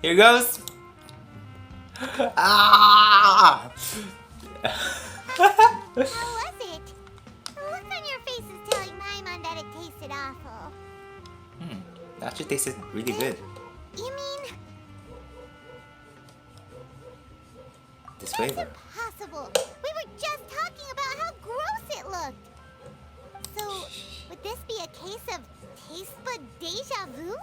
Here goes. Ah! How was it? The look on your face is telling Paimon that it tasted awful. It actually tasted really good. You mean This that's flavor. impossible? We were just talking about how gross it looked. So, would this be a case of taste bud deja vu?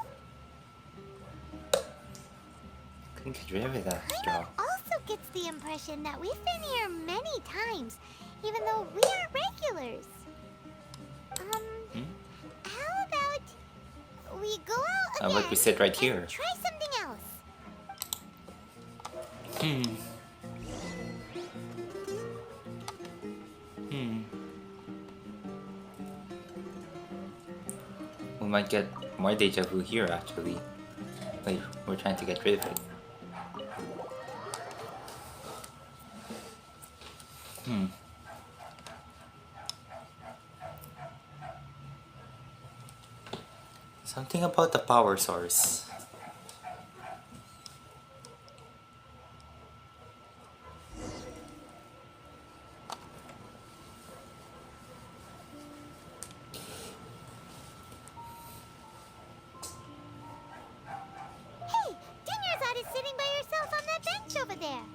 Couldn't get rid of that straw. Paimon also gets the impression that we've been here many times, even though we aren't regulars. How about we go out How again about we sit right here? and try something else? We might get more deja vu here actually. Like, we're trying to get rid of it. Something about the power source. Hey, Dinyarzad is sitting by herself on that bench over there.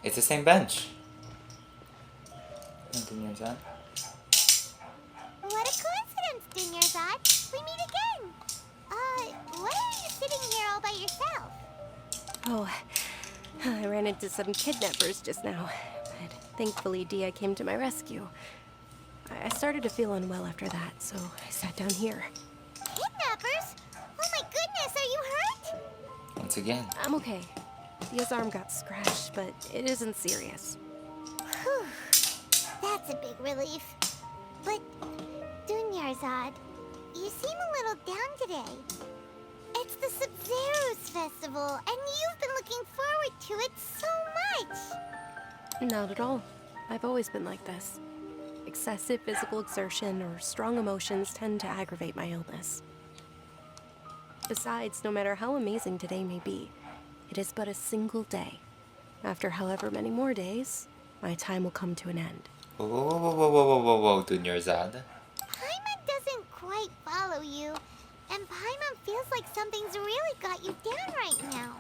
It's the same bench. Dinyarzad. What a coincidence, Dinyarzad. We meet again. Why are you sitting here all by yourself? Oh, I ran into some kidnappers just now, but thankfully Dia came to my rescue. I started to feel unwell after that, so I sat down here. Kidnappers? Oh my goodness, are you hurt? Once again. I'm okay. Dia's arm got scratched, but it isn't serious. Whew. That's a big relief. But, Dunyarzad, you seem a little down today. It's the Sumeru's festival, and you've been looking forward to it so much. Not at all. I've always been like this. Excessive physical exertion or strong emotions tend to aggravate my illness. Besides, no matter how amazing today may be, it is but a single day. After however many more days, my time will come to an end. Whoa, whoa, whoa, whoa, whoa, whoa, whoa, Dunyarzad. Paimon doesn't quite follow you, and Paimon feels like something's really got you down right now.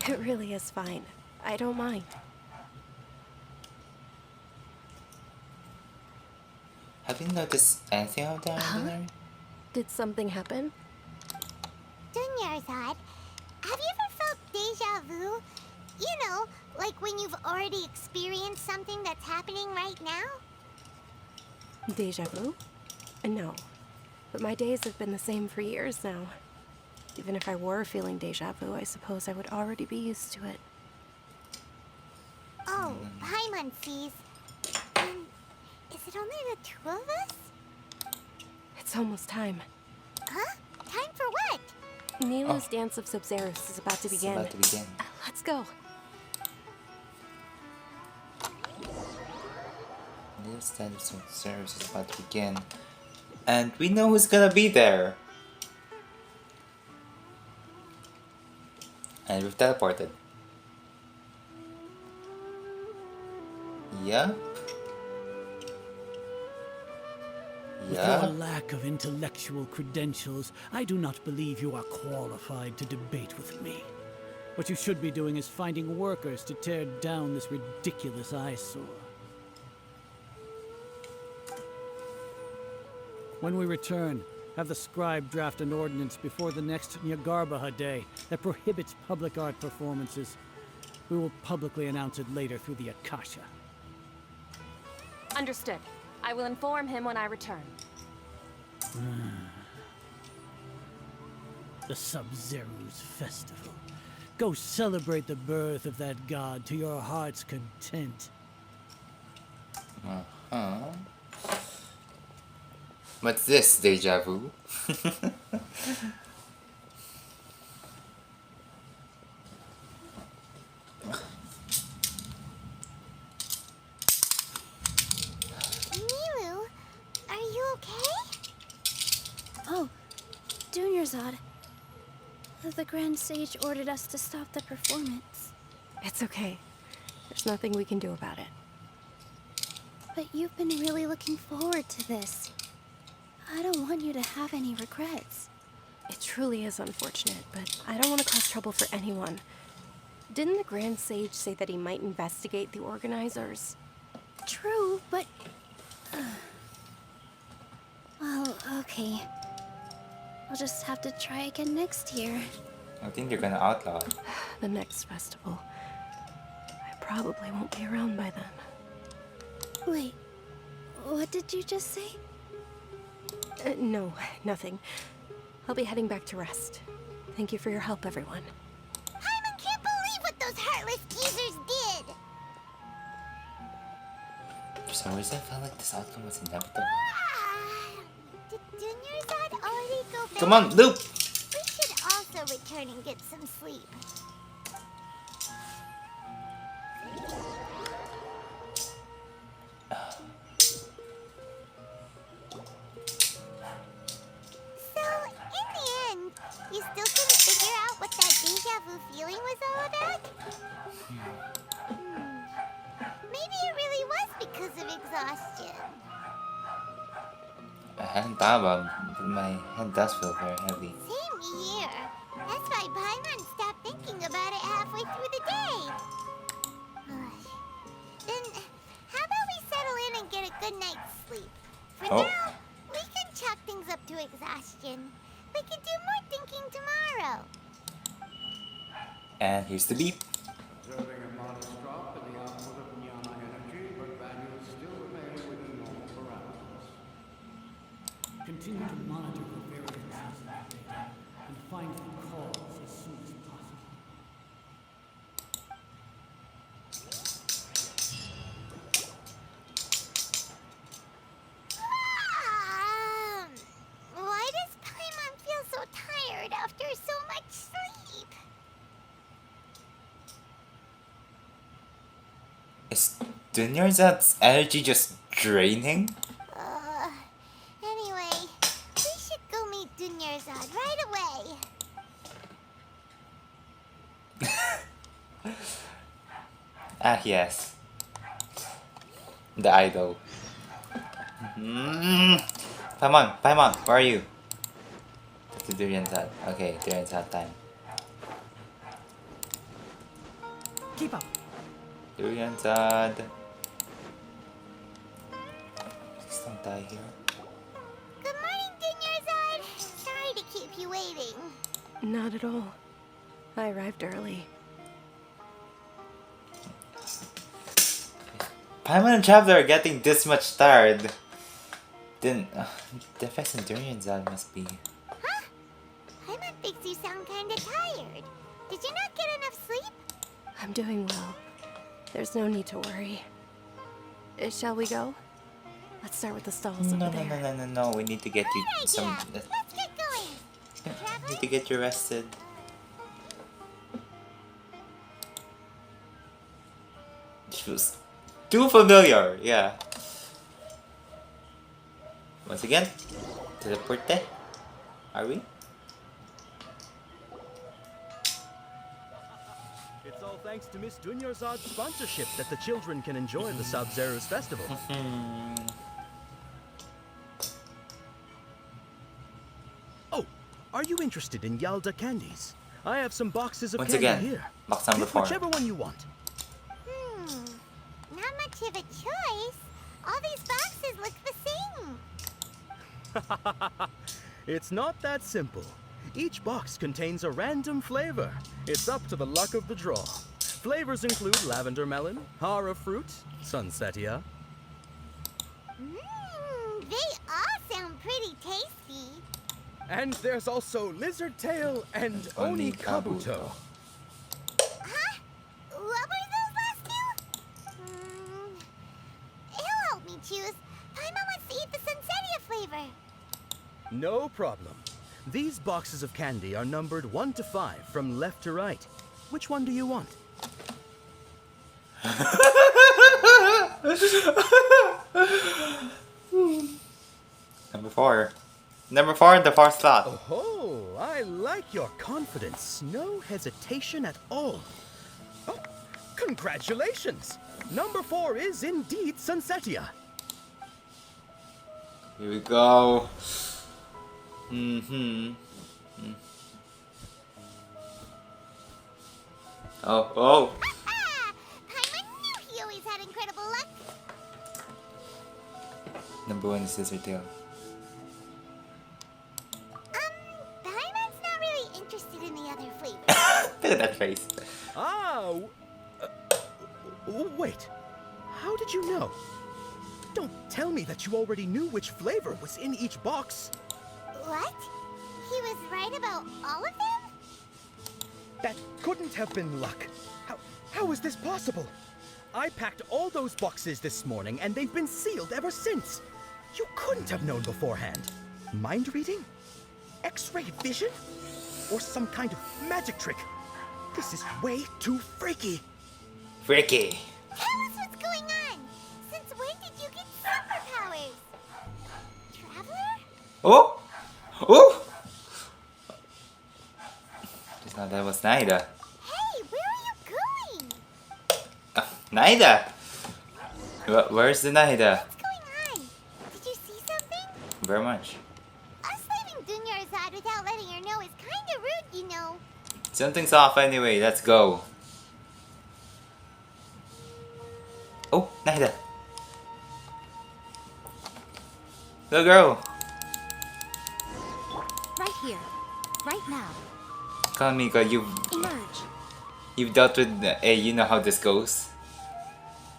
It really is fine. I don't mind. Have you noticed anything out there? Did something happen? Dunyarzad, have you ever felt deja vu? You know, like when you've already experienced something that's happening right now? Deja vu? No. But my days have been the same for years now. Even if I were feeling deja vu, I suppose I would already be used to it. Oh, Paimon sees. Is it only the two of us? It's almost time. Huh? Time for what? Nilu's Dance of Subzerus is about to begin. It's about to begin. Let's go. This Dance of Service is about to begin. And we know who's gonna be there. And we've teleported. Yeah? With your lack of intellectual credentials, I do not believe you are qualified to debate with me. What you should be doing is finding workers to tear down this ridiculous eyesore. When we return, have the scribe draft an ordinance before the next Nyagarbaha Day that prohibits public art performances. We will publicly announce it later through the Akasha. Understood. I will inform him when I return. The Subzeru's festival. Go celebrate the birth of that god to your heart's content. What's this, deja vu? Nilu, are you okay? Oh, Dunyarzad. The Grand Sage ordered us to stop the performance. It's okay. There's nothing we can do about it. But you've been really looking forward to this. I don't want you to have any regrets. It truly is unfortunate, but I don't want to cause trouble for anyone. Didn't the Grand Sage say that he might investigate the organizers? True, but... well, okay. I'll just have to try again next year. I think they're gonna outlaw it. The next festival. I probably won't be around by then. Wait, what did you just say? No, nothing. I'll be heading back to rest. Thank you for your help, everyone. Paimon can't believe what those heartless geezers did! For some reason, I felt like this outcome was inevitable. Did Dunyarzad already go back? Come on, Loop! We should also return and get some sleep. So, in the end, you still couldn't figure out what that deja vu feeling was all about? Maybe it really was because of exhaustion. I hadn't thought about it, but my head does feel very heavy. Same here. That's why Paimon stopped thinking about it halfway through the day. Then, how about we settle in and get a good night's sleep? For Oh. now, we can chalk things up to exhaustion. We can do more thinking tomorrow. And here's the beep. Observing a modest drop in the output of Jnana energy, but values still remain within normal parameters. Continue to monitor the variations in the data and find the cause as soon as possible. Why does Paimon feel so tired after so much sleep? Is Dunyarzad's energy just draining? Anyway, we should go meet Dunyarzad right away. Ah, yes. The idol. Paimon, where are you? That's the Dunyarzad. Okay, Dunyarzad time. Keep up. Dunyarzad. Please don't die here. Good morning, Dunyarzad. Sorry to keep you waiting. Not at all. I arrived early. Paimon and Traveler are getting this much tired. Then, the effects on Dunyarzad must be... Huh? Paimon thinks you sound kinda tired. Did you not get enough sleep? I'm doing well. There's no need to worry. Shall we go? Let's start with the stalls No, over there. no. We need to get you Good some... idea. Let's get going. Traveler? need to get you rested. She was too familiar, yeah. Once again, teleporte. Are we? It's all thanks to Miss Dunyarzad's sponsorship that the children can enjoy the Samsara's festival. Oh, are you interested in Yalda candies? I have some boxes of Once candy again, here. box number Pick 4. whichever one you want. Not much of a choice. All these boxes look the same. It's not that simple. Each box contains a random flavor. It's up to the luck of the draw. Flavors include lavender melon, hara fruit, sunsetia. They all sound pretty tasty. And there's also lizard tail and oni kabuto. Huh? What were those last two? He'll help me choose. Paimon wants to eat the sunsetia flavor. No problem. These boxes of candy are numbered 1 to 5 from left to right. Which one do you want? Number 4. Number 4 in the 4th slot. Oh, I like your confidence. No hesitation at all. Oh, congratulations! Number 4 is indeed Sunsetia. Here we go. Oh. Paimon knew he always had incredible luck. Number 1 is Scissor Tail. Paimon's not really interested in the other flavors. Look at that face. Ah, wait. How did you know? Don't tell me that you already knew which flavor was in each box. What? He was right about all of them? That couldn't have been luck. How is this possible? I packed all those boxes this morning and they've been sealed ever since. You couldn't have known beforehand. Mind reading? X-ray vision? Or some kind of magic trick? This is way too freaky. Freaky. Tell us what's going on. Since when did you get superpowers? Traveler? Oh! Just now that was Naida. Hey, where are you going? Naida! Where's the Naida? What's going on? Did you see something? Very much. Us leaving Dunyarzad without letting her know is kinda rude, you know. Something's off anyway, let's go. Oh, Naida. Little girl. Right here. Right now. Come on, Mika, Emerge. you've dealt with you know how this goes.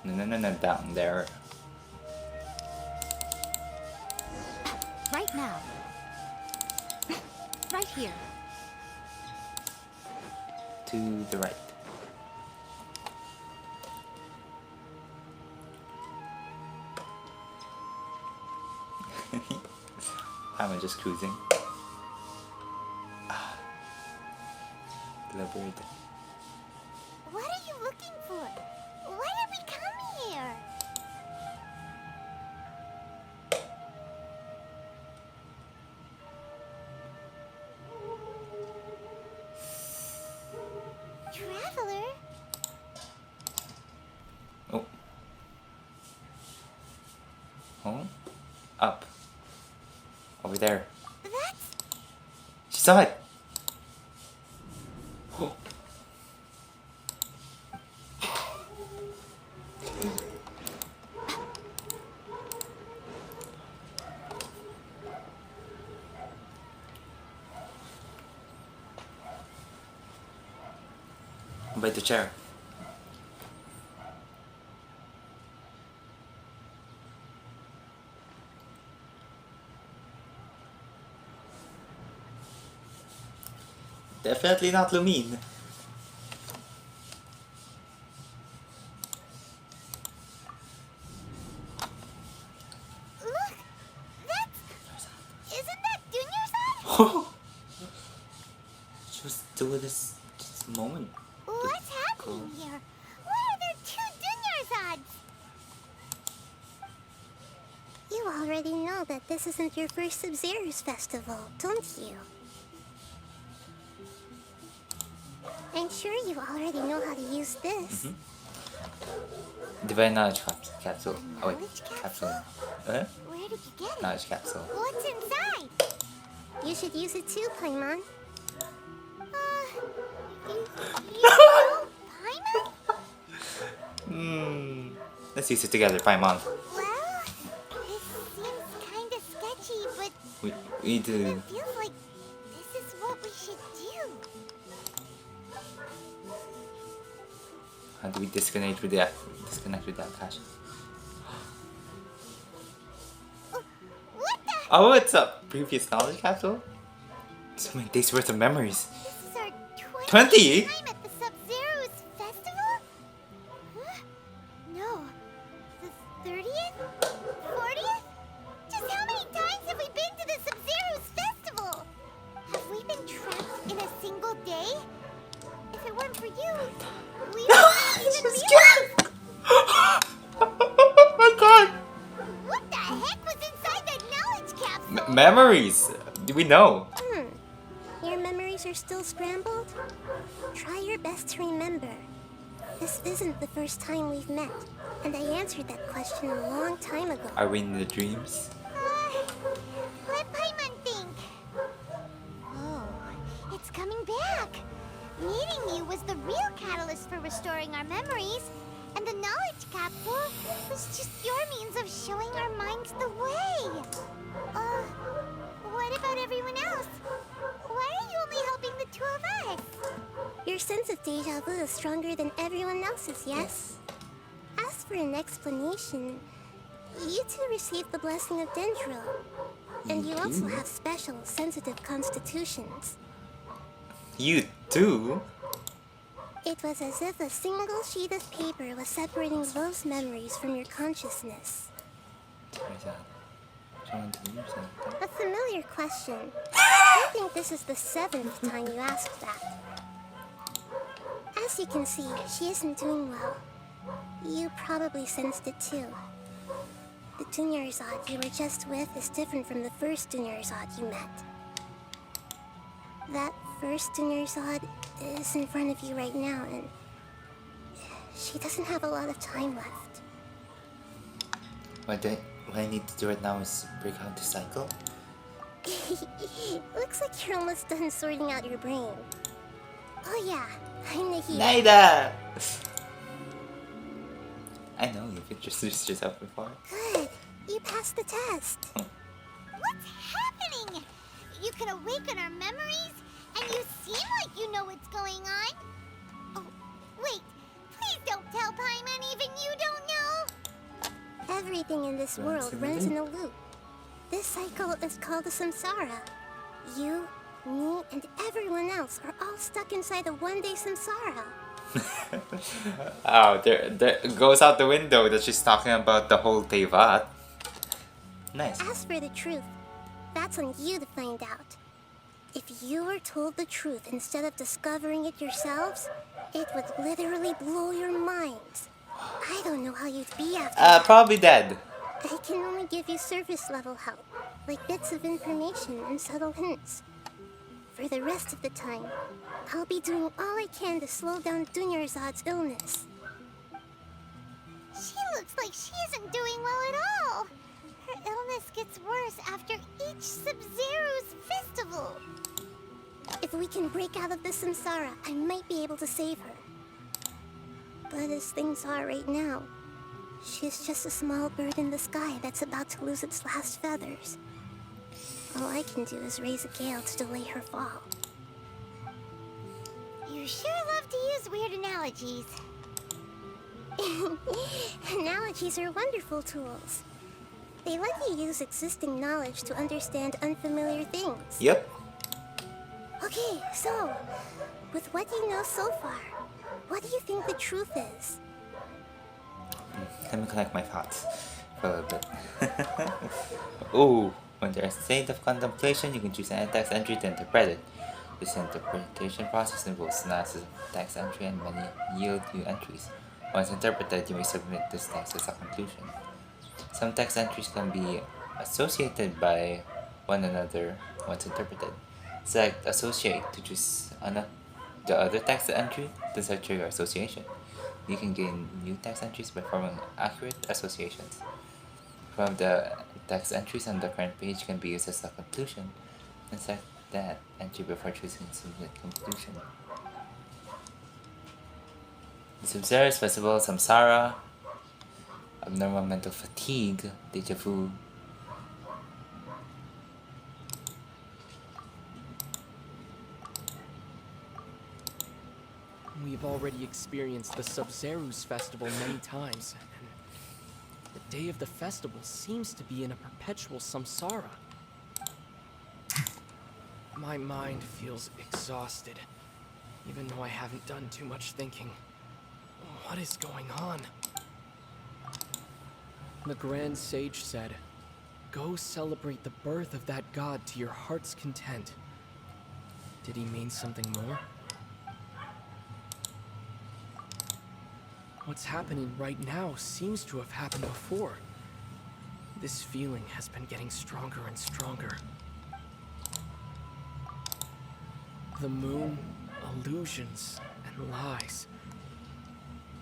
No, down there. Right now. Right here. To the right. I'm just cruising. Little bird. What are you looking for? Why did we come here? Traveler? Oh. Oh. Up. Over there. That's... She saw it. Oh. By the chair. Definitely not Lumine. Look! That's... Isn't that Dunyarzad? She was doing this just a moment. What's happening here? Why are there two Dunyarzads? You already know that this isn't your first Sub-Zero's festival, don't you? I'm sure you already know how to use this. Divine Knowledge Capsule. Oh wait, Knowledge capsule. Where did you get it? Knowledge Capsule. What's inside? You should use it too, Paimon. You know Paimon? Let's use it together, Paimon. Well, this seems kinda sketchy, but We need to... it feels like this is what we should do. How do we disconnect with that cache? What the? Oh, it's a previous knowledge capsule? So many days worth of memories. This is our 20? 20th time at the Sub-Zero's festival? Huh? No. The 30th? 40th? Just how many times have we been to the Sub-Zero's festival? Have we been trapped in a single day? If it weren't for you, we would not even realize. Oh my god! What the heck was inside that knowledge capsule? memories. We know. Your memories are still scrambled? Try your best to remember. This isn't the first time we've met, and I answered that question a long time ago. Are we in the dreams? Let Paimon think. Oh, it's coming back. Meeting you was the real catalyst for restoring our memories, and the knowledge capsule was just your means of showing our minds the way. What about everyone else? Why are you only helping the two of us? Your sense of deja vu is stronger than everyone else's, yes? As for an explanation, you two received the blessing of Dendro. And you also have special, sensitive constitutions. You too? It was as if a single sheet of paper was separating those memories from your consciousness. A familiar question. I think this is the 7th time you asked that. As you can see, she isn't doing well. You probably sensed it too. The Dunyarzad you were just with is different from the first Dunyarzad you met. That first Dunyarzad is in front of you right now, and she doesn't have a lot of time left. What I need to do right now is break out the cycle. Looks like you're almost done sorting out your brain. Oh yeah, I'm Nahida. Naida! I know, you've introduced yourself before. Good, you passed the test. What's happening? You can awaken our memories, and you seem like you know what's going on. Oh, wait. Please don't tell Paimon even you don't know. Everything in this world runs in a loop. This cycle is called the Samsara. You, me, and everyone else are all stuck inside a one-day Samsara. Oh, there goes out the window that she's talking about the whole Tevat. Nice. As for the truth, that's on you to find out. If you were told the truth instead of discovering it yourselves, it would literally blow your minds. I don't know how you'd be after that. Probably dead. I can only give you surface level help, like bits of information and subtle hints. For the rest of the time, I'll be doing all I can to slow down Dunyarzad's illness. She looks like she isn't doing well at all. Her illness gets worse after each Sub-Zero's festival. If we can break out of the Samsara, I might be able to save her. But as things are right now, she's just a small bird in the sky that's about to lose its last feathers. All I can do is raise a gale to delay her fall. You sure love to use weird analogies. Analogies are wonderful tools. They let you use existing knowledge to understand unfamiliar things. Yep. Okay, so, with what you know so far, what do you think the truth is? Let me collect my thoughts for a little bit. Ooh, when there's a state of contemplation, you can choose any text entry to interpret it. This interpretation process involves analysis of text entry and many yield you entries. Once interpreted, you may submit this text as a conclusion. Some text entries can be associated by one another once interpreted. Select Associate to choose the other text entry, then search your association. You can gain new text entries by forming accurate associations. From the text entries on the current page can be used as a conclusion, and select that entry before choosing submit conclusion. The Sub-Zero's Festival, Samsara, abnormal mental fatigue, deja vu. We've already experienced the Sub-Zero's festival many times, and the day of the festival seems to be in a perpetual samsara. My mind feels exhausted, even though I haven't done too much thinking. What is going on? The Grand Sage said, "Go celebrate the birth of that god to your heart's content." Did he mean something more? What's happening right now seems to have happened before. This feeling has been getting stronger and stronger. The moon, illusions, and lies.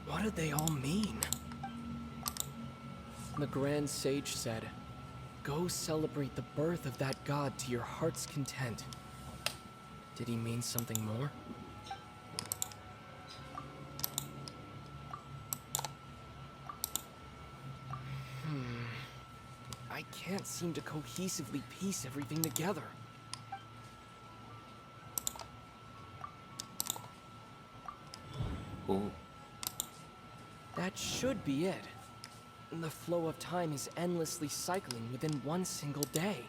What do they all mean? The Grand Sage said, "Go celebrate the birth of that god to your heart's content." Did he mean something more? I can't seem to cohesively piece everything together. Ooh. That should be it. The flow of time is endlessly cycling within one single day.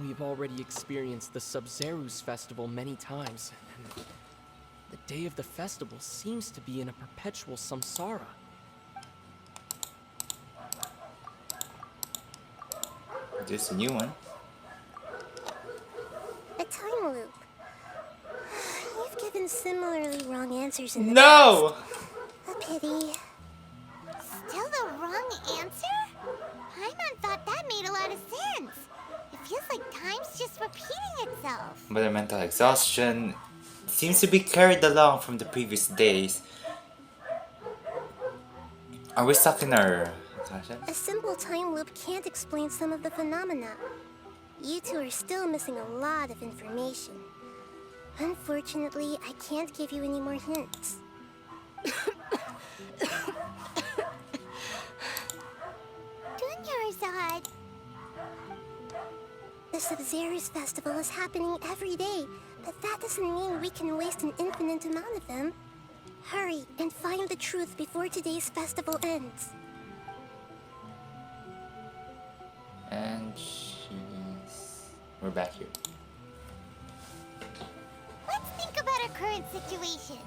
We've already experienced the Sub-Zeru's festival many times, and the day of the festival seems to be in a perpetual samsara. This is a new one. A time loop. You've given similarly wrong answers in the No! past. A pity. Still the wrong answer? Paimon thought that made a lot of sense. It feels like time's just repeating itself. But the mental exhaustion seems to be carried along from the previous days. Are we stuck in our classroom? A simple time loop can't explain some of the phenomena. You two are still missing a lot of information. Unfortunately, I can't give you any more hints. Dunyarzad. The Sub-Zeru's festival is happening every day, but that doesn't mean we can waste an infinite amount of them. Hurry and find the truth before today's festival ends. And she's... We're back here. Let's think about our current situation.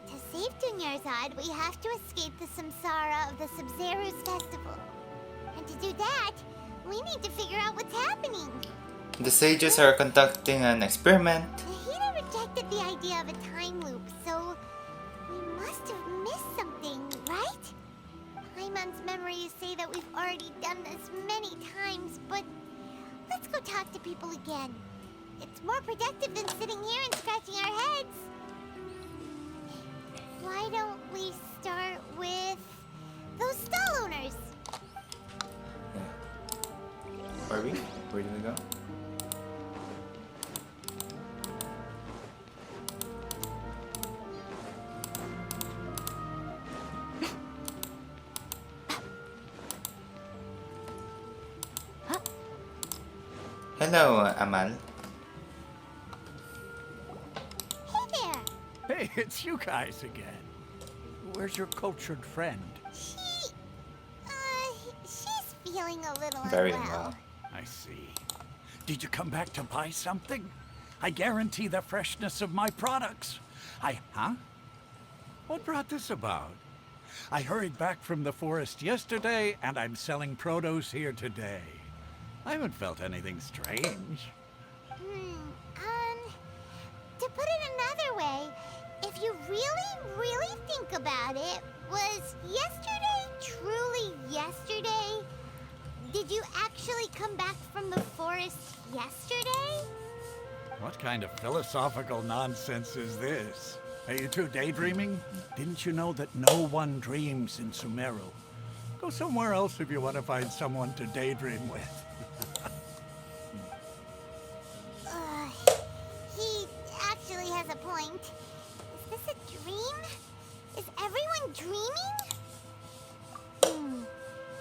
To save Dunyarzad, we have to escape the Samsara of the Sub-Zeru's festival. And to do that, we need to figure out what's happening. The sages are conducting an experiment. Nahida rejected the idea of a time loop, so we must have missed something, right? Paimon's memories say that we've already done this many times, but let's go talk to people again. It's more productive than sitting here and scratching our heads. Why don't we start with those stall owners? Are we? Where do we go? Hello, Amal. Hey there! Hey, it's you guys again. Where's your cultured friend? She's feeling a little Very unwell. well. I see. Did you come back to buy something? I guarantee the freshness of my products. Huh? What brought this about? I hurried back from the forest yesterday, and I'm selling produce here today. I haven't felt anything strange. To put it another way, if you really think about it, was yesterday truly yesterday? Did you actually come back from the forest yesterday? What kind of philosophical nonsense is this? Are you two daydreaming? Didn't you know that no one dreams in Sumeru? Go somewhere else if you want to find someone to daydream with. He actually has a point. Is this a dream? Is everyone dreaming?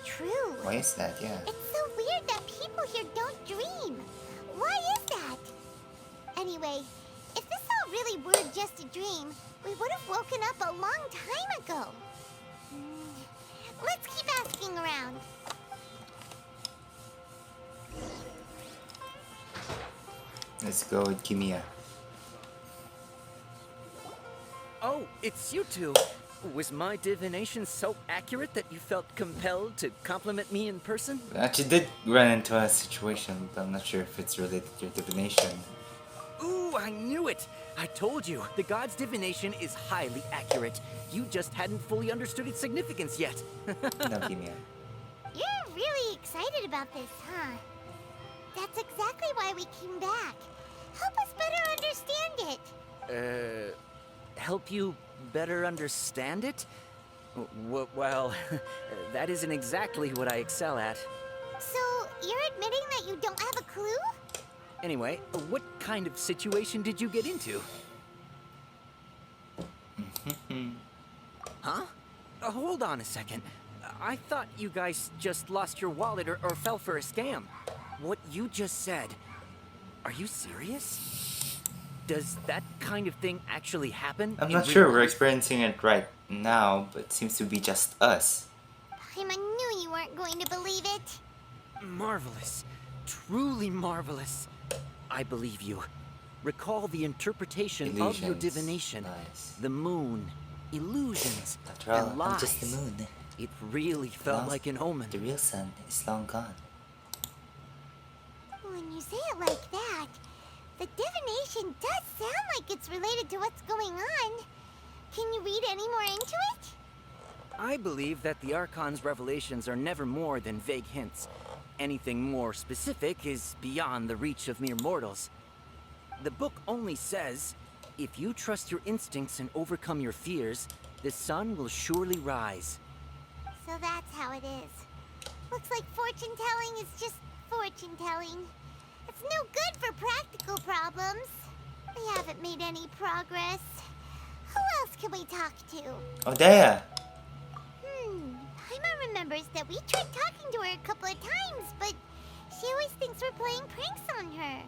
True. Why is that? Yeah. It's so weird that people here don't dream. Why is that? Anyway, if this all really were just a dream, we would have woken up a long time ago. Let's keep asking around. Let's go with Kimiya. Oh, it's you two. Was my divination so accurate that you felt compelled to compliment me in person? We actually did run into a situation, but I'm not sure if it's related to your divination. Ooh, I knew it! I told you, the god's divination is highly accurate. You just hadn't fully understood its significance yet. No, Kimia. You're really excited about this, huh? That's exactly why we came back. Help us better understand it. Help you better understand it? Well, that isn't exactly what I excel at. So, you're admitting that you don't have a clue? Anyway, what kind of situation did you get into? Huh? Hold on a second. I thought you guys just lost your wallet or fell for a scam. What you just said, are you serious? Does that kind of thing actually happen? I'm in not real sure we're life? experiencing it right now, but it seems to be just us. Paimon knew you weren't going to believe it. Marvelous. Truly marvelous. I believe you. Recall the interpretation of your Illusions. divination. Nice. The moon, illusions, After all, and lies. I'm just the moon. It really felt Lost. like an omen. The real sun is long gone. When you say it like that, the divination does sound like it's related to what's going on. Can you read any more into it? I believe that the Archon's revelations are never more than vague hints. Anything more specific is beyond the reach of mere mortals. The book only says, if you trust your instincts and overcome your fears, the sun will surely rise. So that's how it is. Looks like fortune-telling is just fortune-telling. It's no good for practical problems. We haven't made any progress. Who else can we talk to? Oh, there! Paimon remembers that we tried talking to her a couple of times, but she always thinks we're playing pranks on her.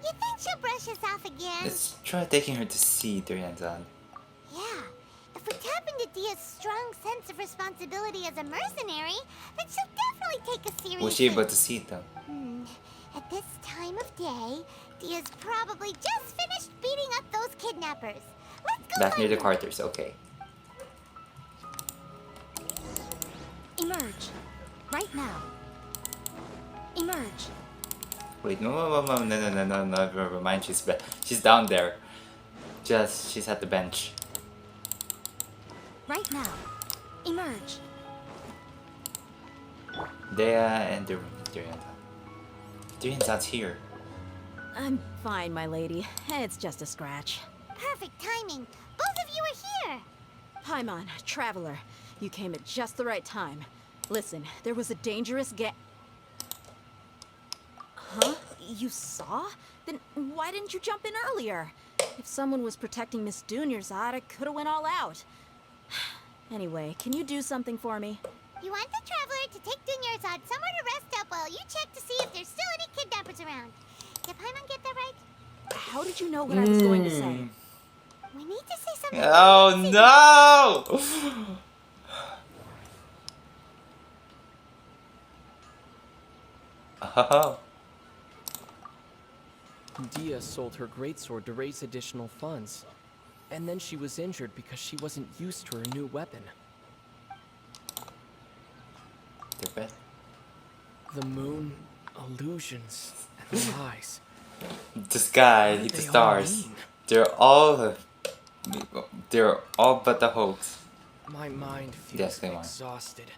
You think she'll brush us off again? Let's try taking her to see Dorian-san. Yeah. If we tap into Dia's strong sense of responsibility as a mercenary, then she'll definitely take us seriously. Was she able to see them? At this time of day, Dia's probably just finished beating up those kidnappers. Let's go Back near find the her. Carters, okay. Emerge. Right now. Emerge. Wait, no, never mind. She's down there. She's at the bench. Right now. Emerge. Dea and Dorian-san. Dorian-san's here. I'm fine, my lady. It's just a scratch. Perfect timing. Both of you are here. Paimon, traveler. You came at just the right time. Listen, there was a dangerous Huh? You saw? Then why didn't you jump in earlier? If someone was protecting Miss Dunyarzad, I could have went all out. Anyway, can you do something for me? You want the traveler to take Dunyarzad somewhere to rest up while you check to see if there's still any kidnappers around. Did Paimon get that right? How did you know what I was going to say? We need to say something. Oh no! Oh. Dia sold her greatsword to raise additional funds. And then she was injured because she wasn't used to her new weapon. They're bad. The moon, illusions, and lies. The sky, What do the they all stars. mean? They're all but a hoax. My mind feels Yes, they are. exhausted,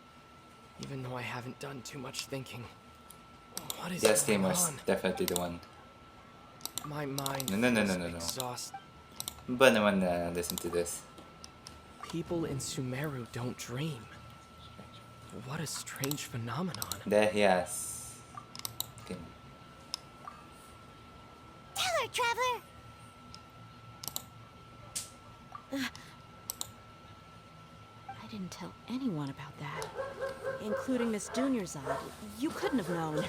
even though I haven't done too much thinking. What is Yes, going Gamer's on? definitely the one. My mind No. feels exhausted. But no one listen to this. People in Sumeru don't dream. What a strange phenomenon. There he has. Okay. Tell her, traveler. I didn't tell anyone about that. Including Miss Dunyarzad. You couldn't have known.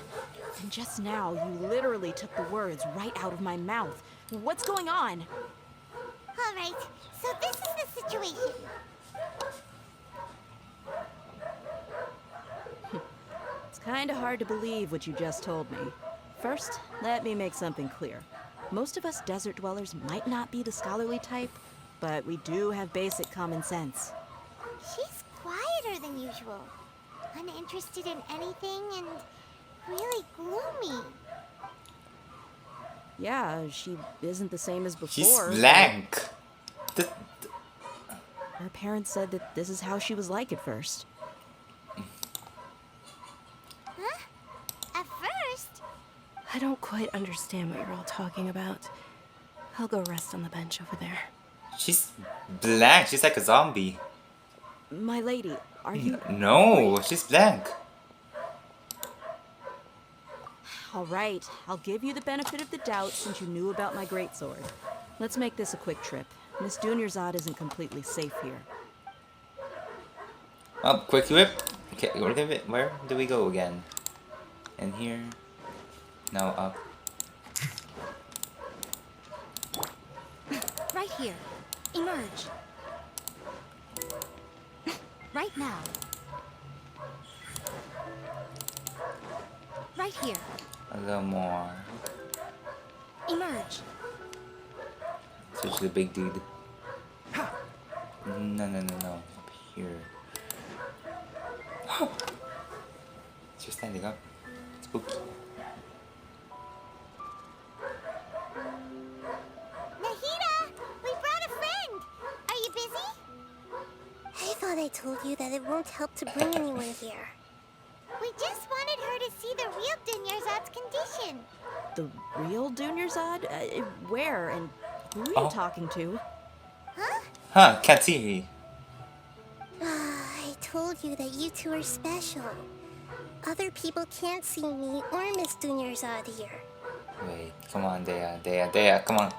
And just now, you literally took the words right out of my mouth. What's going on? All right. So this is the situation. It's kind of hard to believe what you just told me. First, let me make something clear. Most of us desert dwellers might not be the scholarly type, but we do have basic common sense. She's quieter than usual. Uninterested in anything and really gloomy. Yeah, she isn't the same as before. She's but blank. Her parents said that this is how she was like at first. Huh? At first? I don't quite understand what you're all talking about. I'll go rest on the bench over there. She's blank. She's like a zombie. My lady, are you... No, she's blank. All right, I'll give you the benefit of the doubt since you knew about my greatsword. Let's make this a quick trip. Miss Dunyarzad isn't completely safe here. Oh, quick whip. Okay, where do we go again? In here? No, up. Right here. Emerge. Right now. Right here. A little more. Emerge. Switch to the big dude. No. Up here. She's standing up. Spooky. Nahida! We brought a friend! Are you busy? I thought I told you that it won't help to bring anyone here. We just wanted her to see the real Dunyarzad's condition. The real Dunyarzad? Where and who are you talking to? Huh, can't see me. I told you that you two are special. Other people can't see me or Miss Dunyarzad here. Wait, come on, Dea, come on.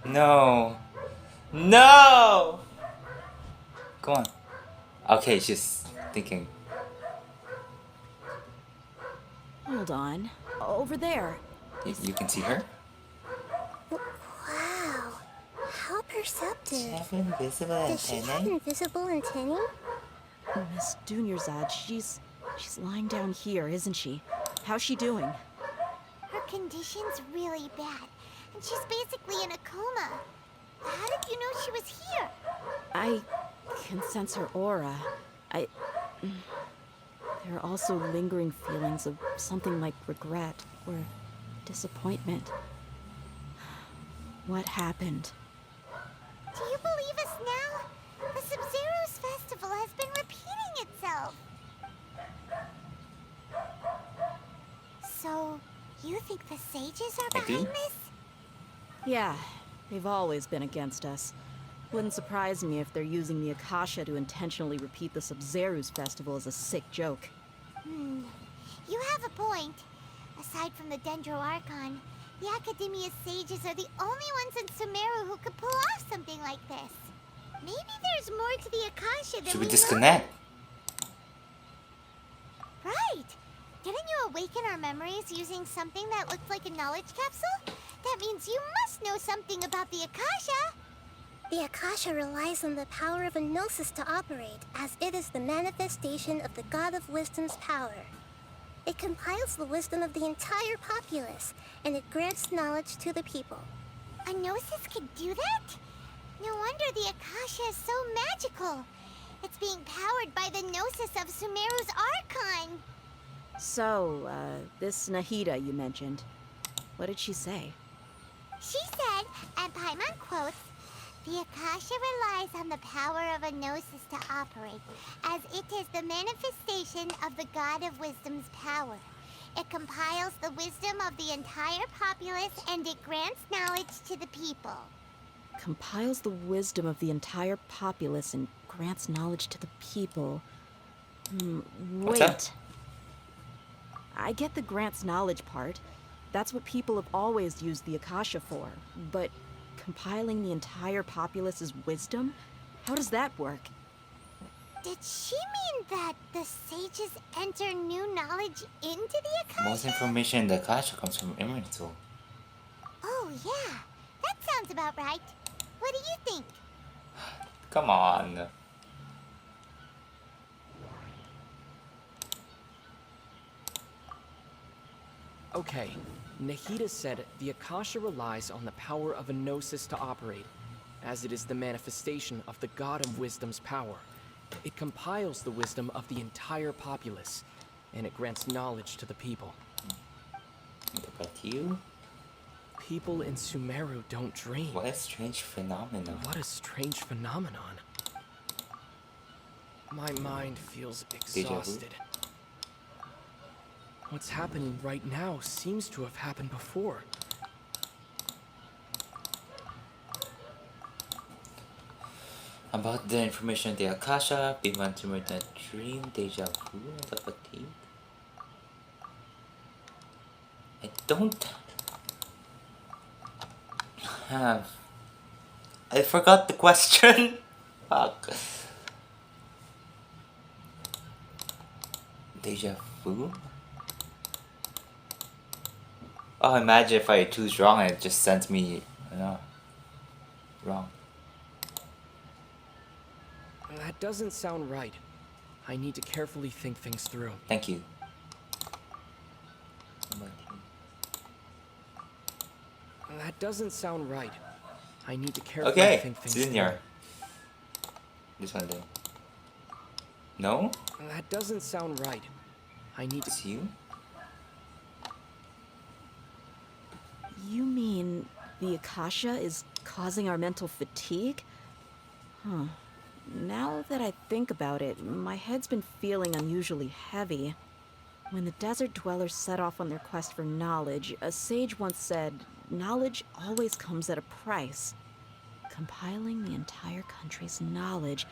No! Come on. Okay, she's thinking. Hold on. Over there. You can see her? Wow, how perceptive. Have invisible Does she have invisible antennae? Miss Dunyarzad, she's lying down here, isn't she? How's she doing? Her condition's really bad, and she's basically in a coma. How did you know she was here? I can sense her aura. There are also lingering feelings of something like regret or disappointment. What happened? Do you believe us now? The Sumeru's festival has been repeating itself. So, you think the sages are behind this? Yeah, they've always been against us. Wouldn't surprise me if they're using the Akasha to intentionally repeat the Sumeru's festival as a sick joke. You have a point. Aside from the Dendro Archon, the Academia's sages are the only ones in Sumeru who could pull off something like this. Maybe there's more to the Akasha than Should we we disconnect? know. Right. Didn't you awaken our memories using something that looked like a knowledge capsule? That means you must know something about the Akasha. The Akasha relies on the power of a gnosis to operate, as it is the manifestation of the God of Wisdom's power. It compiles the wisdom of the entire populace, and it grants knowledge to the people. A gnosis could do that? No wonder the Akasha is so magical. It's being powered by the gnosis of Sumeru's Archon. So, this Nahida you mentioned, what did she say? She said, and Paimon quotes, "The Akasha relies on the power of a gnosis to operate, as it is the manifestation of the God of Wisdom's power. It compiles the wisdom of the entire populace, and it grants knowledge to the people." Compiles the wisdom of the entire populace and grants knowledge to the people. What's that? Wait. I get the grants knowledge part. That's what people have always used the Akasha for. But compiling the entire populace's wisdom? How does that work? Did she mean that the sages enter new knowledge into the Akasha? Most information in the Akasha comes from Emerald. Oh, yeah. That sounds about right. What do you think? Come on. Okay, Nahida said the Akasha relies on the power of a gnosis to operate, as it is the manifestation of the God of Wisdom's power. It compiles the wisdom of the entire populace, and it grants knowledge to the people. But you? People in Sumeru don't dream. What a strange phenomenon. What a strange phenomenon. My mind feels Deja vu? exhausted. What's happening right now seems to have happened before. About the information of the Akasha, being one to the dream, deja vu, and the fatigue. I don't have. I forgot the question. Fuck. Deja vu? Oh, imagine if I choose wrong and it just sends me, wrong. That doesn't sound right. I need to carefully think things through. Thank you. That doesn't sound right. I need to carefully think things Junior. This one then. No? through. That doesn't sound right. I need to... It's you? You mean the Akasha is causing our mental fatigue? Huh. Now that I think about it, my head's been feeling unusually heavy. When the desert dwellers set off on their quest for knowledge, a sage once said, knowledge always comes at a price. Compiling the entire country's knowledge.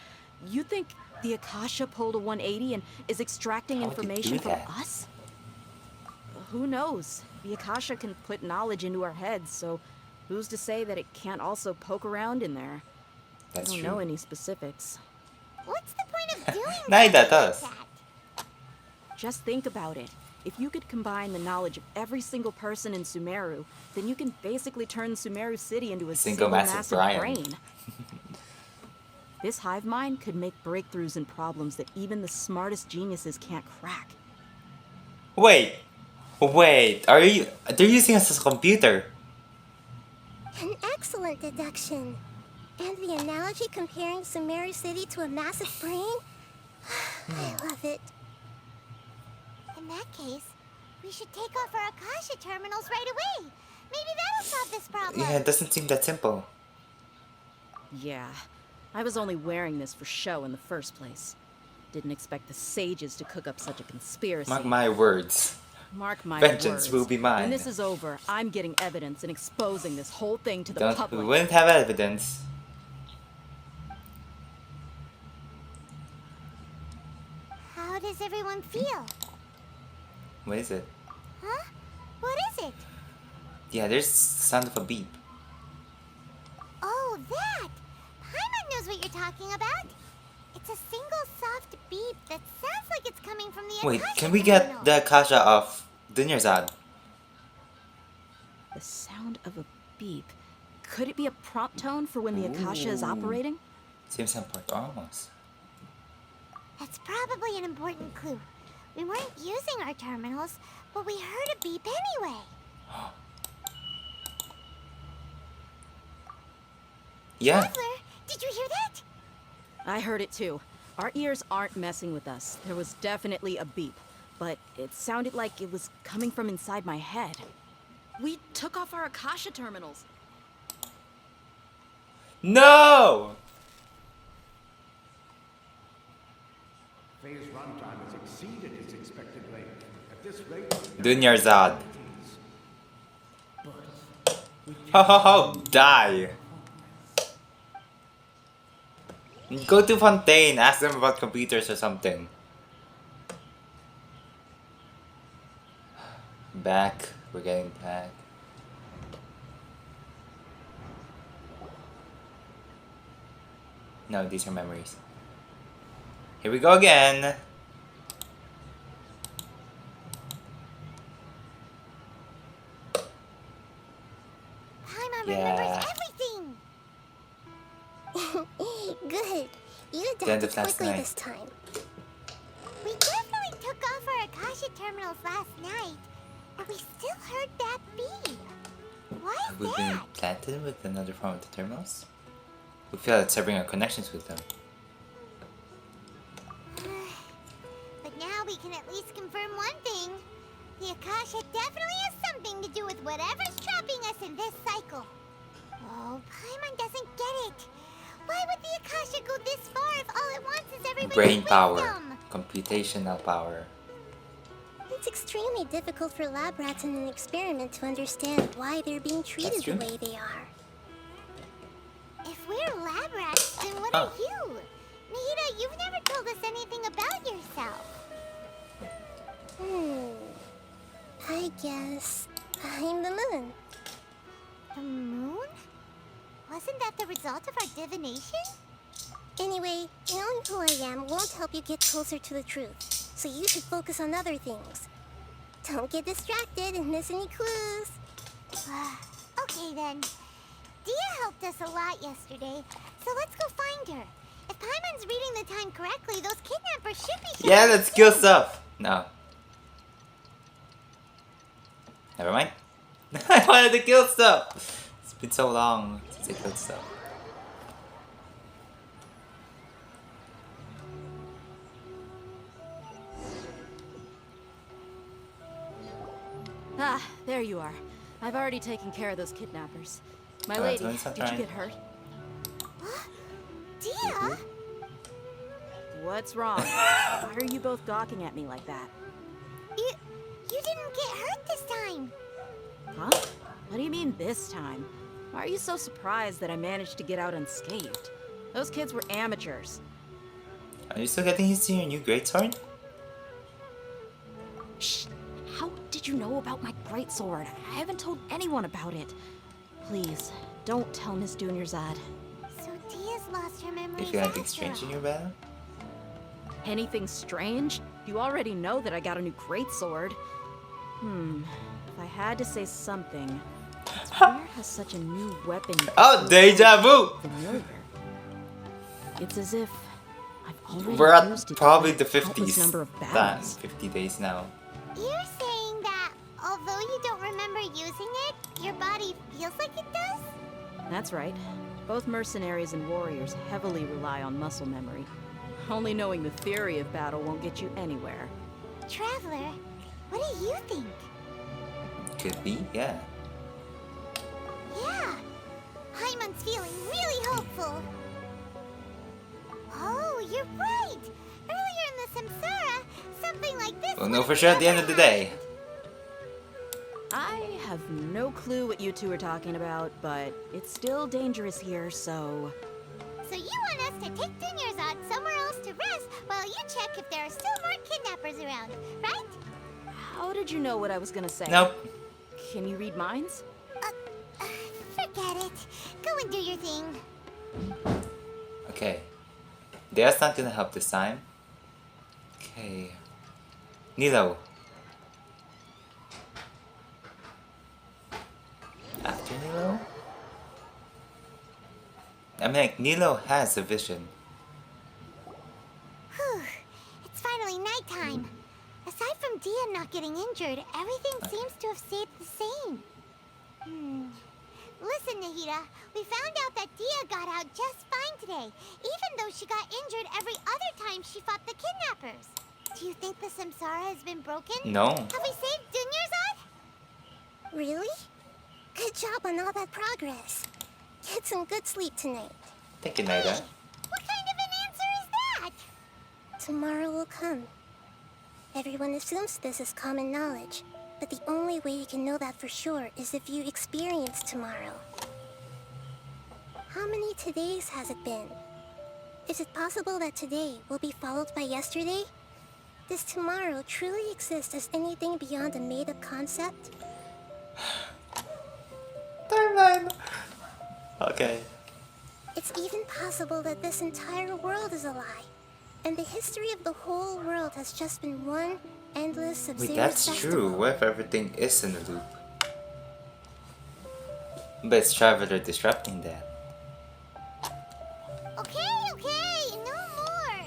You think the Akasha pulled a 180 and is extracting How would you information do from that? us? Who knows? The Akasha can put knowledge into our heads, so who's to say that it can't also poke around in there? That's I don't true. know any specifics. What's the point of doing Neither something does. like that? Just think about it. If you could combine the knowledge of every single person in Sumeru, then you can basically turn Sumeru City into a Single massive brain. brain. This hive mind could make breakthroughs in problems that even the smartest geniuses can't crack. Wait. They're using us as a computer. An excellent deduction. And the analogy comparing Sumeru City to a massive brain? I love it. In that case, we should take off our Akasha terminals right away. Maybe that'll solve this problem. Yeah, it doesn't seem that simple. Yeah, I was only wearing this for show in the first place. Didn't expect the sages to cook up such a conspiracy. Mark my words. Mark my Vengeance words. will be mine. When this is over, I'm getting evidence and exposing this whole thing to the We public. wouldn't have evidence. How does everyone feel? What is it? Huh? What is it? Yeah, there's the sound of a beep. Oh, that! Paimon knows what you're talking about. It's a single soft beep that sounds like it's coming from the Wait, Akasha can we terminal. get the Akasha of Dunyarzad? The sound of a beep. Could it be a prompt tone for when the Akasha is operating? Seems important almost. That's probably an important clue. We weren't using our terminals, but we heard a beep anyway. Yeah. Traveler, did you hear that? I heard it too. Our ears aren't messing with us. There was definitely a beep, but it sounded like it was coming from inside my head. We took off our Akasha terminals. No! Phase runtime has exceeded its expected length. At this rate, Dunyarzad. Ho, die! Go to Fontaine, ask them about computers or something. Back, we're getting back. No, these are memories. Here we go again. Paimon Yeah. remembers everything. Good. You The end adapted of last quickly night. this time. We definitely took off our Akasha terminals last night, but we still heard that beep. Why Have is we been that? planted with another form of the terminals? We feel like severing our connections with them. But now we can at least confirm one thing. The Akasha definitely has something to do with whatever's trapping us in this cycle. Oh, Paimon doesn't get it. Why would the Akasha go this far if all it wants is everybody's Brain power. wisdom? Computational power. It's extremely difficult for lab rats in an experiment to understand why they're being treated the way they are. If we're lab rats, then what are you? Nahida, you've never told us anything about yourself. I guess I'm the moon. The moon? Wasn't that the result of our divination? Anyway, knowing who I am won't help you get closer to the truth, so you should focus on other things. Don't get distracted and miss any clues. Okay then. Dia helped us a lot yesterday, so let's go find her. If Paimon's reading the time correctly, those kidnappers should be... Yeah, let's kill stuff. No. Never mind. I wanted to kill stuff. It's been so long since I killed stuff. Ah, there you are. I've already taken care of those kidnappers. My Alright, lady, so did you get hurt? Dia? What's wrong? Why are you both gawking at me like that? You didn't get hurt this time. Huh? What do you mean this time? Why are you so surprised that I managed to get out unscathed? Those kids were amateurs. Are you still getting used to your new greatsword? Shh! How did you know about my greatsword? I haven't told anyone about it. Please, don't tell Miss Dunyarzad. So Dia's lost her memory. If you had anything strange in your battle? Anything strange? You already know that I got a new greatsword. If I had to say something, it's weird how such a new weapon... Oh, deja vu! Familiar. It's as if I've already We're at used it probably in the a countless 50s. number of That, battles. 50 days now. You're saying that although you don't remember using it, your body feels like it does? That's right. Both mercenaries and warriors heavily rely on muscle memory. Only knowing the theory of battle won't get you anywhere. Traveler, what do you think? Could be, yeah. Yeah, Paimon's feeling really hopeful. Oh, you're right. Earlier in the Samsara, something like this. We'll know for sure at the end of the day. I have no clue what you two are talking about, but it's still dangerous here, so... So you want us to take Dunyarzad somewhere else to rest while you check if there are still more kidnappers around, right? How did you know what I was gonna say? Nope. Can you read minds? Forget it. Go and do your thing. Okay. That's not gonna help this time. Okay. Nilo. After Nilo? I mean, like, Nilo has a vision. Whew. It's finally nighttime. Aside from Dia not getting injured, everything seems to have stayed the same. Listen, Nahida, we found out that Dia got out just fine today, even though she got injured every other time she fought the kidnappers. Do you think the Samsara has been broken? No. Have we saved Dunyarzad? Really? Good job on all that progress. Get some good sleep tonight. Thank you, Naida. What kind of an answer is that? Tomorrow will come. Everyone assumes this is common knowledge, but the only way you can know that for sure is if you experience tomorrow. How many todays has it been? Is it possible that today will be followed by yesterday? Does tomorrow truly exist as anything beyond a made-up concept? Timeline. Okay. It's even possible that this entire world is a lie, and the history of the whole world has just been one endless Sumeru Wait, that's festival. true. What if everything is in a loop? But it's Traveler disrupting that. Okay, no more.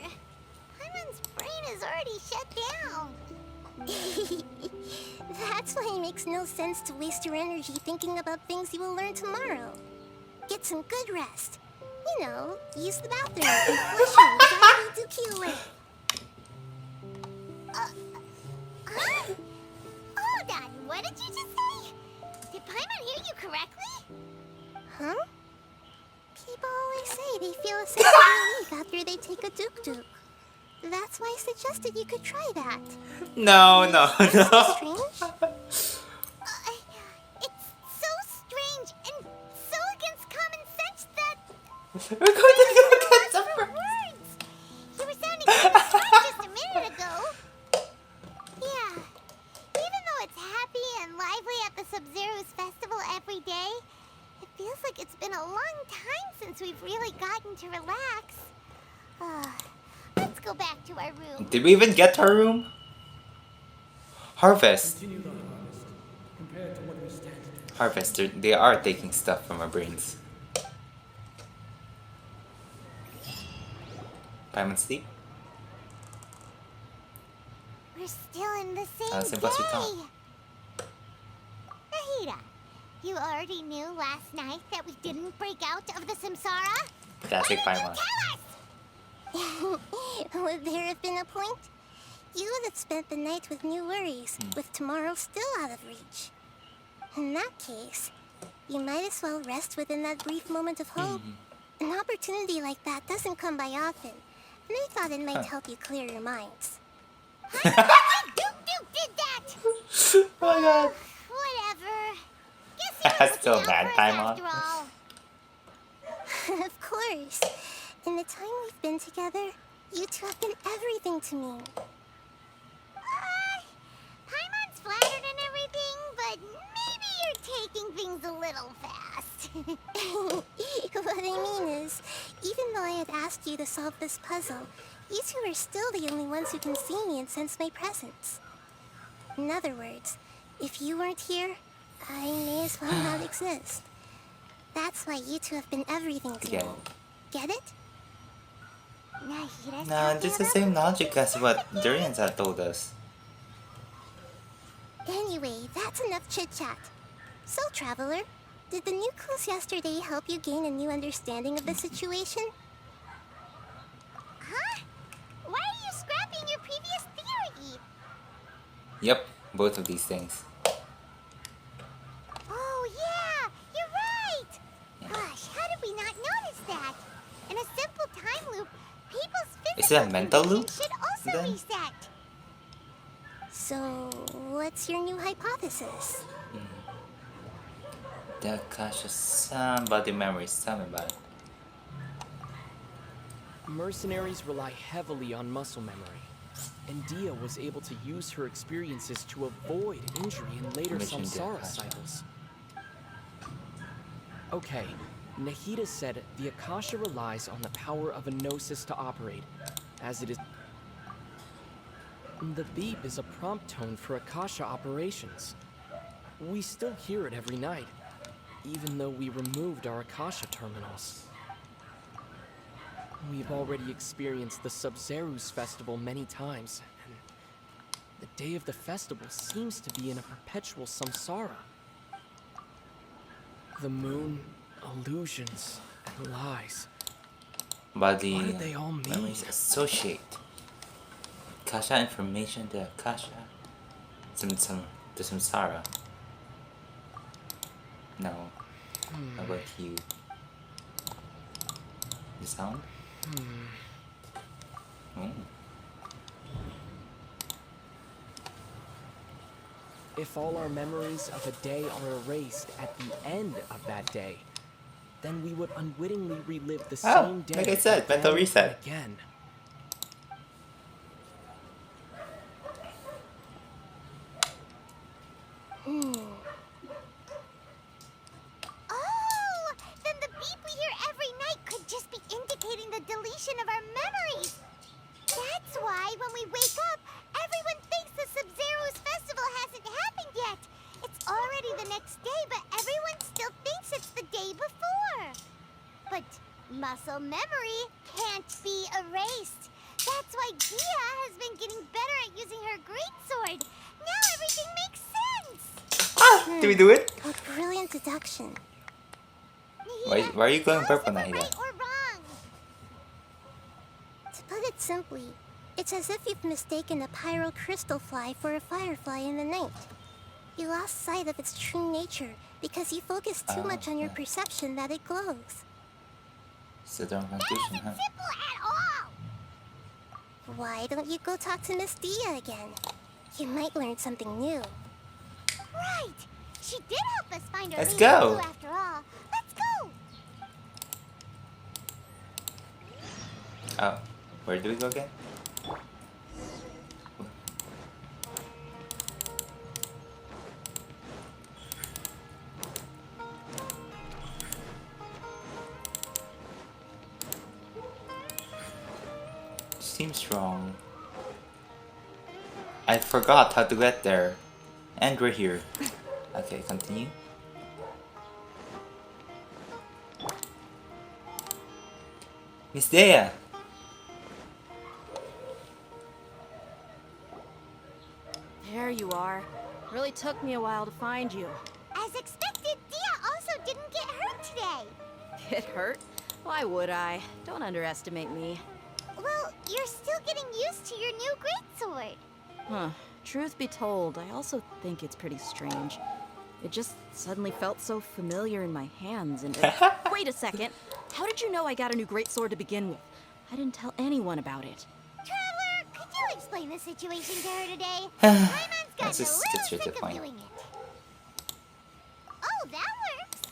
Paimon's brain is already shut down. That's why it makes no sense to waste your energy thinking about things you will learn tomorrow. Get some good rest. You know, use the bathroom and flush your Dookie away. Oh, correctly? Huh? People always say they feel a sense of relief after they take a duk-duk. That's why I suggested you could try that. No, no, Sounds no. strange? It's so strange and so against common sense that We're going to go get some for words. You were sounding kind of strong just a minute ago. Yeah. Even though it's happy and lively at the Sub-Zero's festival every day, it feels like it's been a long time since we've really gotten to relax. Let's go back to our room. Did we even get to our room? Harvest. Continue the harvest. Compared to what we stand to do. Harvest, they are taking stuff from our brains. Time and sleep? We're still in the same Same place we thought. day. Nahida, you already knew last night that we didn't break out of the Samsara? Classic Why didn't Paimon. you tell us? Would there have been a point? You would have spent the night with new worries, with tomorrow still out of reach. In that case, you might as well rest within that brief moment of hope. An opportunity like that doesn't come by often, and I thought it might help you clear your minds. Duke did that! Oh my god. Whatever. Guess he was Still looking mad out for us Paimon. after all. Of course. In the time we've been together, you two have been everything to me. Paimon's flattered and everything, but maybe you're taking things a little fast. What I mean is, even though I had asked you to solve this puzzle, you two are still the only ones who can see me and sense my presence. In other words, if you weren't here, I may as well not exist. That's why you two have been everything to me. Get it? Nahida's No, talking this is the about same logic as what Durians had told us. Anyway, that's enough chit-chat. So, Traveler, did the new clues yesterday help you gain a new understanding of the situation? Huh? Why are you scrapping your previous theory? Yep, both of these things. Oh, yeah! You're right! Gosh, how did we not notice that? In a simple time loop, people's Is physical it a mental condition loop, should also then? reset. So, what's your new hypothesis? The Akasha some body memories. Tell me about it. Mercenaries rely heavily on muscle memory, and Dia was able to use her experiences to avoid injury in later Mission Samsara Akasha. cycles. Okay, Nahida said the Akasha relies on the power of a gnosis to operate, as it is. The beep is a prompt tone for Akasha operations. We still hear it every night, even though we removed our Akasha terminals. We've already experienced the Sub-Zero's festival many times, and the day of the festival seems to be in a perpetual samsara. The moon, illusions, and lies. Body What do they all mean? memories associate. Akasha information to Akasha. The Samsara. No. How about you? The sound? Oh. If all our memories of a day are erased at the end of that day, then we would unwittingly relive the Oh, same day like I said, again mental and reset. again. Oh! Then the beep we hear every night could just be indicating the deletion of our memories. That's why when we wake up, everyone thinks the Sub-Zero's festival hasn't happened yet. It's already the next day, but everyone still thinks it's the day before. But muscle memory can't be erased. That's why Gia has been getting better at using her greatsword. Now everything makes sense. Ah! Do we do it? A brilliant deduction. Why are you going Tell us purple, if we're Nahida? right or wrong. To put it simply, it's as if you've mistaken a pyro crystal fly for a firefly in the night. You lost sight of its true nature because you focus too much on your perception that it glows. So the wrong conclusion, huh? Simple at all! Why don't you go talk to Miss Dia again? You might learn something new. Right! She did help us find our Let's way go. through after all. Let's go! Oh, where do we go again? Seems wrong. I forgot how to get there. And we're here. Okay, continue. Miss Dea! There you are. Really took me a while to find you. As expected, Dia also didn't get hurt today. Get hurt? Why would I? Don't underestimate me. Well, you're still getting used to your new greatsword. Huh. Truth be told, I also think it's pretty strange. It just suddenly felt so familiar in my hands and... Wait a second! How did you know I got a new greatsword to begin with? I didn't tell anyone about it. Traveler, could you explain the situation to her today? My man's gotten a That's just little straight to the sick of point. doing it. Oh, that works!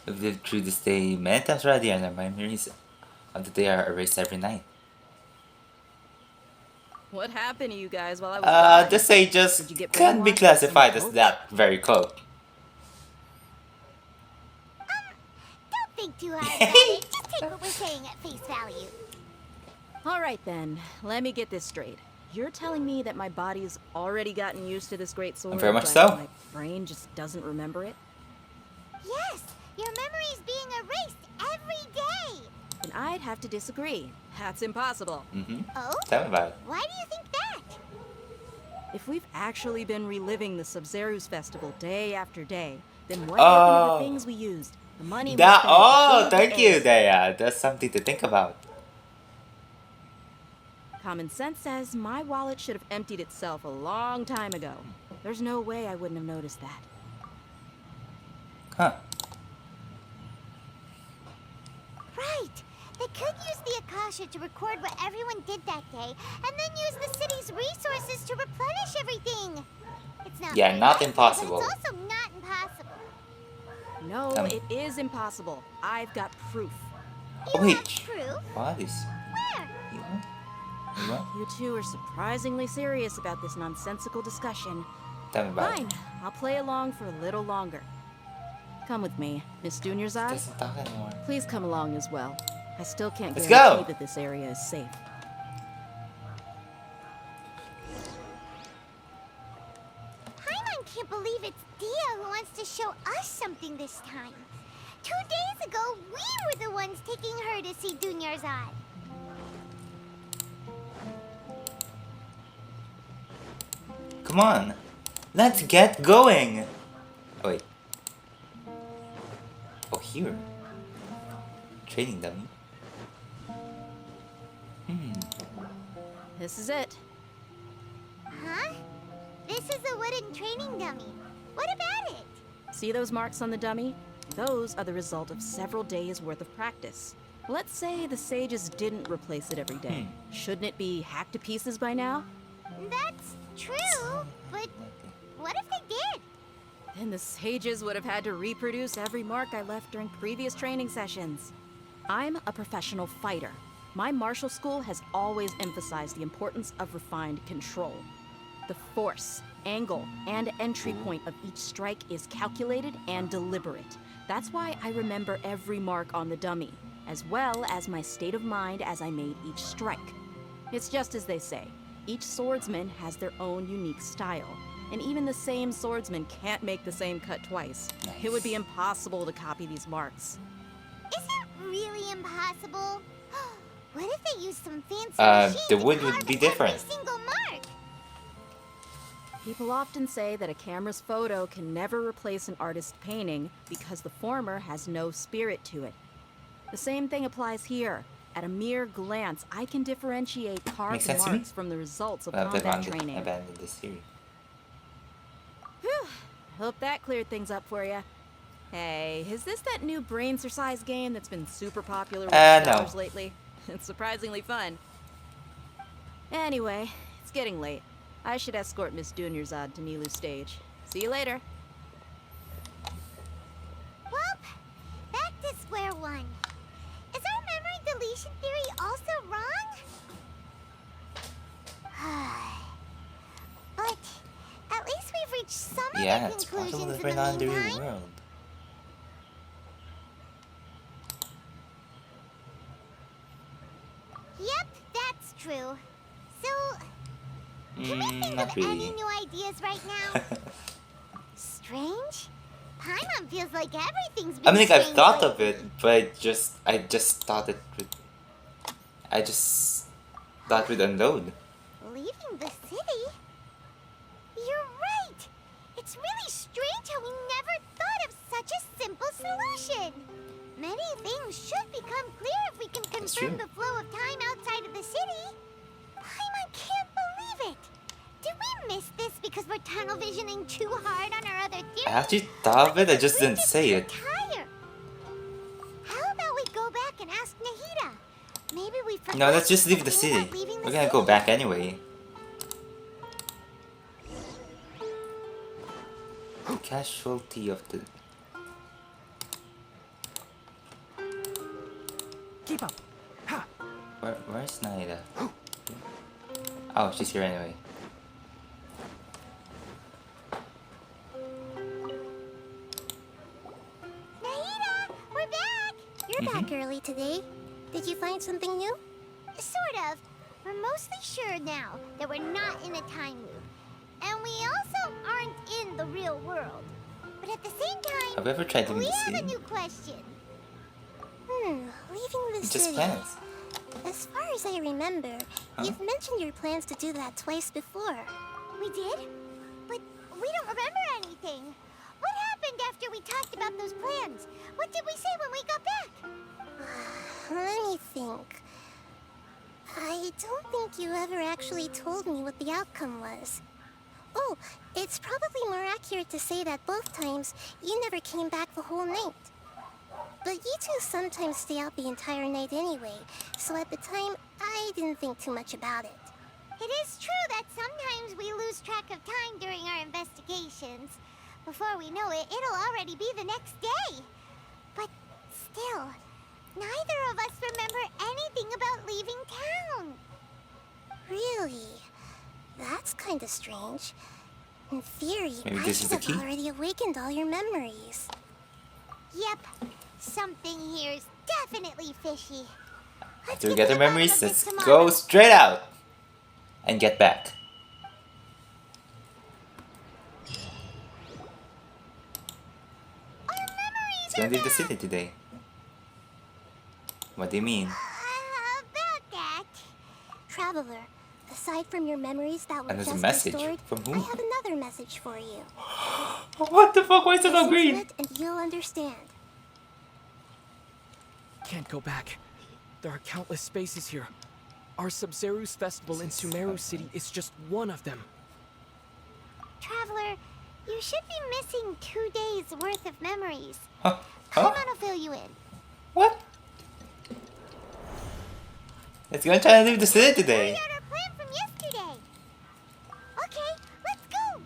We've lived through this day many times already, and our memories of the day are erased every night. What happened to you guys while I was gone? This age just Did you get can't be brainwashed classified and as coached? that very close. Don't think too hard about it. Just take what we're saying at face value. All right then, let me get this straight. You're telling me that my body's already gotten used to this greatsword, Very much but so. my brain just doesn't remember it? Yes, your memory's being erased every day. Then I'd have to disagree. That's impossible. Oh? Tell me about it. Why do you think that? If we've actually been reliving the Subzeru's festival day after day, then what happened to the things we used? The money we That, spent, oh, the food thank we you, ate? Dea. That's something to think about. Common sense says my wallet should have emptied itself a long time ago. There's no way I wouldn't have noticed that. Huh. Right. They could use the Akasha to record what everyone did that day, and then use the city's resources to replenish everything. It's not Yeah, very not likely, impossible. But it's also not impossible. No, it is impossible. I've got proof. Oh, wait. Proof? What is... Where? You what? You two are surprisingly serious about this nonsensical discussion. Tell me about Fine, it. I'll play along for a little longer. Come with me, Miss Dunyarzad. Doesn't talk anymore. Please come along as well. I still can't Let's guarantee go. that this area is safe. Paimon can't believe it's Dia who wants to show us something this time. 2 days ago, we were the ones taking her to see Dunyarzad. Come on. Let's get going. Oh, wait. Oh, here. Training dummy. This is it. Huh? This is a wooden training dummy. What about it? See those marks on the dummy? Those are the result of several days' worth of practice. Let's say the sages didn't replace it every day. Shouldn't it be hacked to pieces by now? That's true, but what if they did? Then the sages would have had to reproduce every mark I left during previous training sessions. I'm a professional fighter. My martial school has always emphasized the importance of refined control. The force, angle, and entry point of each strike is calculated and deliberate. That's why I remember every mark on the dummy, as well as my state of mind as I made each strike. It's just as they say, each swordsman has their own unique style, and even the same swordsman can't make the same cut twice. It would be impossible to copy these marks. Is it really impossible? What if they used some fancy The machine wood to would carve be different. every single mark? People often say that a camera's photo can never replace an artist's painting because the former has no spirit to it. The same thing applies here. At a mere glance, I can differentiate carved sense to me. marks from the results of I've combat abandoned training. this series. hope that cleared things up for you. Hey, is this that new brain exercise game that's been super popular with scholars No. lately? It's surprisingly fun. Anyway, it's getting late. I should escort Miss Dunyarzad to Nilu's stage. See you later. Well, back to square one. Is our memory deletion theory also wrong? But at least we've reached some Yeah, of the it's possible conclusions that we're in not in the the real meantime. world. Yep, that's true. So, can we think Not of really. any new ideas right now? Strange? Paimon feels like everything's been I mean, like, I've strange thought of lately. it, but I just thought it would. I just thought we'd unload. Leaving the city? You're right! It's really strange how we never thought of such a simple solution! Many things should become clear if we can That's confirm true. the flow of time outside of the city. Paimon can't believe it! Did we miss this because we're tunnel visioning too hard on our other theory? I actually thought of it, I just didn't say it. Tired. How about we go back and ask Nahida? Maybe we forgot No, let's just leave the something city. about leaving the We're gonna go city. back anyway. Casualty of the. Keep up. Ha! Where's Naida? Oh, she's here anyway. Nahida, we're back! You're back early today. Did you find something new? Sort of. We're mostly sure now that we're not in a time loop. And we also aren't in the real world. But at the same time, Have we ever tried leaving we the have a city? new question. Leaving the Just city. plans. As far as I remember, you've mentioned your plans to do that twice before. We did? But we don't remember anything. What happened after we talked about those plans? What did we say when we got back? Let me think. I don't think you ever actually told me what the outcome was. Oh, it's probably more accurate to say that both times you never came back the whole night. But you two sometimes stay out the entire night anyway, so at the time, I didn't think too much about it. It is true that sometimes we lose track of time during our investigations. Before we know it, it'll already be the next day. But still, neither of us remember anything about leaving town. Really? That's kind of strange. In theory, Maybe I this is should the have key? already awakened all your memories. Yep, something here is definitely fishy. After we get our memories, Let's let's get to the bottom of this go tomorrow. straight out and get back. It's gonna leave the city today. What do you mean? About that. Traveler, aside from your memories that were And there's a just message. restored, From who? I have another message for you. What the fuck? Why is it all Listen to green? it and you'll understand. Can't go back. There are countless spaces here. Our Sumeru's festival in Sumeru City is just one of them. Traveler, you should be missing 2 days worth of memories. Huh? Paimon will fill you in. What? It's gonna try to leave the city today. Carry out our plan from yesterday. Okay, let's go.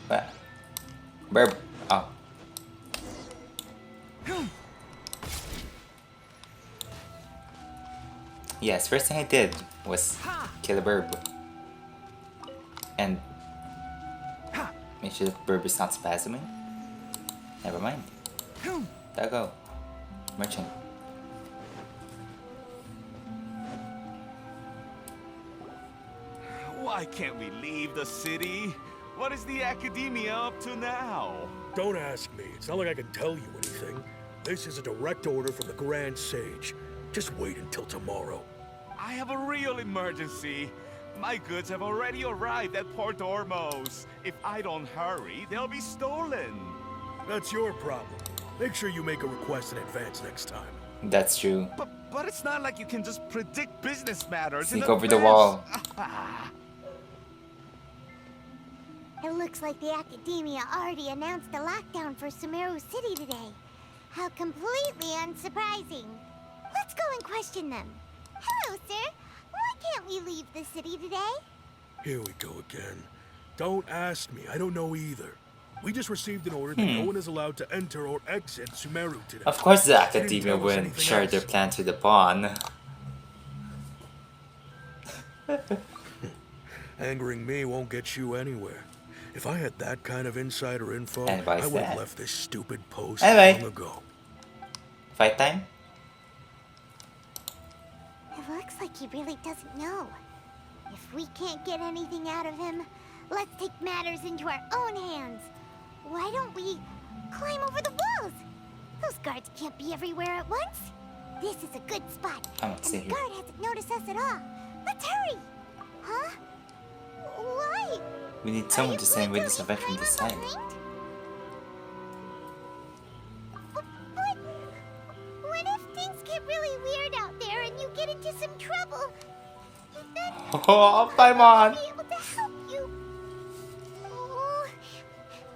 What? Burb. Oh. Yes, first thing I did was kill a burb. And make sure the burb is not spasming. Never mind. There go. Merchant. Why can't we leave the city? What is the Academia up to now? Don't ask me. It's not like I can tell you anything. This is a direct order from the Grand Sage. Just wait until tomorrow. I have a real emergency. My goods have already arrived at Port Ormos. If I don't hurry, they'll be stolen. That's your problem. Make sure you make a request in advance next time. That's true. But it's not like you can just predict business matters in Sneak over the advance. wall. It looks like the Academia already announced a lockdown for Sumeru City today. How completely unsurprising. Let's go and question them. Hello, sir. Why can't we leave the city today? Here we go again. Don't ask me. I don't know either. We just received an order that no one is allowed to enter or exit Sumeru today. Of course the They didn't Academia tell us wouldn't anything share else. their plans with the pawn. Angering me won't get you anywhere. If I had that kind of insider info, And why is I would have that? left this stupid post Anyway. long ago. Fight time? It looks like he really doesn't know. If we can't get anything out of him, let's take matters into our own hands. Why don't we climb over the walls? Those guards can't be everywhere at once. This is a good spot. I'm And gonna the stay here. guard hasn't noticed us at all. Let's hurry. Huh? Why? We need someone to stand with us away from this side. But what if things get really weird out there and you get into some trouble? Then Oh, Paimon! I'll be able to help you. Oh,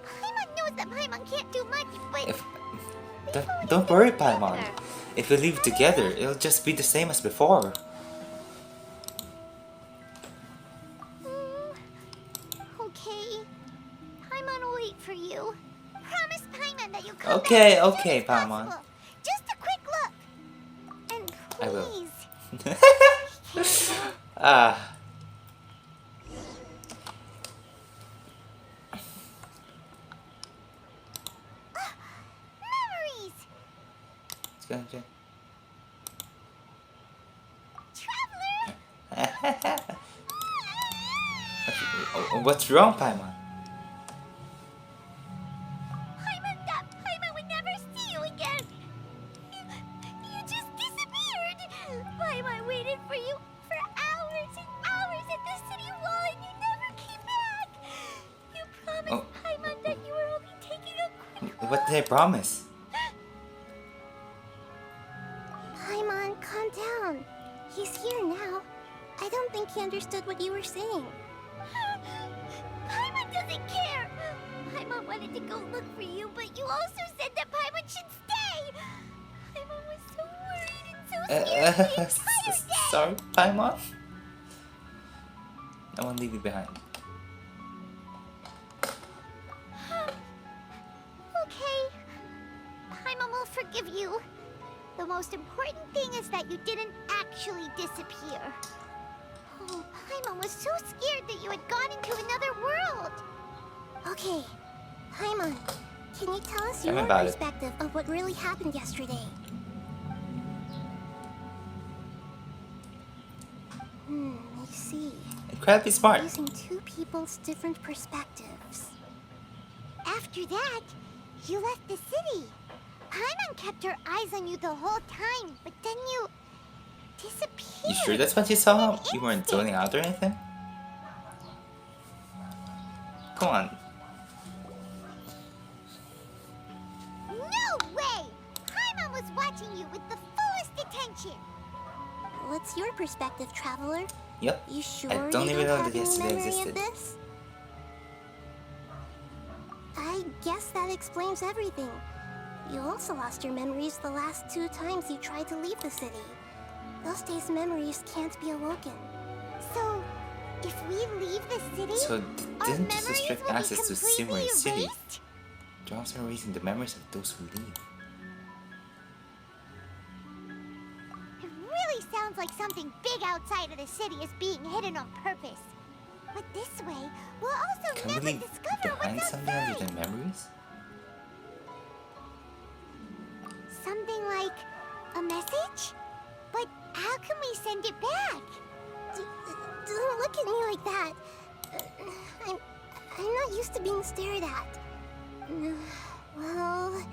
Paimon knows that Paimon can't do much, but If, don't worry, Paimon. If we leave together, it'll just be the same as before. okay. Paimon will wait for you. Promise Paimon that you'll come Okay, back as okay, soon as Paimon. possible. Just a quick look. And I will. please. Ah. Memories! It's gonna be... Traveler! What's wrong, Paimon? Paimon thought Paimon would never see you again. You just disappeared. Paimon waited for you for hours and hours at the city wall and you never came back. You promised Paimon that you were only taking a quick What did I promise? Paimon, calm down. He's here now. I don't think he understood what you were saying. Paimon doesn't care. Paimon wanted to go look for you, but you also said that Paimon should stay. Paimon was so worried and so scared the entire day. Sorry, Paimon. I won't leave you behind. Okay. Paimon will forgive you. The most important thing is that you didn't actually disappear. Oh, Paimon was so scared that you had gone into another world. Okay, Paimon, can you tell us Tell me your about it. perspective of what really happened yesterday? I see. Incredibly smart. Using two people's different perspectives. After that, you left the city. Paimon kept her eyes on you the whole time, but then you disappeared. You sure that's what you saw? You weren't zoning out or anything? Come on. No way! Paimon was watching you with the fullest attention. What's your perspective, Traveler? Yep. You sure I don't you even know have that any yesterday memory existed. of this? I guess that explains everything. You also lost your memories the last 2 times you tried to leave the city. Those days' memories can't be awoken. So, if we leave the city, So our didn't just memories restrict will be access to completely Sumeru City. erased? Drops are erasing the memories of those who leave. It really sounds like something big outside of the city is being hidden on purpose. But this way, we'll also Can we never leave discover behind what's something outside. other than memories? Something like a message? But how can we send it back? Don't look at me like that. I'm not used to being stared at. Well,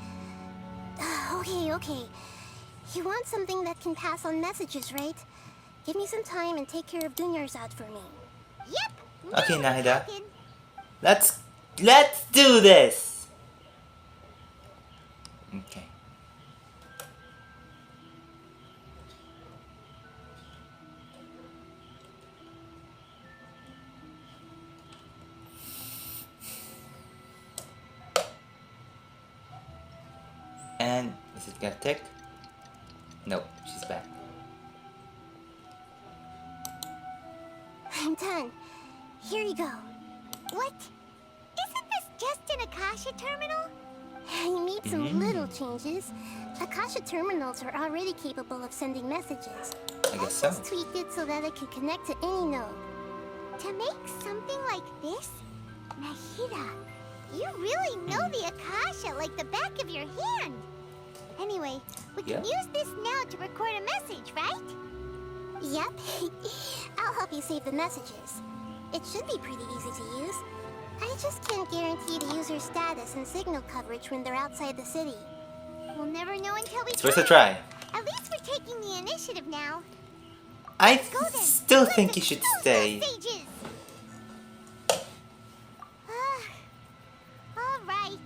okay. You want something that can pass on messages, right? Give me some time and take care of Dunyarzad for me. Yep. Okay, Nahida. Let's do this. Okay. And is it gonna tick? Nope, she's back. I'm done. Here you go. What? Isn't this just an Akasha terminal? You made some little changes. Akasha terminals are already capable of sending messages. I guess so. Just tweaked it so that it could connect to any node. To make something like this? Nahida, you really know the Akasha like the back of your hand. Anyway, we can use this now to record a message, right? Yep. I'll help you save the messages. It should be pretty easy to use. I just can't guarantee the user's status and signal coverage when they're outside the city. We'll never know until we It's worth a try. At least we're taking the initiative now. I still think you should stay. Alright.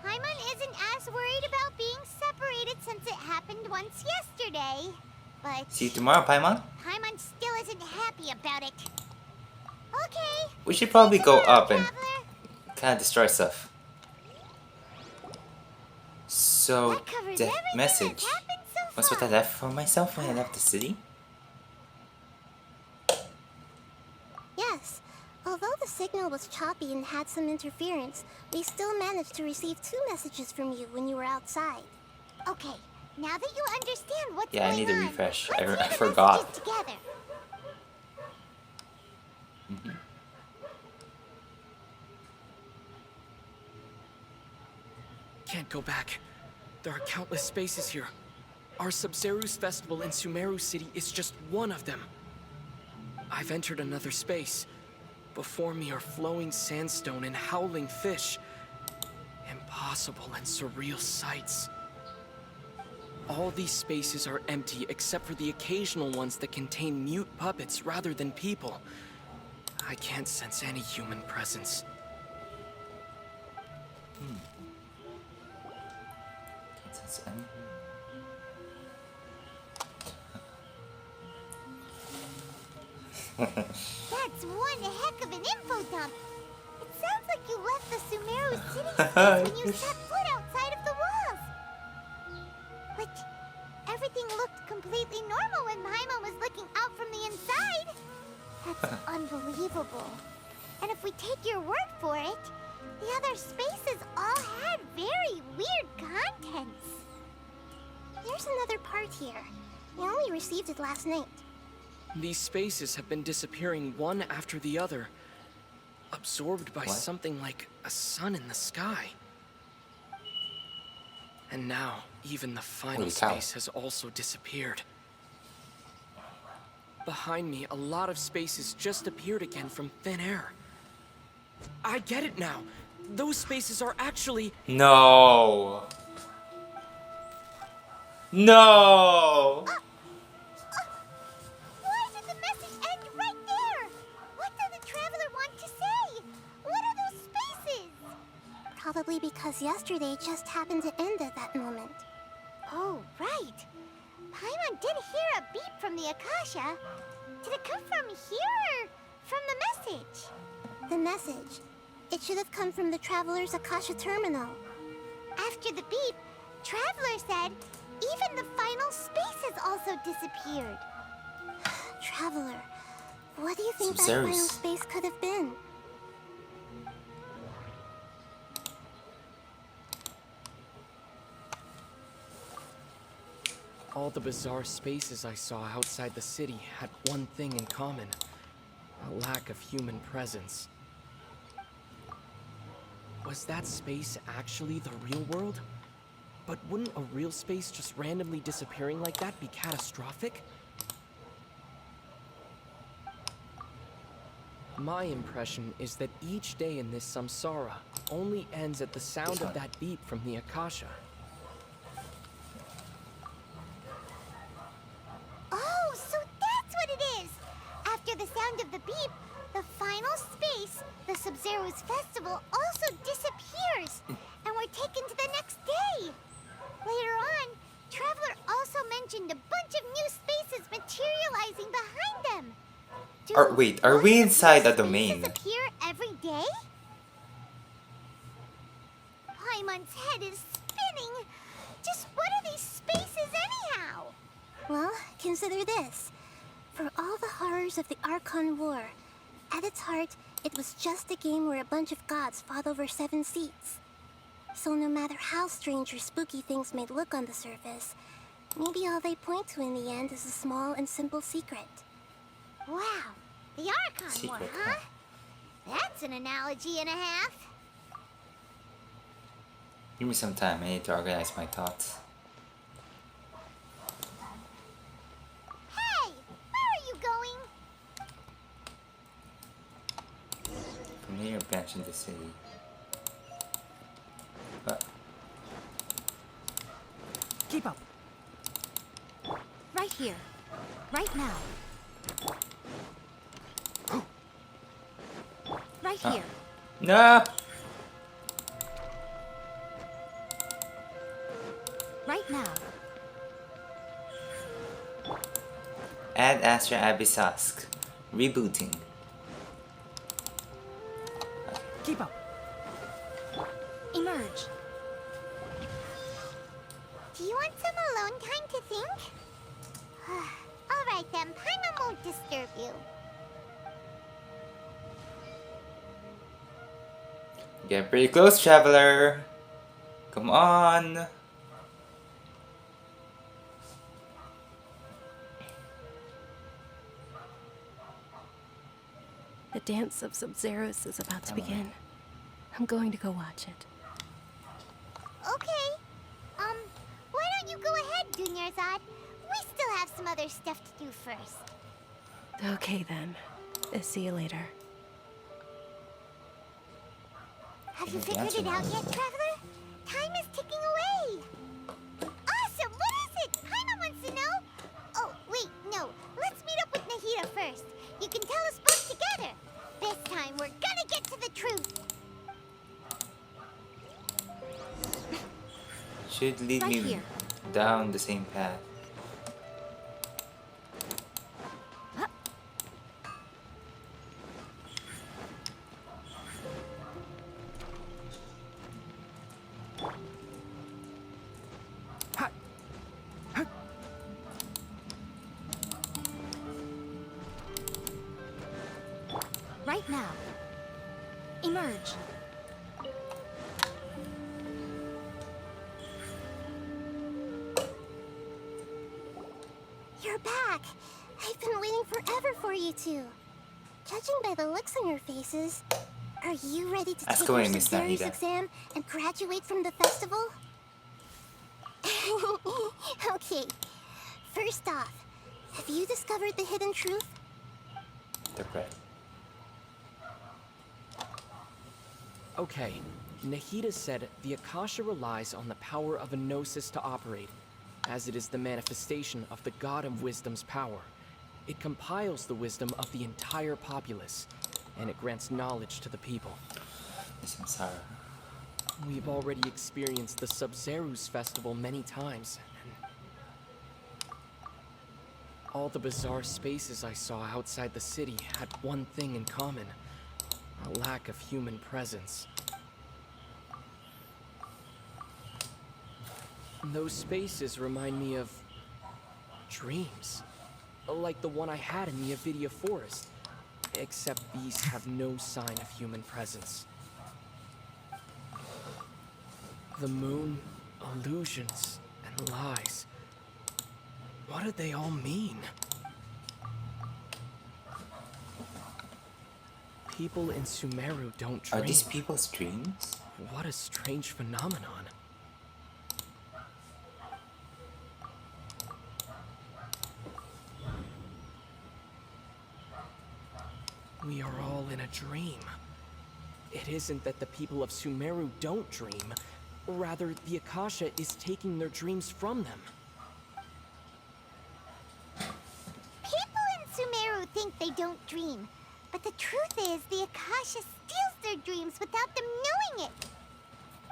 Paimon isn't as worried about being separated since it happened once yesterday. But See you tomorrow, Paimon. Paimon still isn't happy about it. Okay. We should probably go up and kind of destroy stuff. So, the message. What's what I left for myself when I left the city? Yes. Although the signal was choppy and had some interference, we still managed to receive 2 messages from you when you were outside. Okay, now that you understand what's Yeah, I going need a on, refresh. let's I hear the forgot. messages together. Can't go back. There are countless spaces here. Our Subzeru's festival in Sumeru City is just one of them. I've entered another space. Before me are flowing sandstone and howling fish. Impossible and surreal sights. All these spaces are empty except for the occasional ones that contain mute puppets rather than people. I can't sense any human presence. That's one heck of an info dump. It sounds like you left the Sumeru city space when you set foot outside of the walls. But everything looked completely normal when Paimon was looking out from the inside. That's unbelievable. And if we take your word for it, the other spaces all had very weird contents. There's another part here. We only received it last night. These spaces have been disappearing one after the other, absorbed by something like a sun in the sky. And now, even the final space has also disappeared. Behind me, a lot of spaces just appeared again from thin air. I get it now. Those spaces are actually... No. No. Why did the message end right there? What did the traveler want to say? What are those spaces? Probably because yesterday just happened to end at that moment. Oh, right. Paimon did hear a beep from the Akasha. Did it come from here or from the message? The message. It should have come from the Traveler's Akasha terminal. After the beep, Traveler said even the final spaces also disappeared. Traveler, what do you think that Samsara's. final space could have been? All the bizarre spaces I saw outside the city had one thing in common. A lack of human presence. Was that space actually the real world? But wouldn't a real space just randomly disappearing like that be catastrophic? My impression is that each day in this Samsara only ends at the sound of that beep from the Akasha. Oh, so that's what it is! After the sound of the beep, the final space, the Sub-Zero's festival, also disappears! And we're taken to the next day! Later on, Traveler also mentioned a bunch of new spaces materializing behind them! Wait, are we inside a domain? Disappear every day? Paimon's head is spinning! consider this. For all the horrors of the Archon War, at its heart, it was just a game where a bunch of gods fought over 7 seats. So no matter how strange or spooky things may look on the surface, maybe all they point to in the end is a small and simple secret. Wow, the Archon War, huh? That's an analogy and a half. Give me some time, I need to organize my thoughts. Hey, where are you going? Familiar bench in the city. Keep up. Right here. Right now. Right here. No! Right now. Add Astra Abyssosque. Rebooting. Keep up. Emerge. Do you want some alone time to think? Alright then, Paimon won't disturb you. Get pretty close, traveler. Come on. The dance of Sub-Zeros is about to begin. I'm going to go watch it. Okay. Why don't you go ahead, Dunyarzad? We still have some other stuff to do first. Okay then. See you later. Have you figured it out yet, traveler? Time is ticking away. Awesome! What is it? Paimon wants to know. Oh, wait, no. Let's meet up with Nahida first. You can tell us both together. This time, we're gonna get to the truth. Should lead Right me here. down the same path. Right now. Emerge. You're back! I've been waiting forever for you two. Judging by the looks on your faces, are you ready to Ask take away, your Miss Sub-Zeros Nahida. exam and graduate from the festival? Okay. First off, have you discovered the hidden truth? Okay. Okay, Nahida said the Akasha relies on the power of a gnosis to operate, as it is the manifestation of the God of Wisdom's power. It compiles the wisdom of the entire populace, and it grants knowledge to the people. Samsara. We've already experienced the Sub-Zeru's festival many times, and all the bizarre spaces I saw outside the city had one thing in common: a lack of human presence. Those spaces remind me of dreams, like the one I had in the Avidia Forest, except these have no sign of human presence. The moon, illusions, and lies. What do they all mean? People in Sumeru don't dream. Are these people's dreams? What a strange phenomenon. We are all in a dream. It isn't that the people of Sumeru don't dream. Rather, the Akasha is taking their dreams from them. People in Sumeru think they don't dream. But the truth is, the Akasha steals their dreams without them knowing it.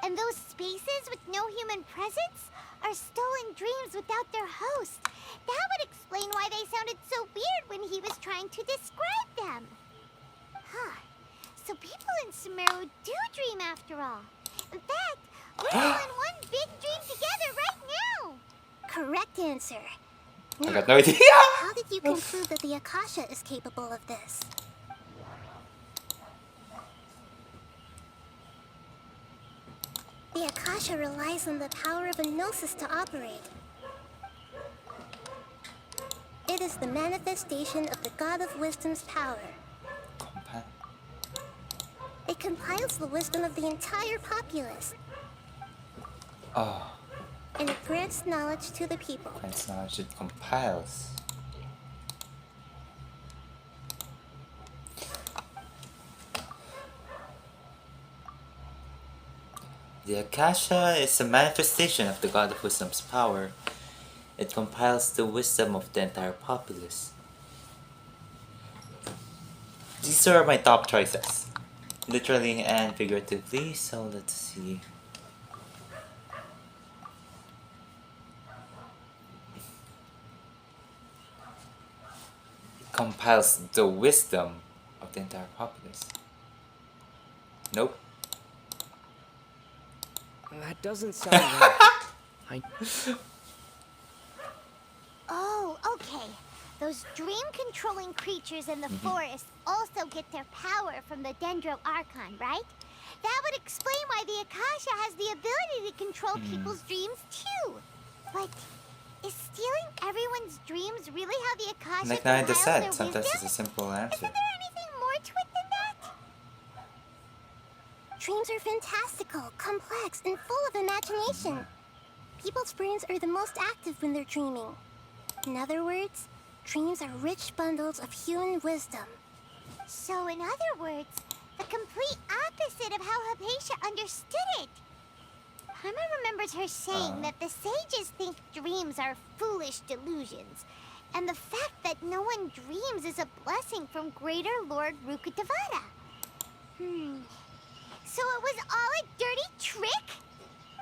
And those spaces with no human presence are stolen dreams without their host. That would explain why they sounded so weird when he was trying to describe them. Huh. So people in Sumeru do dream after all. In fact, we're all in one big dream together right now. Correct answer. I got no idea. How did you conclude that the Akasha is capable of this? The Akasha relies on the power of a gnosis to operate. It is the manifestation of the God of Wisdom's power. It compiles the wisdom of the entire populace. Oh. And it grants knowledge to the people. Grants knowledge, it compiles. The Akasha is a manifestation of the God of Wisdom's power. It compiles the wisdom of the entire populace. These are my top choices, literally and figuratively, so let's see. It compiles the wisdom of the entire populace. Nope. That doesn't sound right. Oh, okay. Those dream-controlling creatures in the forest also get their power from the Dendro Archon, right? That would explain why the Akasha has the ability to control people's dreams too. But is stealing everyone's dreams really how the Akasha Like compiles Naida said, their sometimes wisdom? it's a simple answer. Isn't there anything more to it than that? Dreams are fantastical, complex, and full of imagination. People's brains are the most active when they're dreaming. In other words, dreams are rich bundles of human wisdom. So in other words, the complete opposite of how Hypatia understood it. Paimon remembers her saying that the sages think dreams are foolish delusions, and the fact that no one dreams is a blessing from Greater Lord Rukkhadevata. So it was all a dirty trick?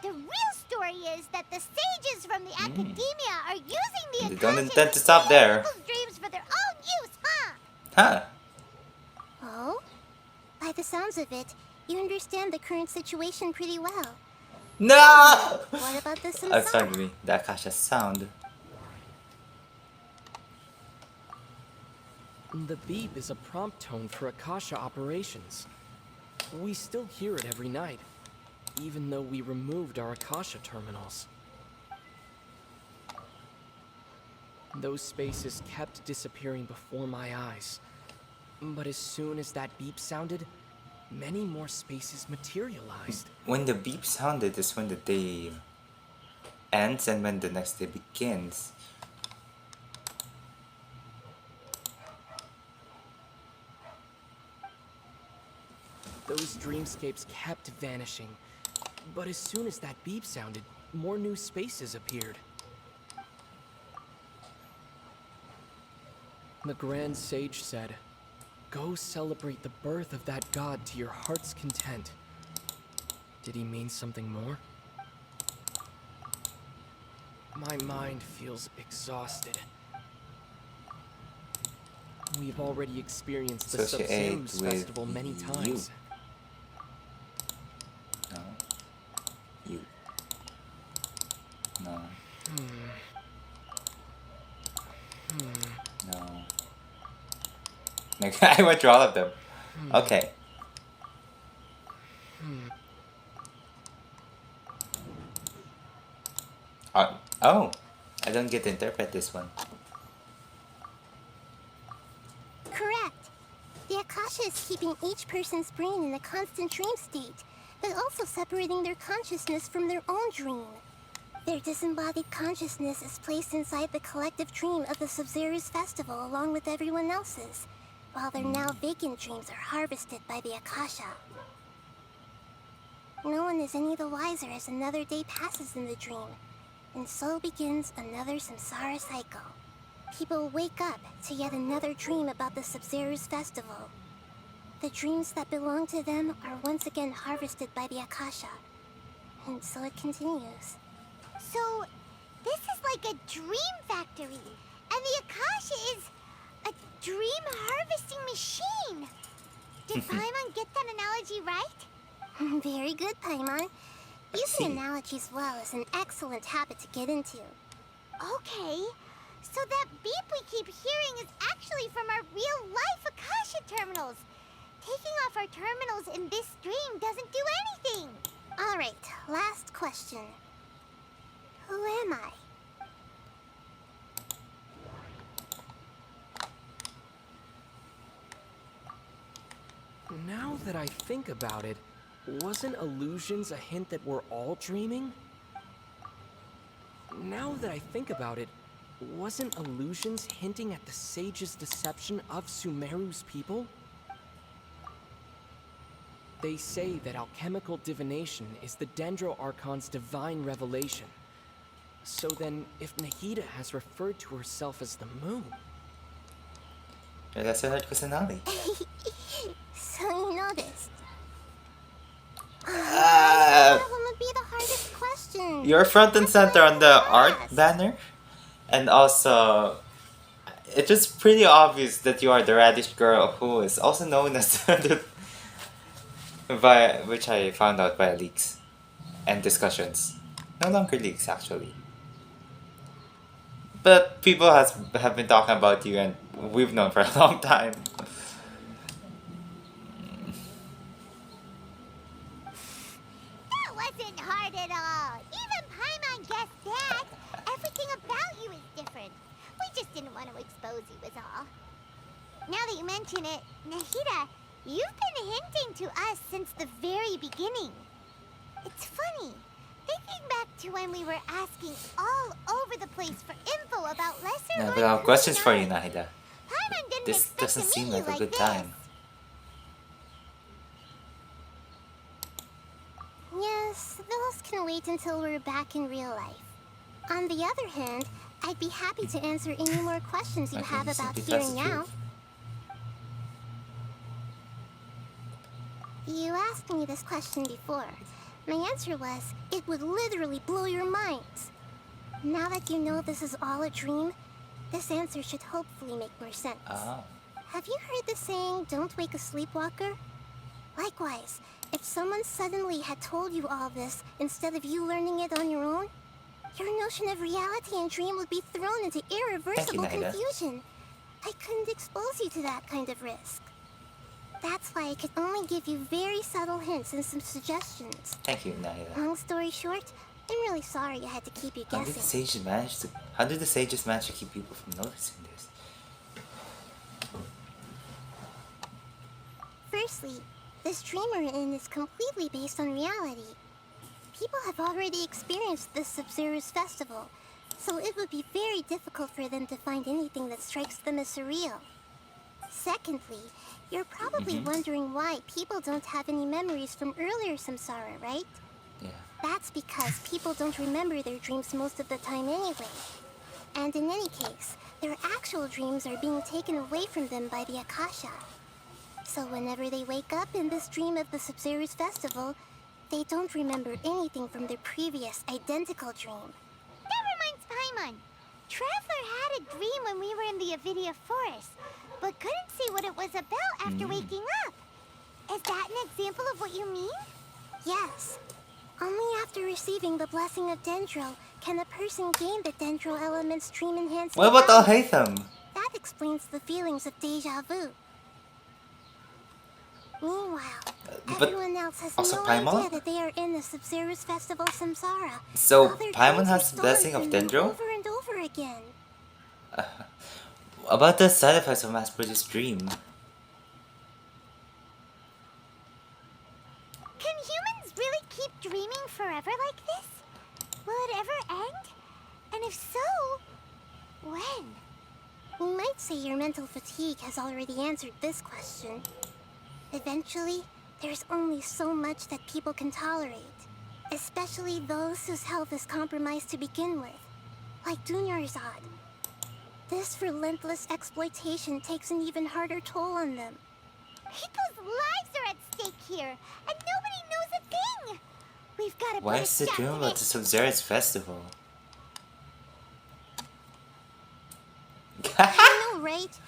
The real story is that the sages from the academia are using the They don't Akasha intend to stop there. people's dreams for their own use, huh? Huh? Oh? By the sounds of it, you understand the current situation pretty well. No! What about the Oh, Samsara? sorry, the Akasha sound. The beep is a prompt tone for Akasha operations. We still hear it every night, even though we removed our Akasha terminals. Those spaces kept disappearing before my eyes. But as soon as that beep sounded, many more spaces materialized. When the beep sounded is when the day ends and when the next day begins. Those dreamscapes kept vanishing. But as soon as that beep sounded, more new spaces appeared. The Grand Sage said, "Go celebrate the birth of that god to your heart's content." Did he mean something more? My mind feels exhausted. We've already experienced the Associate Samsara's with festival many times. No. You. No. No. Like, I went through all of them. Okay. Oh, I don't get to interpret this one. Correct. The Akasha is keeping each person's brain in a constant dream state, but also separating their consciousness from their own dream. Their disembodied consciousness is placed inside the collective dream of the Sumeru's festival along with everyone else's, while their now vacant dreams are harvested by the Akasha. No one is any the wiser as another day passes in the dream, and so begins another Samsara cycle. People wake up to yet another dream about the Sumeru's festival. The dreams that belong to them are once again harvested by the Akasha, and so it continues. So, this is like a dream factory, and the Akasha is a dream harvesting machine. Did Paimon get that analogy right? Very good, Paimon. Using analogies well is an excellent habit to get into. Okay, so terminals. Taking off our terminals in this stream doesn't do anything. All right, last question. Who am I? Now that I think about it, wasn't illusions a hint that we're all dreaming? Now that I think about it, wasn't illusions hinting at the sage's deception of Sumeru's people? They say that alchemical divination is the Dendro Archon's divine revelation. So then, if Nahida has referred to herself as the moon... That's a hard personality. So you noticed. Uh, That one would be the hardest question. You're front and center on the art banner, and also it's just pretty obvious that you are the radish girl who is also known as which I found out via leaks and discussions. No longer leaks actually. But people have been talking about you and we've known for a long time. That wasn't hard at all. Even Paimon guessed that. Everything about you is different. We just didn't want to expose you is all. Now that you mention it, Nahida, you've been hinting to us since the very beginning. It's funny. Thinking back to when we were asking all over the place for info about lesser Yeah, lords but I have of questions for you, Sumeru. Nahida. Paimon didn't This expect doesn't to seem meet like you a good this. time. Yes, those can wait until we're back in real life. On the other hand, I'd be happy to answer any more questions you Okay, have you about simply here tell and the now. truth. You asked me this question before. My answer was, it would literally blow your minds. Now that you know this is all a dream, this answer should hopefully make more sense. Oh. Have you heard the saying, don't wake a sleepwalker? Likewise, if someone suddenly had told you all this instead of you learning it on your own, your notion of reality and dream would be thrown into irreversible Nahida. confusion. I couldn't expose you to that kind of risk. That's why I could only give you very subtle hints and some suggestions. Thank you, Nahida. Long story short, I'm really sorry I had to keep you How did the guessing. sages manage to keep people from noticing this? Firstly, this dream we're in is completely based on reality. People have already experienced this Sumeru's festival, so it would be very difficult for them to find anything that strikes them as surreal. Secondly, you're probably wondering why people don't have any memories from earlier Samsara, right? Yeah. That's because people don't remember their dreams most of the time anyway. And in any case, their actual dreams are being taken away from them by the Akasha. So whenever they wake up in this dream of the Sumeru's festival, they don't remember anything from their previous identical dream. That reminds Paimon. Traveler had a dream when we were in the Avidia forest, but couldn't see what it was about after waking up. Is that an example of what you mean? Yes. Only after receiving the blessing of Dendro can a person gain the Dendro element's dream enhancing What about Al power. Haytham? That explains the feelings of deja vu. Meanwhile, But everyone else has also no Paimon? idea that they are in the Sumeru's festival Samsara. So All their Paimon dreams are has the stolen blessing of from them Dendro? over and over again. About the side effects of mass-produced dream? Can humans really keep dreaming forever like this? Will it ever end? And if so, when? We might say your mental fatigue has already answered this question. Eventually, there's only so much that people can tolerate. Especially those whose health is compromised to begin with. Like Dunyarzad. This relentless exploitation takes an even harder toll on them. People's lives are at stake here, and nobody knows a thing! We've got to Why put a is the stop dream to about the this. Sub-Zero's festival? I know, right?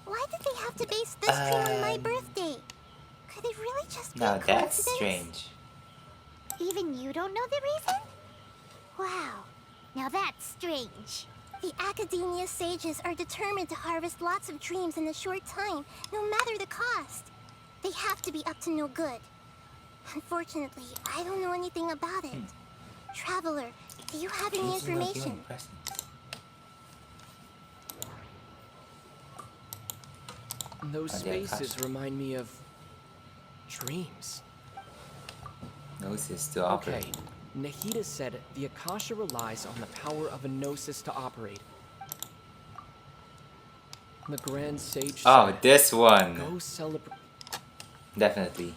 Why did they have to base this dream on my birthday? Could it really just be Now a that's coincidence? strange. Even you don't know the reason? Wow, now that's strange. The Academia sages are determined to harvest lots of dreams in a short time, no matter the cost. They have to be up to no good. Unfortunately, I don't know anything about it. Traveler, do you have any information? Those spaces remind me of dreams. Gnosis to operate. Okay, Nahida said the Akasha relies on the power of a gnosis to operate. The Grand Sage said, this one. Go celebrate. Definitely.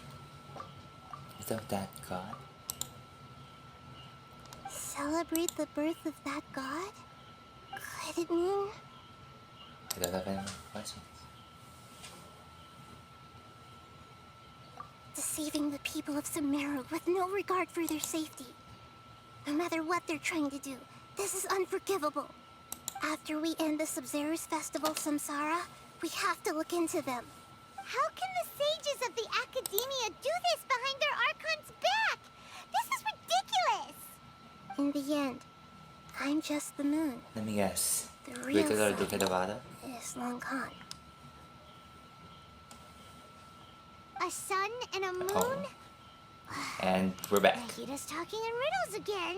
Is that god? Celebrate the birth of that god? Could it mean? I don't have any more questions. Deceiving the people of Sumeru with no regard for their safety. No matter what they're trying to do, this is unforgivable. After we end the Sub-Zero's festival, Samsara, we have to look into them. How can the sages of the Academia do this behind their archon's back? This is ridiculous! In the end, I'm just the moon. Let me guess. The real Dukadavada? is Long Khan. A sun and a moon? Oh. And we're back. Nahida's talking in riddles again.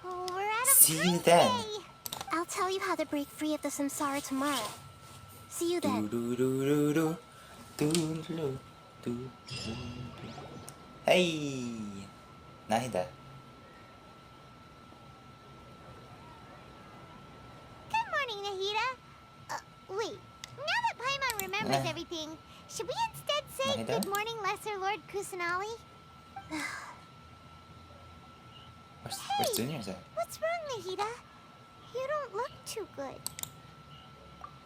Oh, we're out of See time you then. today. I'll tell you how to break free of the Samsara tomorrow. See you then. Hey, Nahida. Good morning, Nahida. Wait. Now that Paimon remembers everything, should we instead say Nahida? good morning, Lesser Lord Kusanali? Where's Junior's at? What's wrong, Nahida? You don't look too good.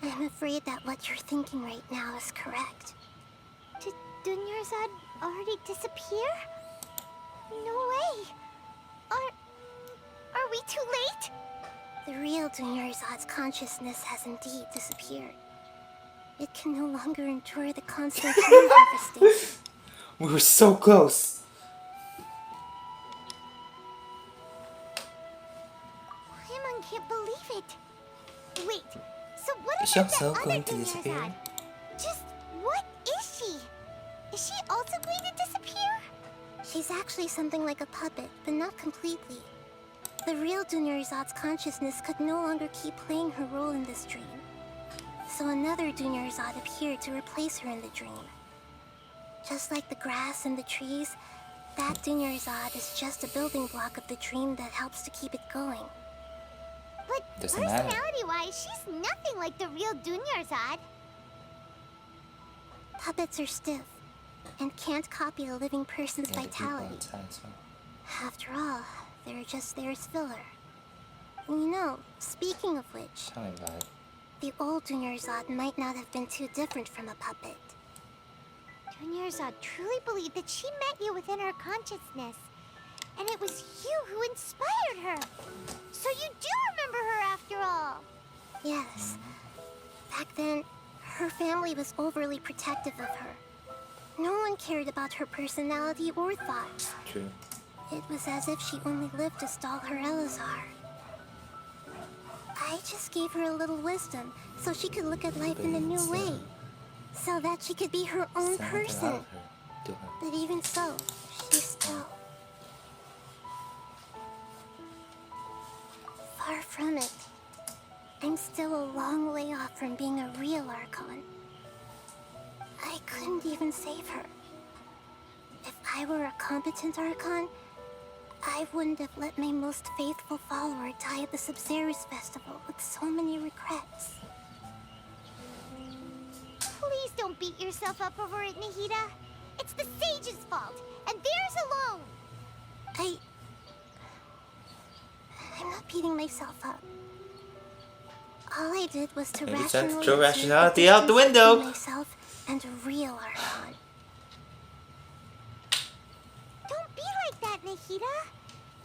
I'm afraid that what you're thinking right now is correct. Did Dunyarzad already disappear? No way. Are we too late? The real Dunyarzad's consciousness has indeed disappeared. It can no longer endure the constant time harvesting. We were so close. Paimon can't believe it. Wait, so what Is she about also the other going to disappear? Dunyarzad? Just what is she? Is she also going to disappear? She's actually something like a puppet, but not completely. The real Dunyarzad's consciousness could no longer keep playing her role in this dream. So another Dunyarzad appeared to replace her in the dream. Just like the grass and the trees, that Dunyarzad is just a building block of the dream that helps to keep it going. But Doesn't matter. personality-wise, she's nothing like the real Dunyarzad. Puppets are stiff and can't copy a living person's Yeah, the people vitality. outside, so. After all, they're just there as filler. And you know, speaking of which, Tell me about it. the old Dunyarzad might not have been too different from a puppet. Dunyarzad truly believed that she met you within her consciousness. And it was you who inspired her. So you do remember her after all. Yes. Back then, her family was overly protective of her. No one cared about her personality or thoughts. True. It was as if she only lived to stall her Elazar. I just gave her a little wisdom so she could look at life in a new way. So that she could be her own person. But even so, she's still... far from it. I'm still a long way off from being a real Archon. I couldn't even save her. If I were a competent Archon, I wouldn't have let my most faithful follower die at the Sub-Zero's festival with so many regrets. Please don't beat yourself up over it, Nahida. It's the sage's fault, and theirs alone. I'm not beating myself up. All I did was to Maybe it's time to rationally throw observe rationality the out the distance window. between myself and a real Archon. Don't be like that, Nahida.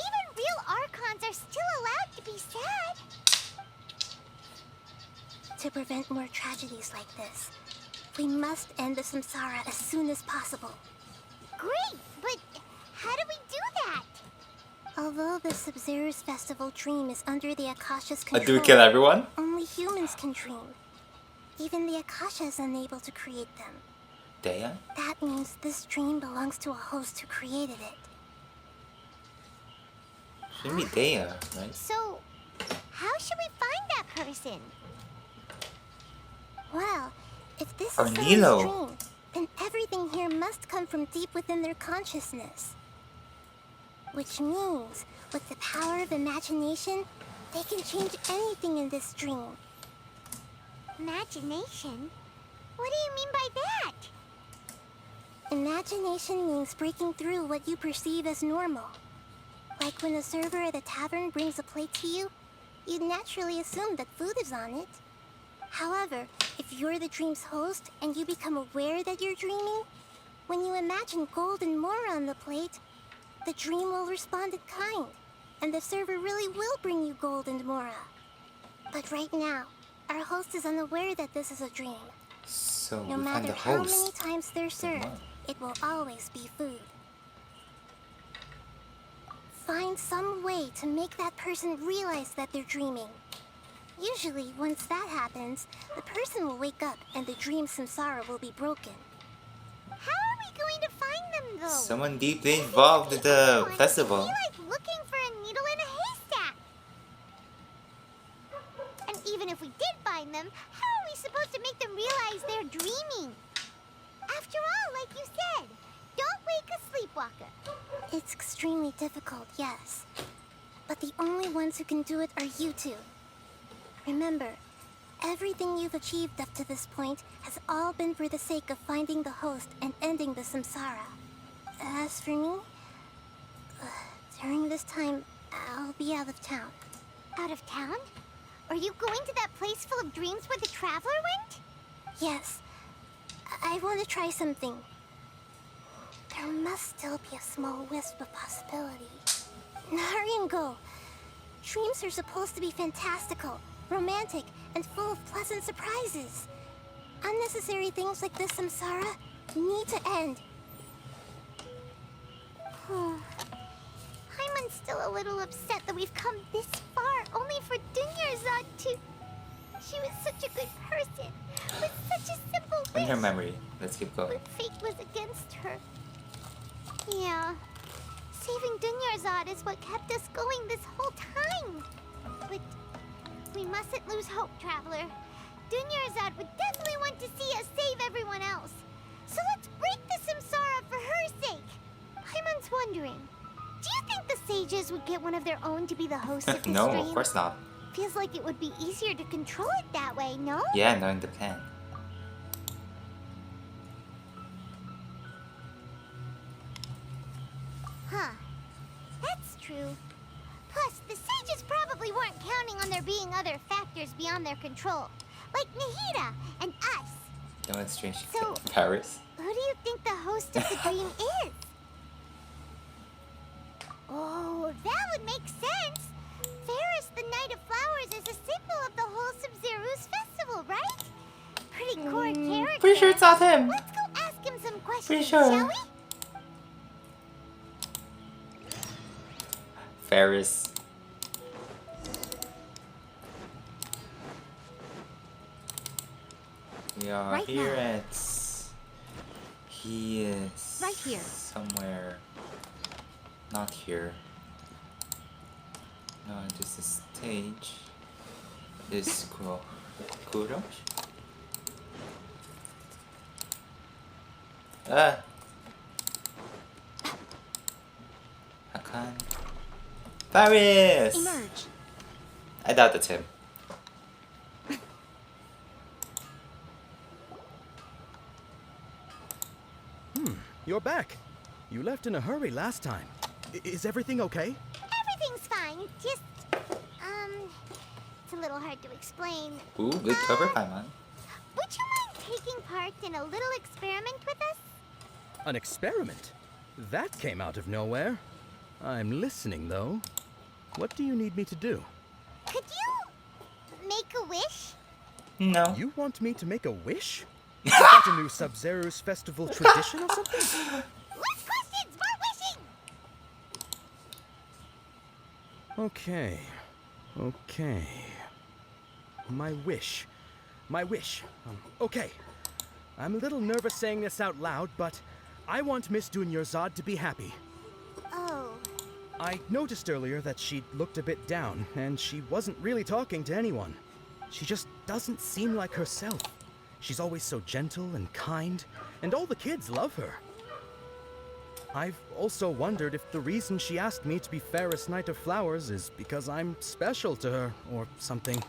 Even real Archons are still allowed to be sad. To prevent more tragedies like this, we must end the Samsara as soon as possible. Great, but how do we do that? Although the Sub-Zero's festival dream is under the Akasha's Do we control, kill everyone? only humans can dream. Even the Akasha is unable to create them. Dea? That means this dream belongs to a host who created it. Should be Dea, right? So, how should we find that person? Well, if this Or is Nilo. someone's dream, then everything here must come from deep within their consciousness. Which means, with the power of imagination, they can change anything in this dream. Imagination? What do you mean by that? Imagination means breaking through what you perceive as normal. Like when a server at a tavern brings a plate to you, you'd naturally assume that food is on it. However, if you're the dream's host and you become aware that you're dreaming, when you imagine gold and mora on the plate, the dream will respond in kind, and the server really will bring you gold and mora. But right now, our host is unaware that this is a dream. So No we find matter the how host. many times they're served, it will always be food. Find some way to make that person realize that they're dreaming. Usually, once that happens, the person will wake up and the dream samsara will be broken. How are we going to find them, though? Someone deeply involved in the festival. It'd be like looking for a needle in a haystack. And even if we did find them, how are we supposed to make them realize they're dreaming? After all, like you said, don't wake a sleepwalker. It's extremely difficult, yes. But the only ones who can do it are you two. Remember, everything you've achieved up to this point has all been for the sake of finding the host and ending the samsara. As for me, during this time, I'll be out of town. Out of town? Are you going to that place full of dreams where the traveler went? Yes. I want to try something. There must still be a small wisp of possibility. Hurry and go. Dreams are supposed to be fantastical, romantic, and full of pleasant surprises. Unnecessary things like this samsara need to end. Hyman's still a little upset that we've come this far only for Dunyarzad to... She was such a good person, with such a simple wish. In her memory. Let's keep going. But fate was against her. Yeah. Saving Dunyarzad is what kept us going this whole time. But we mustn't lose hope, Traveler. Dunyarzad would definitely want to see us save everyone else. So let's break the samsara for her sake. Paimon's wondering, do you think the sages would get one of their own to be the host of this No, stream? of course not. Feels like it would be easier to control it that way, no? Yeah, knowing the plan. Huh. That's true. Plus, the sages probably weren't counting on there being other factors beyond their control. Like Nahida and us. Demonstration So- in Paris. Who do you think the host of the dream is? Oh, that would make sense. Ferris, the Knight of Flowers, is a symbol of the whole Sub-Zero's festival, right? Pretty core character. Pretty sure it's not him. Let's go ask him some questions, Pretty sure. shall we? Ferris. We are Right here now. at... He is... Right here. Somewhere... Not here. No, this is stage. This Kurosh? Ah! Hakan. Paris! Emerge. I doubt it's him. You're back. You left in a hurry last time. Is everything okay? Everything's fine. Just, it's a little hard to explain. Ooh, good cover, Paimon. Would you mind taking part in a little experiment with us? An experiment? That came out of nowhere. I'm listening, though. What do you need me to do? Could you make a wish? No. You want me to make a wish? Is that a new Sub-Zero's festival tradition or something? Less questions, more wishing! Okay. Okay. My wish. My wish. Okay. I'm a little nervous saying this out loud, but I want Miss Dunyarzad to be happy. Oh. I noticed earlier that she looked a bit down, and she wasn't really talking to anyone. She just doesn't seem like herself. She's always so gentle and kind, and all the kids love her. I've also wondered if the reason she asked me to be Fairest Knight of Flowers is because I'm special to her, or something.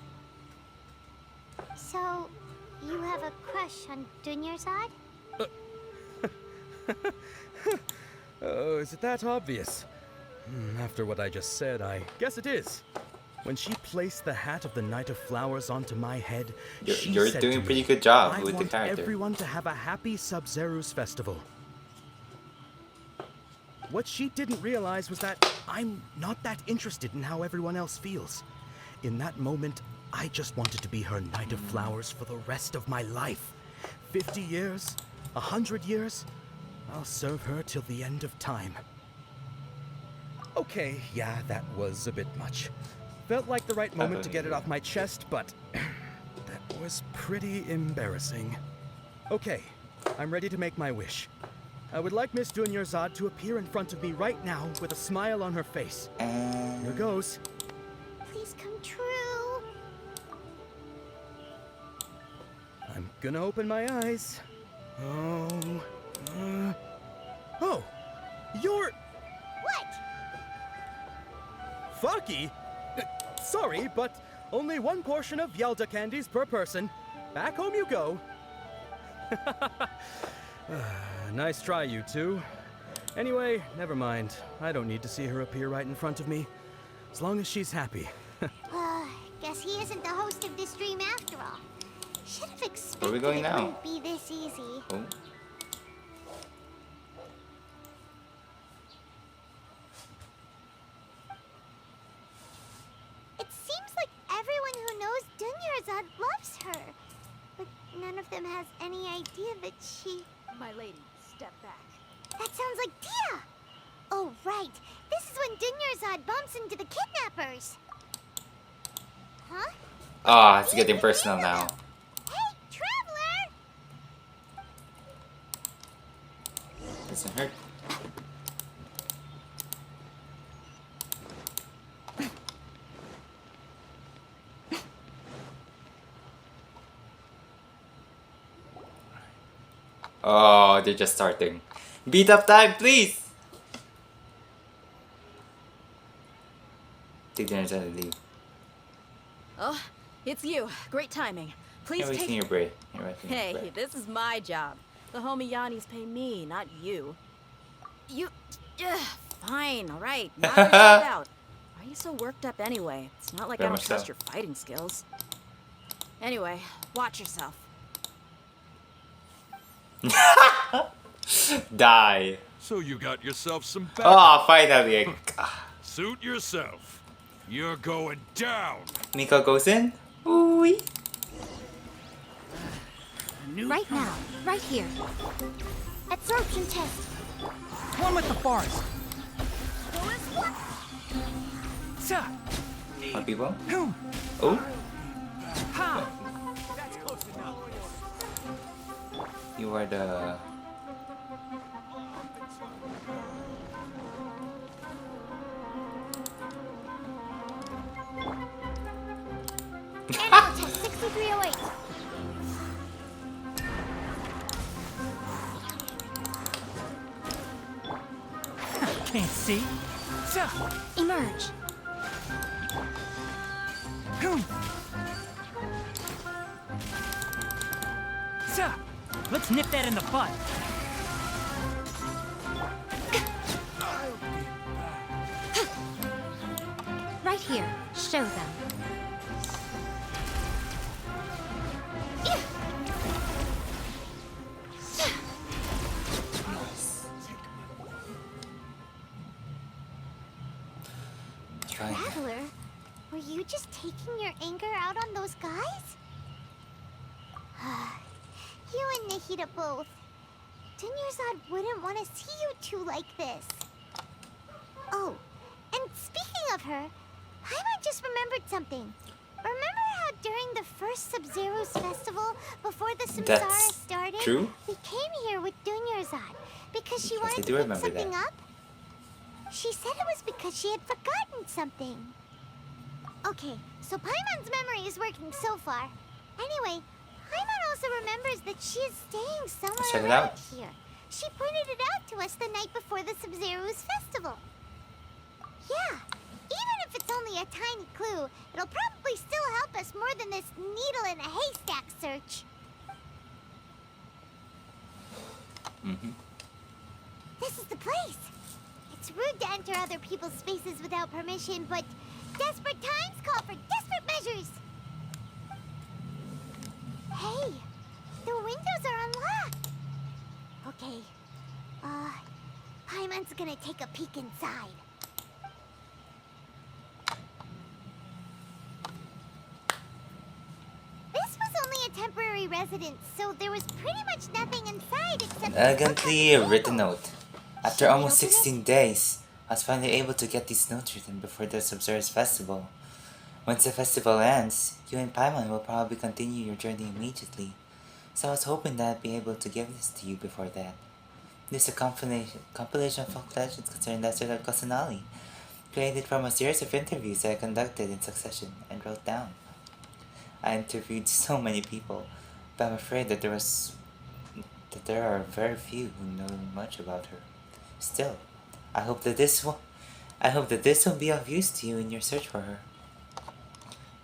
So, you have a crush on Dunyarzad? Oh, is it that obvious? After what I just said, I guess it is. When she placed the hat of the Knight of Flowers onto my head, You're said doing to a pretty me, good job I with the want character. everyone to have a happy Sub-Zeru's festival. What she didn't realize was that I'm not that interested in how everyone else feels. In that moment, I just wanted to be her Knight of Flowers for the rest of my life. 50 years, 100 years, I'll serve her till the end of time. Okay, yeah, that was a bit much. Felt like the right moment to get it off my chest, but that was pretty embarrassing. Okay, I'm ready to make my wish. I would like Miss Dunyarzad to appear in front of me right now with a smile on her face. Here goes. Please come true. I'm gonna open my eyes. Oh, you're... What? Fucky? Sorry, but only one portion of Yelda candies per person. Back home you go. Nice try, you two. Anyway, never mind. I don't need to see her appear right in front of me. As long as she's happy. Guess he isn't the host of this dream after all. Should have expected Where are we going it now? wouldn't be this easy. Oh. It seems like everyone who knows Dunyarzad loves her. But none of them has any idea that she... My lady, step back. That sounds like Dia! Oh, right. This is when Dunyarzad bumps into the kidnappers. Huh? Ah, it's getting personal now. Hey, traveler! Doesn't hurt. Oh, they're just starting. Beat up time, please! Take the energy and leave. Oh, it's you. Great timing. Please You're wasting take... your break. You're wasting your Hey, break. this is my job. The homie Yanni's pay me, not you. You... Ugh, fine, alright. Knock yourself out. Why are you so worked up anyway? It's not like I Very don't much trust so. your fighting skills. Anyway, watch yourself. Die. So you got yourself some Oh, finally. Suit yourself. You're going down. Miko goes in. Ooh. Right now. Right here. Absorption test. One with the forest. More people. Oh. That's close enough. You are the... Animal test 6308. Can't see. Emerge. Let's nip that in the bud. Right here. Show them. Traveler, were you just taking your anger out on those guys? You and Nahida both. Dunyarzad wouldn't want to see you two like this. Oh, and speaking of her, Paimon just remembered something. Remember how during the first Sub-Zero's festival, before the Samsara That's started, true? we came here with Dunyarzad because she Yes, I wanted do to pick remember something that. up? She said it was because she had forgotten something. Okay, so Paimon's memory is working so far. Anyway, Paimon also remembers that she is staying Let's somewhere check it around out. here. She pointed it out to us the night before the Sub-Zero's festival. Yeah, even if it's only a tiny clue, it'll probably still help us more than this needle in a haystack search. This is the place. It's rude to enter other people's spaces without permission, but desperate times call for desperate measures. Hey, the windows are unlocked. Okay, Paimon's gonna take a peek inside. This was only a temporary residence, so there was pretty much nothing inside except An the book on elegantly the written table. note. After Shall we almost open it? 16 days, I was finally able to get these notes written before the Sub-Zero's festival. Once the festival ends, you and Paimon will probably continue your journey immediately, so I was hoping that I'd be able to give this to you before that. This is a compilation of folk legends concerning Lesser Lord Kusanali, created from a series of interviews that I conducted in succession and wrote down. I interviewed so many people, but I'm afraid that there are very few who know much about her. Still, I hope that this will be of use to you in your search for her.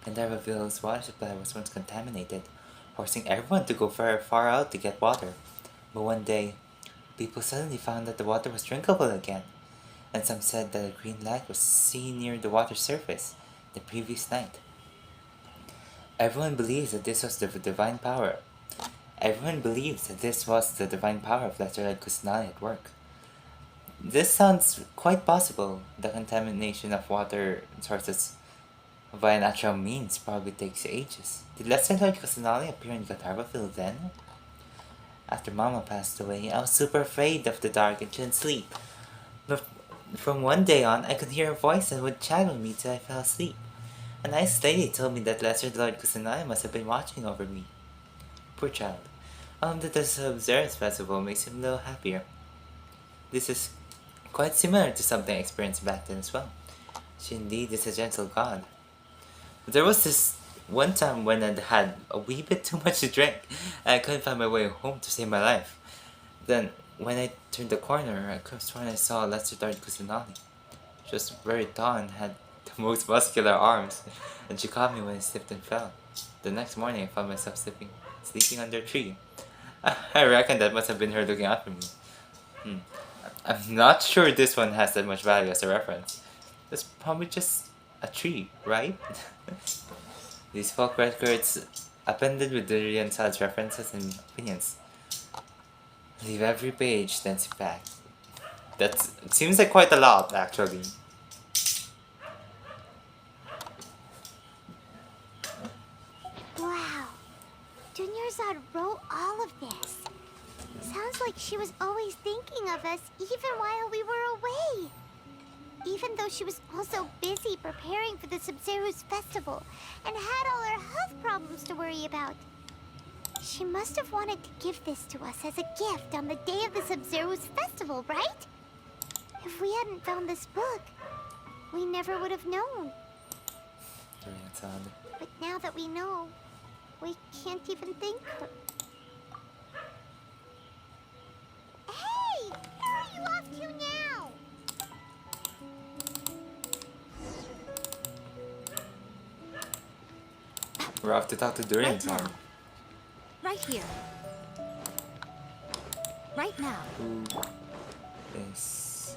Gandharvaville's water supply was once contaminated, forcing everyone to go very far out to get water. But one day, people suddenly found that the water was drinkable again, and some said that a green light was seen near the water surface the previous night. Everyone believes that this was the divine power. Everyone believes that this was the divine power of Lesser Lord Kusanali at work. This sounds quite possible. The contamination of water sources via natural means probably takes ages. Did Lesser Lord Kusanali appear in Gandharvaville then? After Mama passed away, I was super afraid of the dark and couldn't sleep. But from one day on, I could hear a voice that would chat with me till I fell asleep. A nice lady told me that Lesser Lord Kusanali must have been watching over me. Poor child. That the Sub-Zero's festival makes him a little happier. This is quite similar to something I experienced back then as well. She indeed is a gentle god. There was this one time when I'd had a wee bit too much to drink and I couldn't find my way home to save my life. Then, when I turned the corner, I could have sworn I saw Lesser Lord Kusanali. She was very tall and had the most muscular arms, and she caught me when I slipped and fell. The next morning, I found myself sleeping under a tree. I reckon that must have been her looking out for me. I'm not sure this one has that much value as a reference. It's probably just a tree, right? These folk records, appended with Dunyarzad's references and opinions, leave every page dense packed. It seems like quite a lot, actually. Wow, Dunyarzad wrote all of this. Sounds like she was always thinking of us even while we were away. Even though she was also busy preparing for the Sub-Zero's festival and had all her health problems to worry about. She must have wanted to give this to us as a gift on the day of the Sub-Zero's festival, right? If we hadn't found this book, we never would have known. But now that we know, we can't even thank her. Hey! Where are you off to now? We're off to talk to Dunyarzad. Right here. Right now. Who is...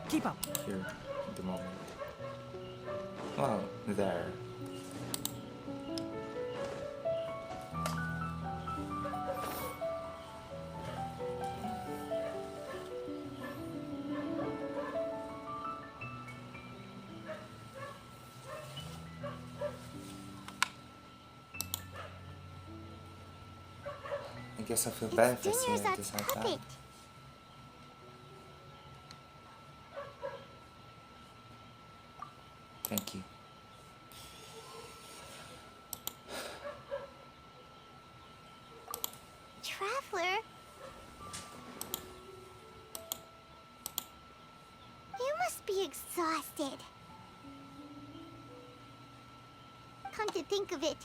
Keep up. here at the moment. Well, there. guess I feel bad if I say Dunyarzad's this out puppet. loud. Thank you. Traveler? You must be exhausted. Come to think of it,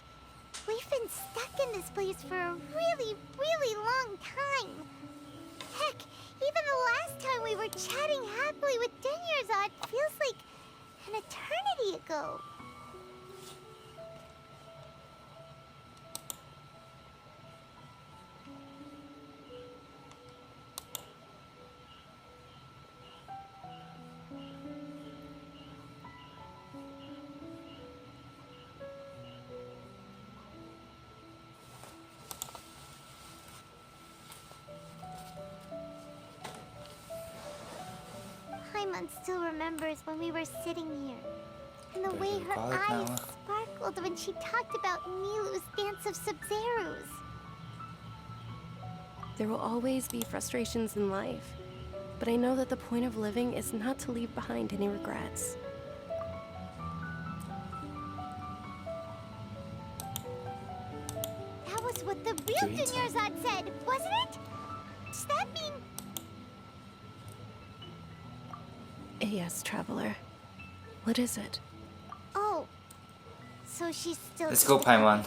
we've been stuck in this place for a really, really long time. Heck, even the last time we were chatting happily with Dunyarzad feels like an eternity ago. Paimon still remembers when we were sitting here. And the way her recall it eyes now. sparkled when she talked about Milu's dance of Sub-Zerus. There will always be frustrations in life, but I know that the point of living is not to leave behind any regrets. That was what the real Doing time. Dunyarzad said, wasn't it? Does that mean... Yes, Traveler. What is it? Oh, so she's still... Let's go, Paimon.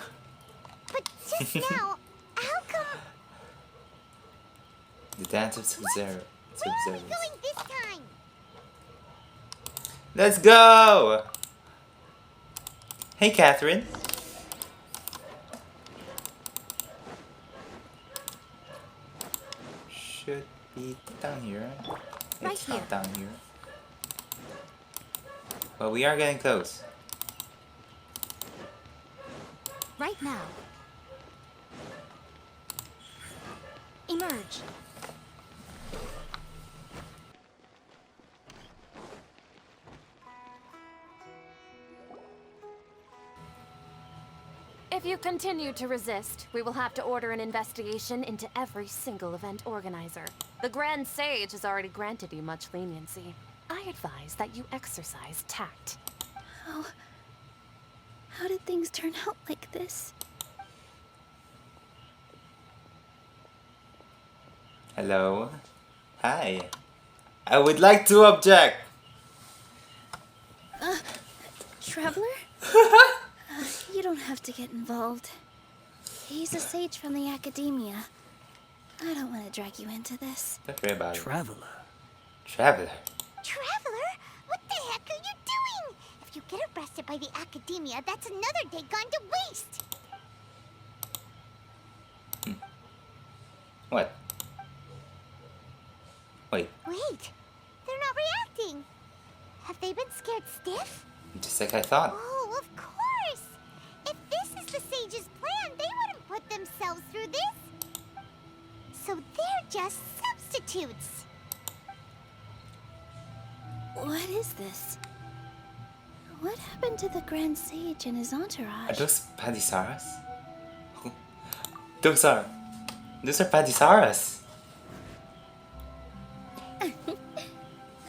But just now, how come... The dance of Sub-Zero. Where are we going this time? Let's go! Hey, Catherine. Should be down here. Right It's not here. down here. But we are getting close. Right now. Emerge. If you continue to resist, we will have to order an investigation into every single event organizer. The Grand Sage has already granted you much leniency. I advise that you exercise tact. How did things turn out like this? Hello. Hi. I would like to object. Traveler? You don't have to get involved. He's a sage from the academia. I don't want to drag you into this. Don't worry about it. Traveler. Traveler. Traveler? What the heck are you doing? If you get arrested by the academia, that's another day gone to waste. What? Wait, Wait, they're not reacting. Have they been scared stiff? just like I thought. Oh, of course. If this is the sage's plan, they wouldn't put themselves through this. So they're just substitutes. What is this? What happened to the Grand Sage and his Are entourage? those Padisaras? Those are Padisaras.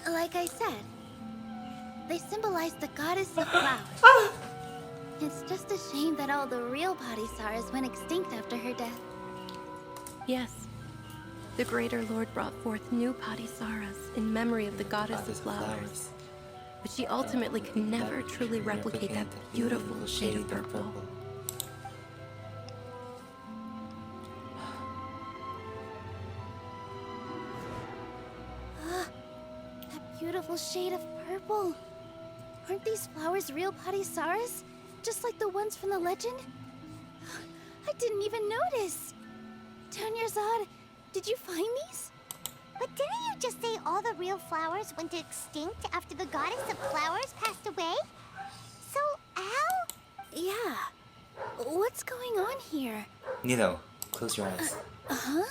Like I said, they symbolize the goddess of flowers. It's just a shame that all the real Padisaras went extinct after her death. Yes. The Greater Lord brought forth new Padisaras in memory of the goddess of flowers. But she ultimately could never truly replicate that beautiful shade of purple. That beautiful shade of purple. Aren't these flowers real Padisaras? Just like the ones from the legend? I didn't even notice. Dunyarzad, did you find these? But didn't you just say all the real flowers went extinct after the goddess of flowers passed away? So, how? Yeah. What's going on here? Nino, close your eyes. Huh?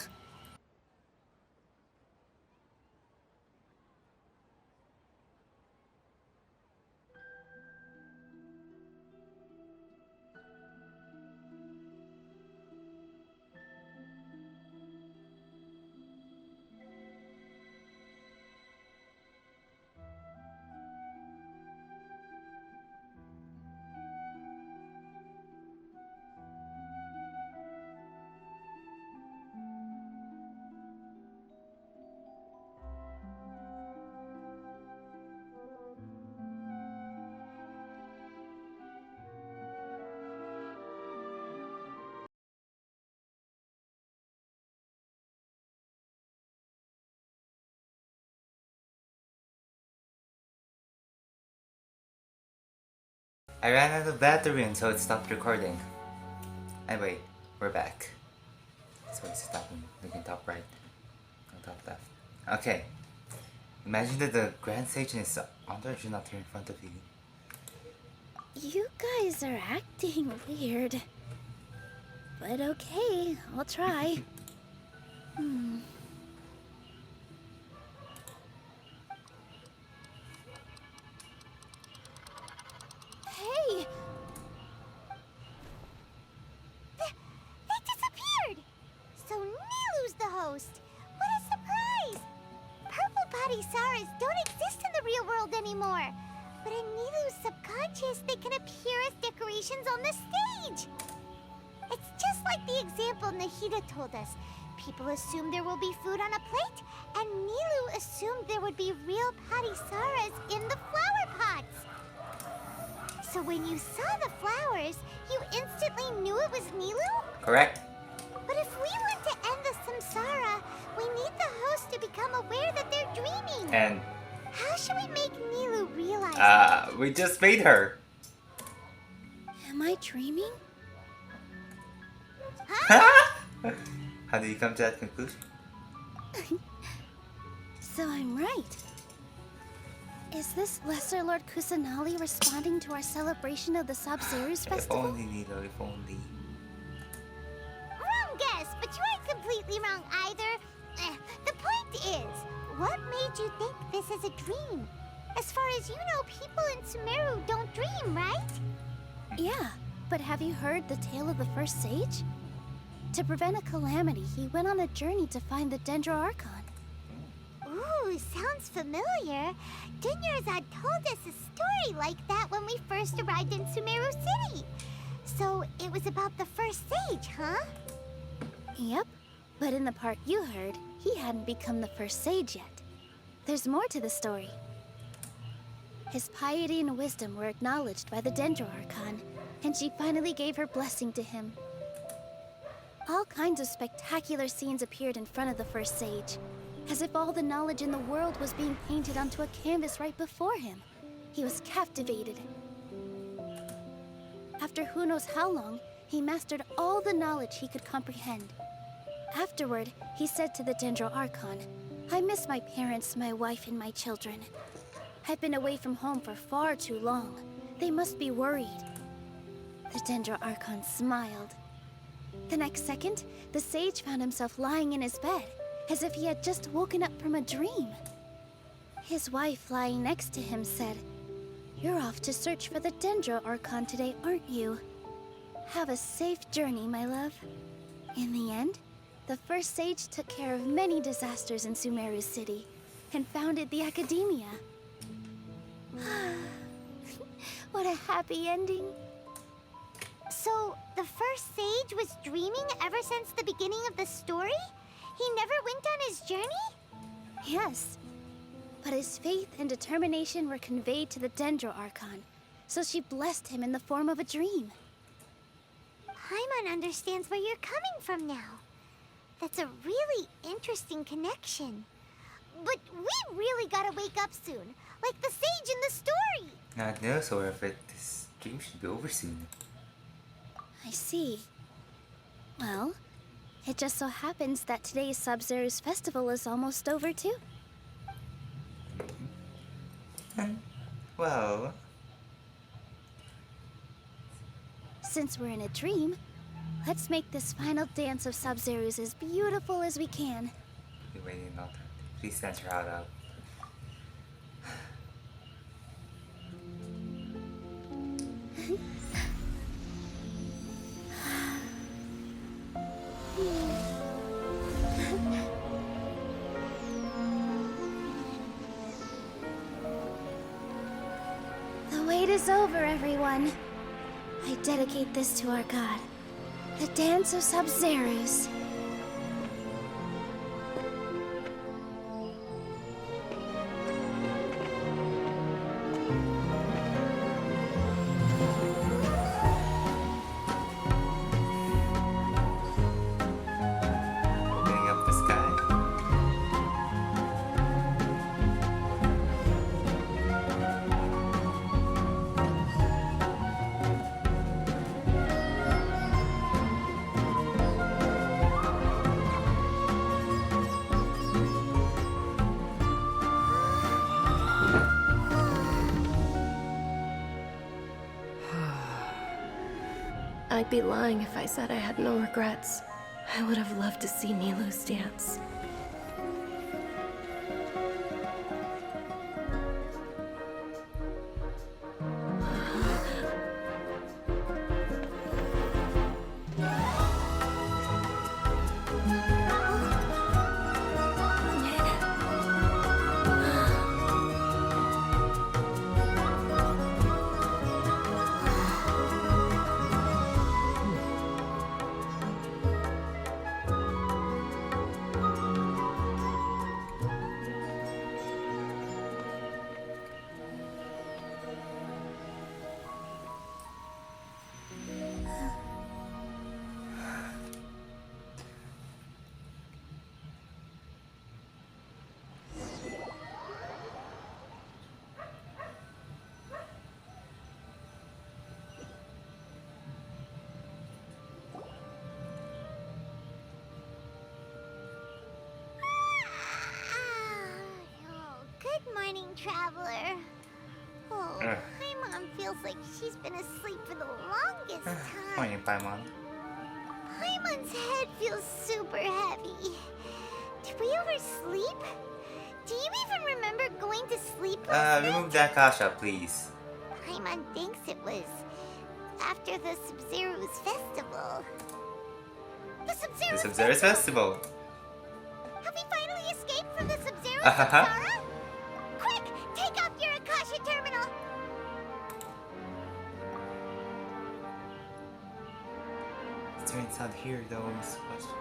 I ran out of battery until it stopped recording. Anyway, we're back. So it's stopping. Looking top right. No, top left. Okay. Imagine that the Grand Sage is on the edge, not here in front of you. You guys are acting weird. But okay, I'll try. Hey! They disappeared! So Nilu's the host! What a surprise! Purple body Saras don't exist in the real world anymore. But in Nilu's subconscious, they can appear as decorations on the stage. It's just like the example Nahida told us. People assume there will be food on a plate, and Nilu assumed there would be real Patisaras in the flower pots. So when you saw the flowers, you instantly knew it was Nilu? Correct. But if we want to end the Samsara, we need the host to become aware that they're dreaming. And How should we make Nilu realize we just made her. Am I dreaming? How did you come to that conclusion? So I'm right. Is this Lesser Lord Kusanali responding to our celebration of the Sabzerus If festival? only, Nilo, if only. Wrong guess, but you ain't completely wrong either. The point is, what made you think this is a dream? As far as you know, people in Sumeru don't dream, right? Yeah, but have you heard the tale of the first sage? To prevent a calamity, he went on a journey to find the Dendro Archon. Ooh, sounds familiar. Dunyarzad told us a story like that when we first arrived in Sumeru City. So it was about the first sage, huh? Yep, but in the part you heard, he hadn't become the first sage yet. There's more to the story. His piety and wisdom were acknowledged by the Dendro Archon, and she finally gave her blessing to him. All kinds of spectacular scenes appeared in front of the first sage, as if all the knowledge in the world was being painted onto a canvas right before him. He was captivated. After who knows how long, he mastered all the knowledge he could comprehend. Afterward, he said to the Dendro Archon, "I miss my parents, my wife, and my children. I've been away from home for far too long. They must be worried." The Dendro Archon smiled. The next second, the sage found himself lying in his bed, as if he had just woken up from a dream. His wife, lying next to him, said, "You're off to search for the Dendro Archon today, aren't you? Have a safe journey, my love." In the end, the first sage took care of many disasters in Sumeru City, and founded the Academia. What a happy ending. So, the first sage was dreaming ever since the beginning of the story? He never went on his journey? Yes, but his faith and determination were conveyed to the Dendro Archon, so she blessed him in the form of a dream. Paimon understands where you're coming from now. That's a really interesting connection. But we really gotta wake up soon, like the sage in the story. Not now, so if it, this dream should be over soon. I see. Well, it just so happens that today's Sabzerus festival is almost over too. Well, Since we're in a dream, let's make this final dance of Sabzerus as beautiful as we can. we're waiting not. Please send her out. The wait is over, everyone. I dedicate this to our god, the dance of Sabzerus. Opening up the sky. I'd be lying if I said I had no regrets. I would have loved to see Nilou's dance. Good morning, traveler. Oh, Paimon feels like she's been asleep for the longest time. Morning, Paimon. Paimon's head feels super heavy. Did we oversleep? Do you even remember going to sleep last night? Remove the Akasha, please. Paimon thinks it was after the Sumeru's festival. The Samsara Festival. Have we finally escaped from the Sumeru Uh-huh. Samsara? Quick, take off your Akasha terminal. It turns out here though is the question.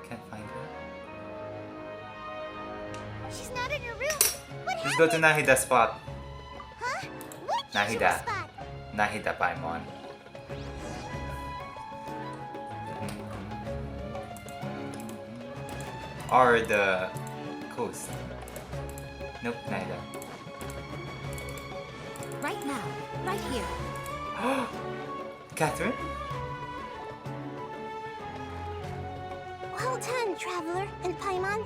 Can't find her. She's not in her room. What Let's go to Nahida's spot. Huh? What Nahida. spot? Nahida Paimon. Or the coast. Nope, Nahida. Right now. Right here. Catherine? Well done, traveler and Paimon.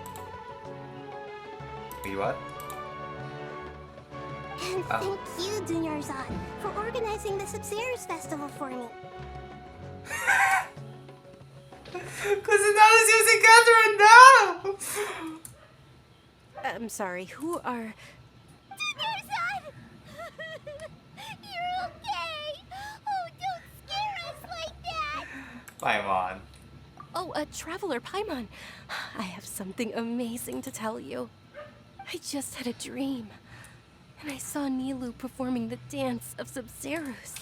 Wait, what? And thank you, Dunyarzad, for organizing the Samsara's festival for me. Kusanada's using Catherine now! I'm sorry, who are... Dunyarzad! You're okay! Oh, don't scare us like that! Paimon. Oh, Traveler Paimon. I have something amazing to tell you. I just had a dream, and I saw Nilou performing the dance of Samsara's.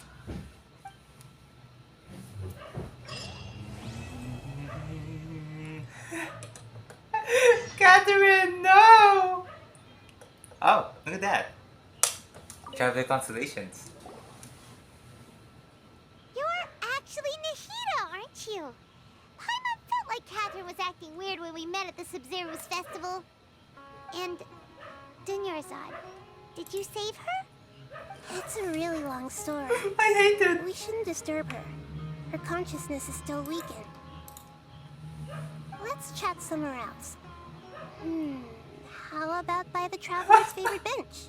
Catherine, no! Oh, look at that. Traveler Constellations. You're actually Nahida, aren't you? Paimon felt like Catherine was acting weird when we met at the Sumeru's festival. And Dunyarzad, did you save her? It's a really long story. I hate it. We shouldn't disturb her. Her consciousness is still weakened. Let's chat somewhere else. How about by the traveler's favorite bench?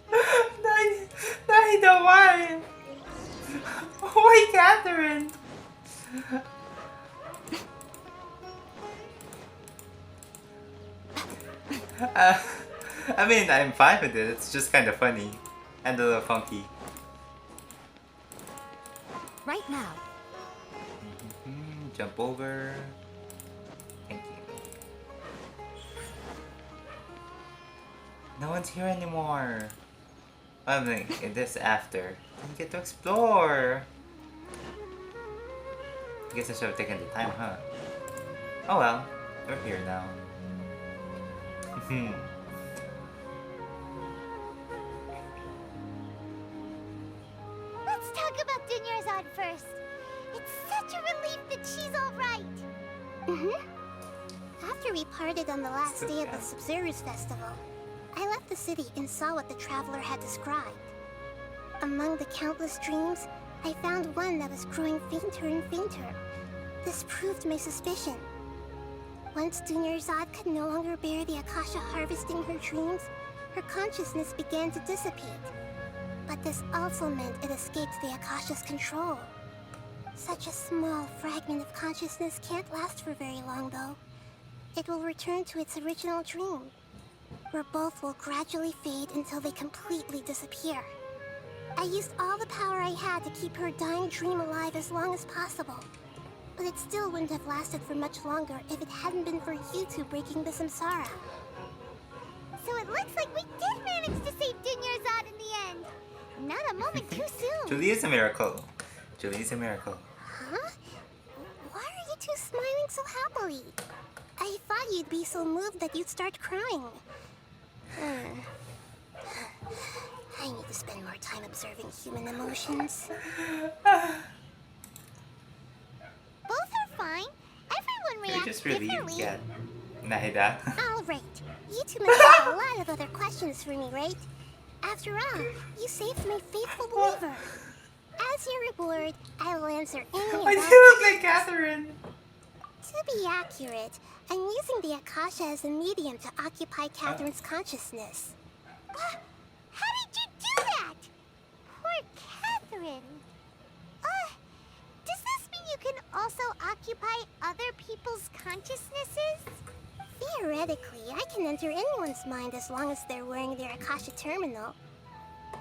Nahida, why? Why Catherine? I mean, I'm fine with it. It's just kind of funny and a little funky. Right now. Jump over. Thank you. No one's here anymore. I mean, this after. We get to explore. I guess I should have taken the time, huh? Oh well, we're here now. Let's talk about Dunyarzad first. It's such a relief that she's alright. After we parted on the last day of the Samsara's festival, I left the city and saw what the traveler had described. Among the countless dreams, I found one that was growing fainter and fainter. This proved my suspicion. Once Dunyarzad could no longer bear the Akasha harvesting her dreams, her consciousness began to dissipate. But this also meant it escaped the Akasha's control. Such a small fragment of consciousness can't last for very long, though. It will return to its original dream, where both will gradually fade until they completely disappear. I used all the power I had to keep her dying dream alive as long as possible. But it still wouldn't have lasted for much longer if it hadn't been for you two breaking the Samsara. So it looks like we did manage to save Dunyarzad in the end. Not a moment too soon. Julie is a miracle. Julie is a miracle. Huh? Why are you two smiling so happily? I thought you'd be so moved that you'd start crying. I need to spend more time observing human emotions. Both are fine. Everyone You're reacts just relieved, differently. yeah. Nahida. All right. You two must have a lot of other questions for me, right? After all, you saved my faithful believer. As your reward, I will answer any of Why do that. you look like Catherine? To be accurate, I'm using the Akasha as a medium to occupy Catherine's consciousness. How did you do that? Poor Catherine. Does this mean you can also occupy other people's consciousnesses? Theoretically, I can enter anyone's mind as long as they're wearing their Akasha terminal.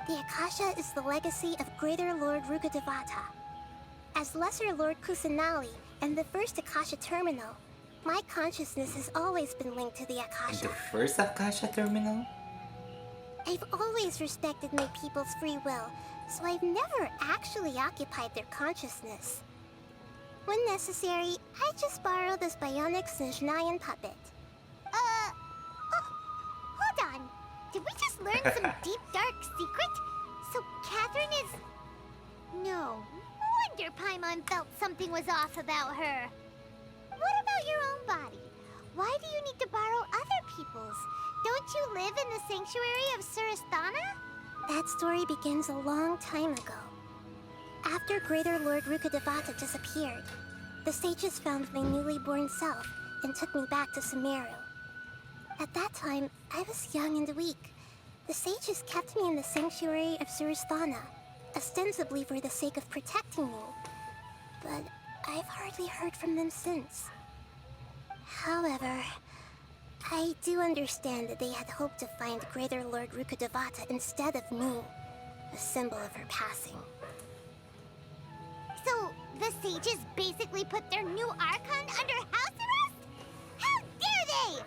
The Akasha is the legacy of Greater Lord Rukkhadevata. As Lesser Lord Kusanali and the first Akasha terminal, my consciousness has always been linked to the Akasha. The first Akasha terminal? I've always respected my people's free will, so I've never actually occupied their consciousness. When necessary, I just borrow this bionic Snezhnayan puppet. Hold on. Did we just learn some deep, dark secret? So Catherine is... No wonder Paimon felt something was off about her. What about your own body? Why do you need to borrow other people's? Don't you live in the sanctuary of Surasthana? That story begins a long time ago. After Greater Lord Rukkhadevata disappeared, the sages found my newly born self and took me back to Sumeru. At that time, I was young and weak. The sages kept me in the sanctuary of Surasthana, ostensibly for the sake of protecting me. But I've hardly heard from them since. However, I do understand that they had hoped to find Greater Lord Rukkhadevata instead of me, a symbol of her passing. So, the sages basically put their new archon under house arrest? How dare they!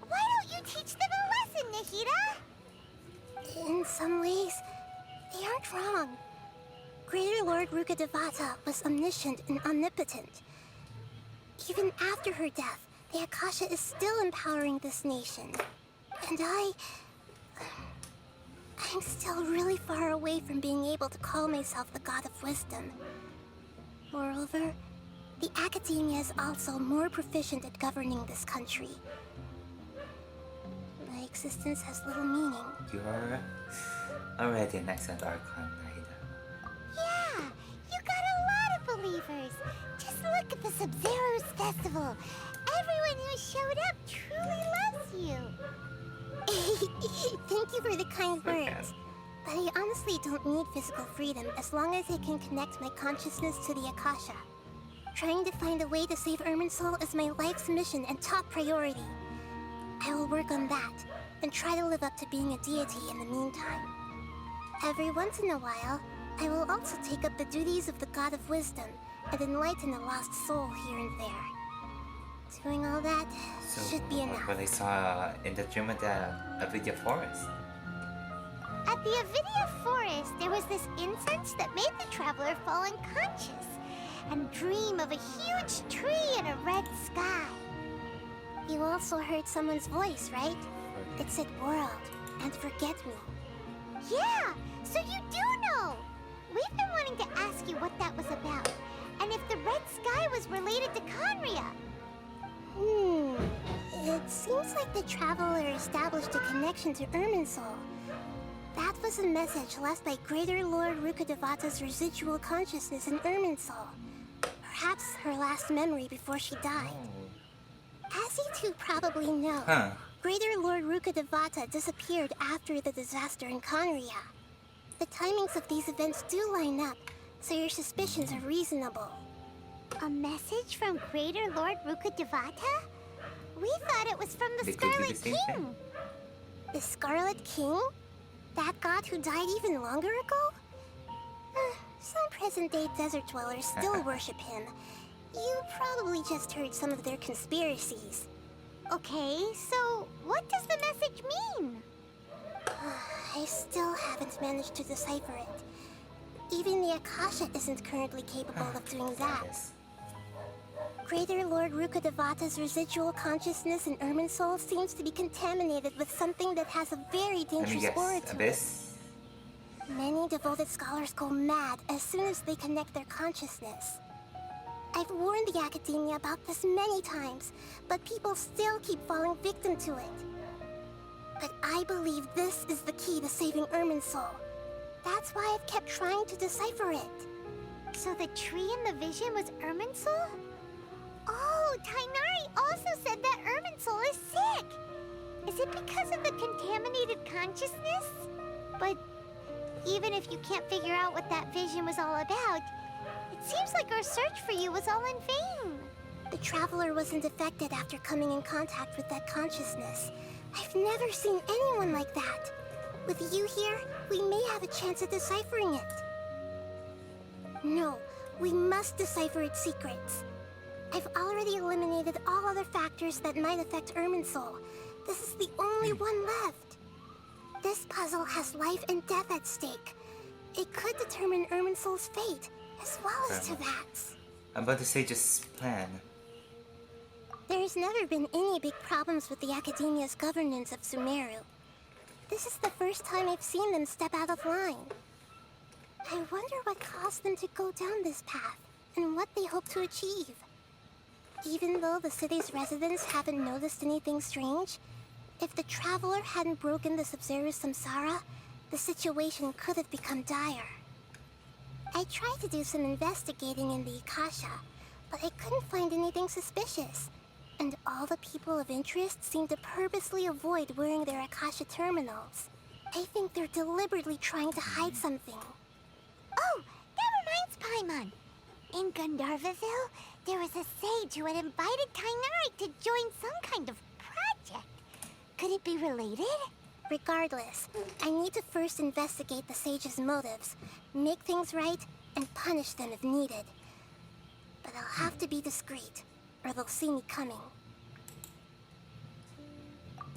Why don't you teach them a lesson, Nahida? In some ways, they aren't wrong. Greater Lord Rukkhadevata was omniscient and omnipotent. Even after her death, the Akasha is still empowering this nation. And I'm still really far away from being able to call myself the God of Wisdom. Moreover, the Academia is also more proficient at governing this country. My existence has little meaning. You are already an excellent archon, Nahida. Yeah, you got a lot of believers. Just look at the Sub-Zero's festival. Everyone who showed up truly loves you. Thank you for the kind words. But I honestly don't need physical freedom as long as I can connect my consciousness to the Akasha. Trying to find a way to save Irminsul is my life's mission and top priority. I will work on that, and try to live up to being a deity in the meantime. Every once in a while, I will also take up the duties of the God of Wisdom and enlighten a lost soul here and there. Doing all that should be enough. What I saw in the dream at the Avidya Forest. At the Avidya Forest, there was this incense that made the traveler fall unconscious and dream of a huge tree and a red sky. You also heard someone's voice, right? It said world and forget me. Yeah, so you do know! We've been wanting to ask you what that was about, and if the red sky was related to Conria. It seems like the traveler established a connection to Irminsul. That was a message left by Greater Lord Rukkhadevata's residual consciousness in Irminsul. Perhaps her last memory before she died. As you two probably know, Greater Lord Rukkhadevata disappeared after the disaster in Conria. The timings of these events do line up, so your suspicions are reasonable. A message from Greater Lord Rukkhadevata? We thought it was from the Scarlet King. The Scarlet King? That god who died even longer ago? Some present-day desert dwellers still worship him. You probably just heard some of their conspiracies. Okay, so what does the message mean? I still haven't managed to decipher it. Even the Akasha isn't currently capable of doing that. Greater Lord Rukkhadevata's residual consciousness in Irminsul seems to be contaminated with something that has a very dangerous aura to it. Many devoted scholars go mad as soon as they connect their consciousness. I've warned the Academia about this many times, but people still keep falling victim to it. But I believe this is the key to saving Irminsul. That's why I've kept trying to decipher it. So the tree in the vision was Irminsul? Oh, Tainari also said that Irminsul is sick. Is it because of the contaminated consciousness? But even if you can't figure out what that vision was all about, it seems like our search for you was all in vain. The Traveler wasn't affected after coming in contact with that consciousness. I've never seen anyone like that. With you here, we may have a chance at deciphering it. No, we must decipher its secrets. I've already eliminated all other factors that might affect Irminsul. This is the only one left. This puzzle has life and death at stake. It could determine Irminsul's fate, as well as Teyvat's. I'm about to say just plan. There's never been any big problems with the Academia's governance of Sumeru. This is the first time I've seen them step out of line. I wonder what caused them to go down this path, and what they hope to achieve. Even though the city's residents haven't noticed anything strange, if the Traveler hadn't broken the Sumeru Samsara, the situation could have become dire. I tried to do some investigating in the Akasha, but I couldn't find anything suspicious. And all the people of interest seem to purposely avoid wearing their Akasha terminals. I think they're deliberately trying to hide something. Oh, that reminds Paimon. In Gandharvaville, there was a sage who had invited Tainari to join some kind of project. Could it be related? Regardless, I need to first investigate the sage's motives, make things right, and punish them if needed. But I'll have to be discreet, or they'll see me coming.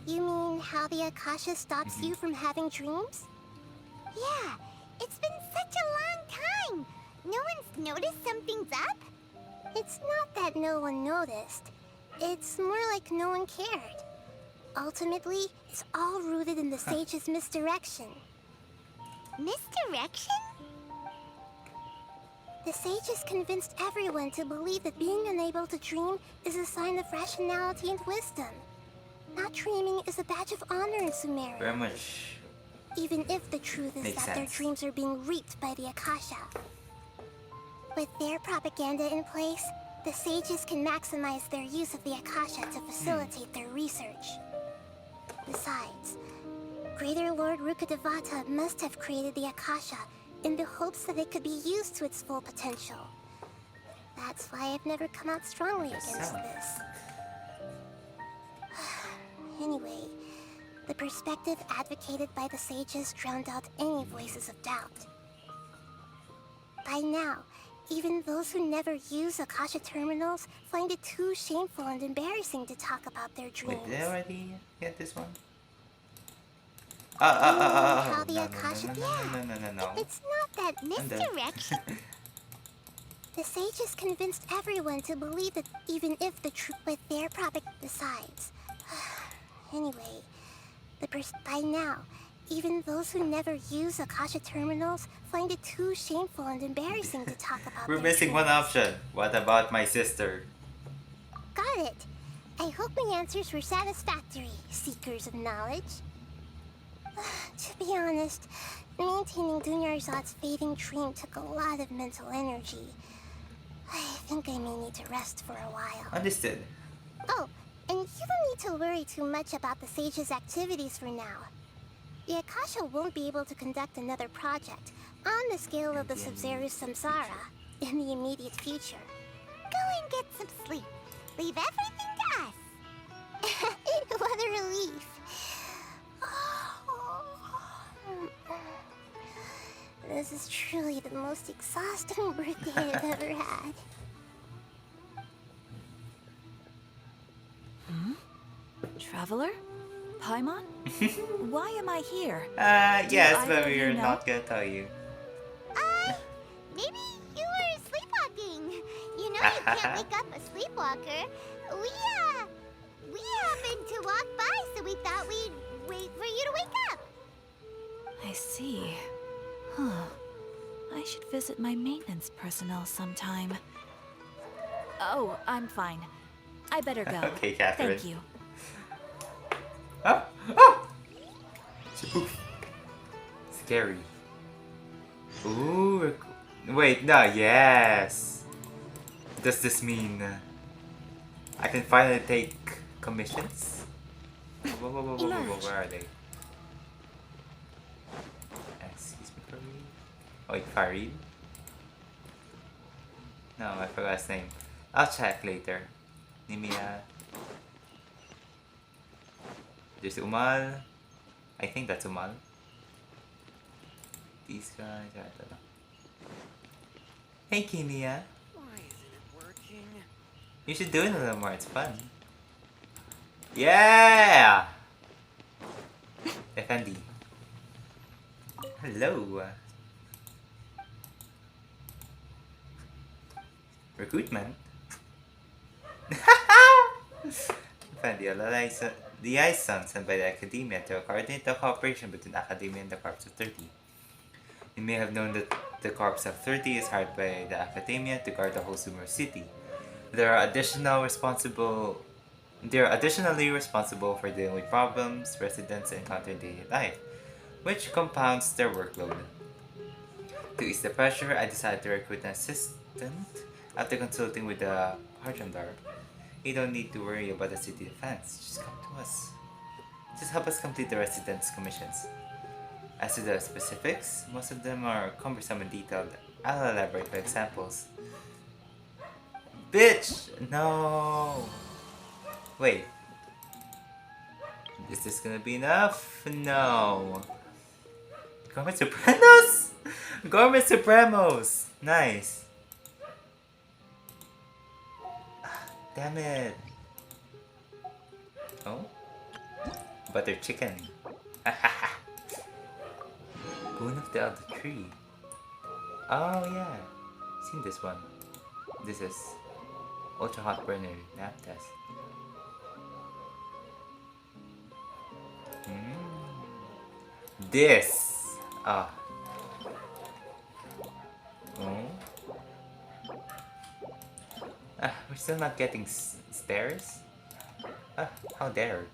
You mean how the Akasha stops you from having dreams? Yeah, it's been such a long time. No one's noticed something's up? It's not that no one noticed. It's more like no one cared. Ultimately, it's all rooted in the sage's misdirection. Misdirection? The sage has convinced everyone to believe that being unable to dream is a sign of rationality and wisdom. Not dreaming is a badge of honor in Sumeru. Very much. Even if the truth is that their dreams are being reaped by the Akasha. With their propaganda in place, the sages can maximize their use of the Akasha to facilitate their research. Besides, Greater Lord Rukkhadevata must have created the Akasha in the hopes that it could be used to its full potential. That's why I've never come out strongly against this. Anyway, the perspective advocated by the sages drowned out any voices of doubt. By now, even those who never use Akasha terminals find it too shameful and embarrassing to talk about their dreams. Wait, did I already get this one? How the Akasha... No. It's not that misdirection. The sages convinced everyone to believe that even if the truth with their besides. Anyway, by now, even those who never use Akasha terminals find it too shameful and embarrassing to talk about We're their missing dreams. one option. What about my sister? Got it. I hope my answers were satisfactory, seekers of knowledge. To be honest, maintaining Dunyarzad's fading dream took a lot of mental energy. I think I may need to rest for a while. Understood. Oh, And you don't need to worry too much about the sage's activities for now. The Akasha won't be able to conduct another project on the scale of the Sumeru Samsara in the immediate future. Go and get some sleep. Leave everything to us. What a relief. This is truly the most exhausting birthday I've ever had. Traveler? Paimon? Why am I here? Yes, Do but either of you we're know? not gonna tell you. Maybe you were sleepwalking. You know you can't wake up a sleepwalker. We happened to walk by, so we thought we'd wait for you to wake up. I see. Huh. I should visit my maintenance personnel sometime. Oh, I'm fine. I better go. Okay, Catherine. Thank you. Oh! Oh! Oof. Scary. Ooh. Wait, no, yes. Does this mean I can finally take commissions? Whoa, where are they? Excuse me, Farid? Oh, wait, Farid? No, I forgot his name. I'll check later. Nimia. There's Umal. I think that's Umal. These guys, I don't know. Hey, Kimia. Why isn't it working? You should do it a little more, it's fun. Yeah! Effendi. Hello. Recruitment? Effendi, the ice son sent by the Academia to coordinate the cooperation between Academia and the Corps of 30. You may have known that the Corps of 30 is hired by the Academia to guard the whole Sumeru city. They are additionally responsible for dealing with problems residents encounter in daily life, which compounds their workload. To ease the pressure, I decided to recruit an assistant after consulting with the archon. You don't need to worry about the city defense, just come to us. Just help us complete the residents' commissions. As to the specifics, most of them are cumbersome and detailed. I'll elaborate by examples. Bitch! No! Wait. Is this gonna be enough? No. Gourmet Supremos? Gourmet Supremos! Nice. Damn it. Oh? Butter chicken. Boon of the Elder Tree. Oh yeah. Seen this one. This is Ultra Hot Burner Nap Test. This. Ah. Oh. We're still not getting stairs? How dare.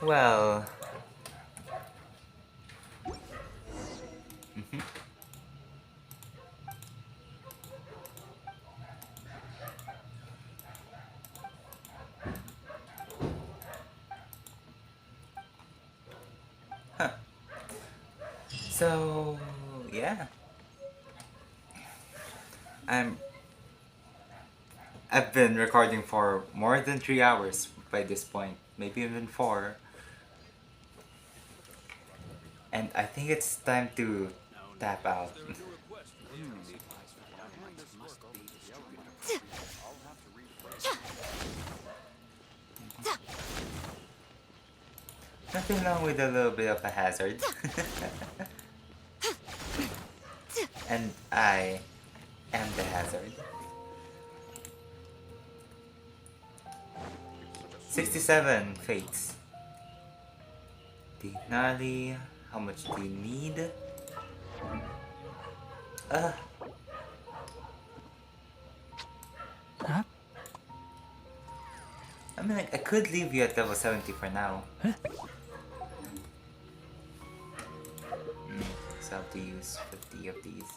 Well. Huh. So, yeah. I've been recording for more than 3 hours by this point, maybe even 4. And I think it's time to tap out. Nothing wrong with a little bit of a hazard. And I am the hazard. 67 fates. Dignali, how much do you need? Huh? I mean, like, I could leave you at level 70 for now. Huh? So I have to use 50 of these.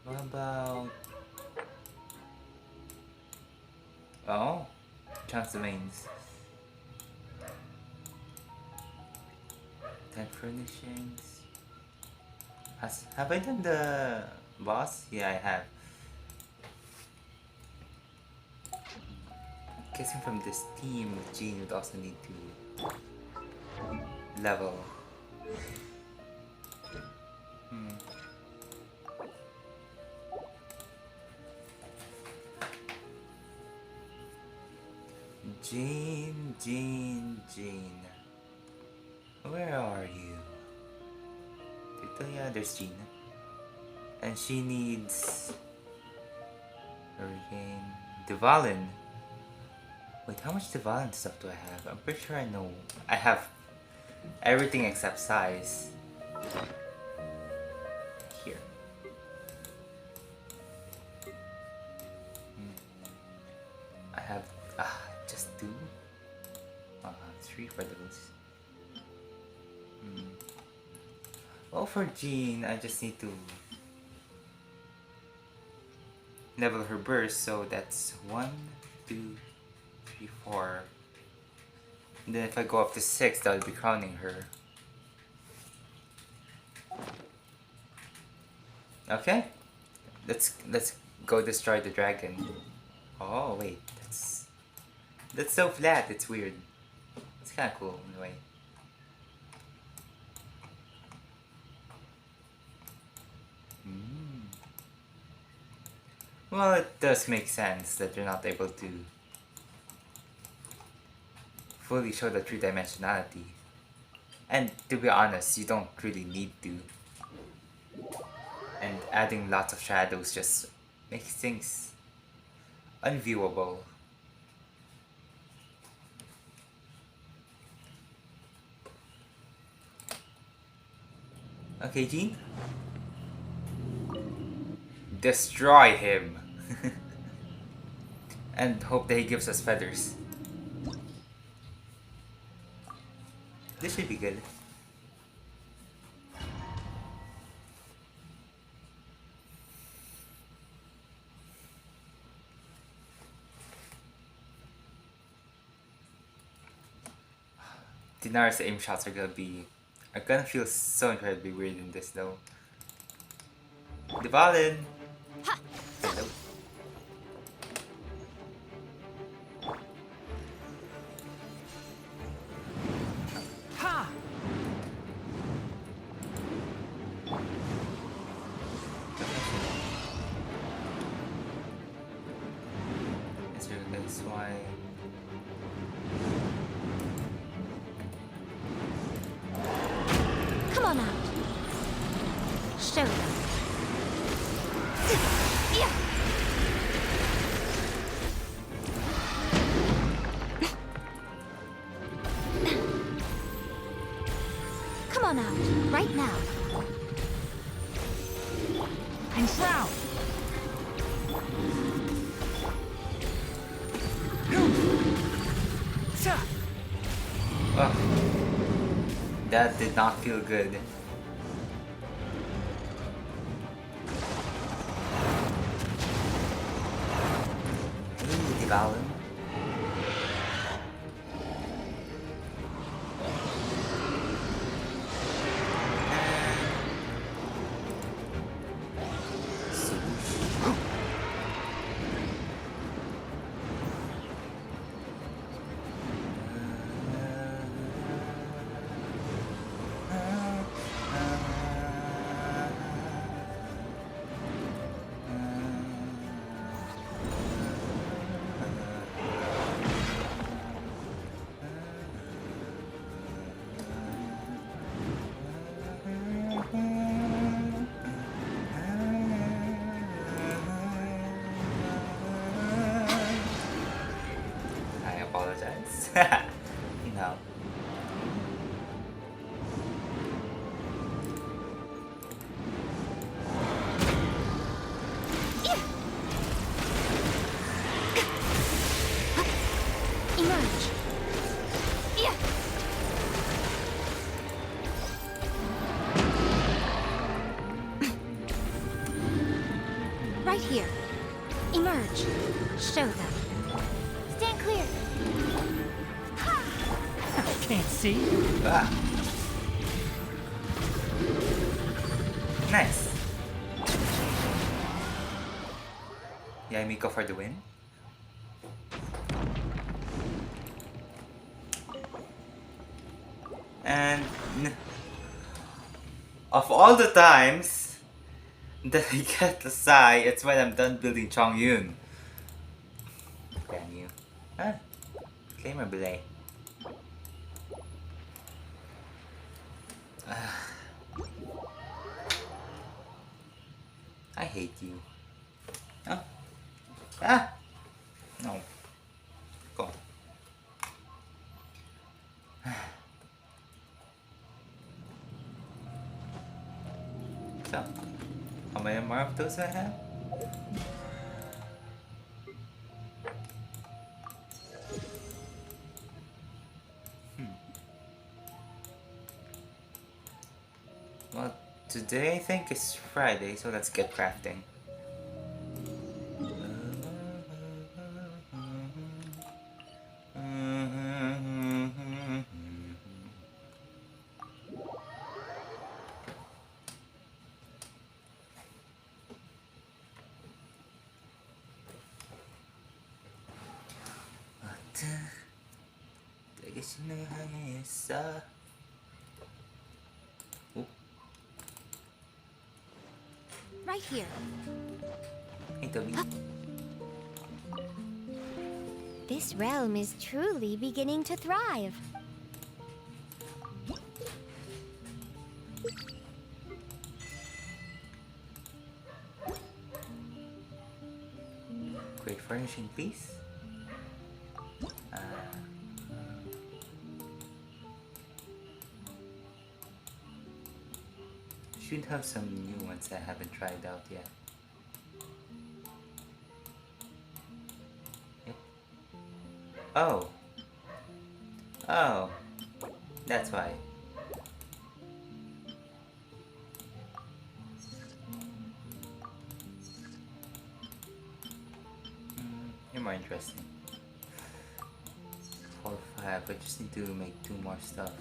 What about... Oh, chance domains. 10 furnishings. Have I done the boss? Yeah, I have. Guessing from this team, Jean would also need to level. Jean. Where are you? Yeah, there's Jean. And she needs Hurricane. Devalin. Wait, how much Devalin stuff do I have? I'm pretty sure I know. I have everything except size. Here. I have just 2. 3 for those. Well, for Jean, I just need to level her burst, so that's 1, 2, 3, 4. And then if I go up to 6, that would be crowning her. Okay, let's go destroy the dragon. Oh wait, that's so flat. It's weird. It's kind of cool in a way. Well, it does make sense that you're not able to fully show the 3-dimensionality. And to be honest, you don't really need to. And adding lots of shadows just makes things unviewable. Okay, Jean? Destroy him! And hope that he gives us feathers. This should be good. Dinar's aim shots are gonna feel so incredibly weird in this though. Devalin! Hello. Ha! That's why. Come on out. Show them. Yeah. Come on out, right now. And drown! Ugh. That did not feel good. Hey, Devalin. I apologize. No. Emerge. Yeah. Right here. Emerge. Show them. Stand clear. Can't see. Ah. Nice. Yeah, Miko for the win. And of all the times that I get the Sai, it's when I'm done building Chongyun. Damn you. Ah, claim or belay. I hate you. Oh. Ah! No. Go. So, how many more of those I have? Well, today I think is Friday, so let's get crafting. Right here. Hey, Toby. This realm is truly beginning to thrive. Great furnishing, please. Should have some new ones I haven't tried out yet. Yep. Oh. Oh. That's why. You're more interesting. 4, 5. I just need to make 2 more stuff.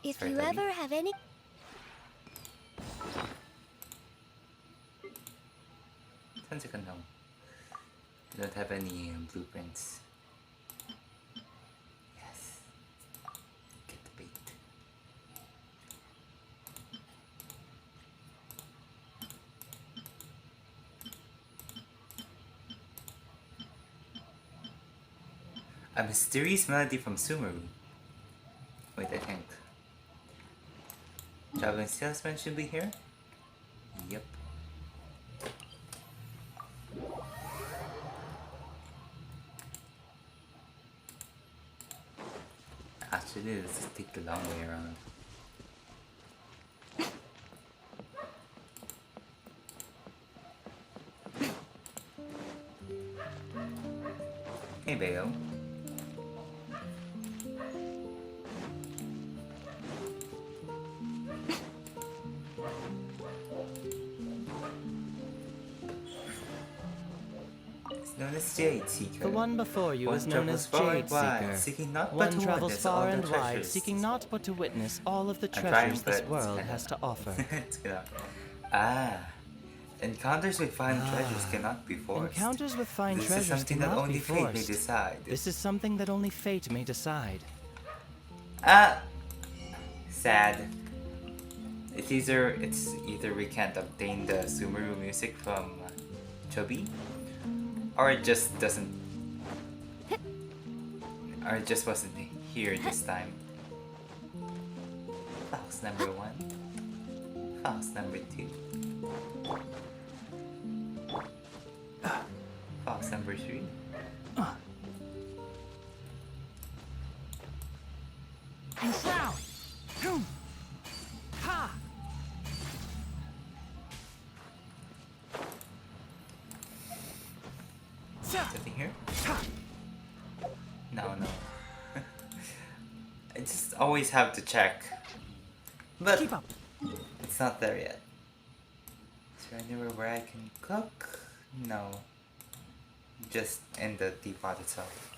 If you ever have any... Sounds like a no. I don't have any blueprints. Yes. Get the bait. A mysterious melody from Sumeru. Wait, I think. Traveling salesman should be here? Yep. Actually, let's just take the long way around. Hey, Bayo. Known as Jade Seeker. The one before you is known as Jade Seeker. Seeking not one but to travels witness far all and the wide, treasures. seeking not but to witness all of the I'm treasures trying, this but world has to offer. It's gonna... Ah. Encounters with fine treasures cannot be forced. Encounters with fine this treasures is something that cannot only be fate may forced. decide. This is something that only fate may decide. Ah. Sad. It's either we can't obtain the Sumeru music from Chubby, or it just doesn't, or it just wasn't here this time. Fox number 1. Fox number 2. Fox number 3. And shroud. Ha! Something here? No. I just always have to check. But Keep up. it's not there yet. Is there anywhere where I can cook? No. Just in the teapot itself.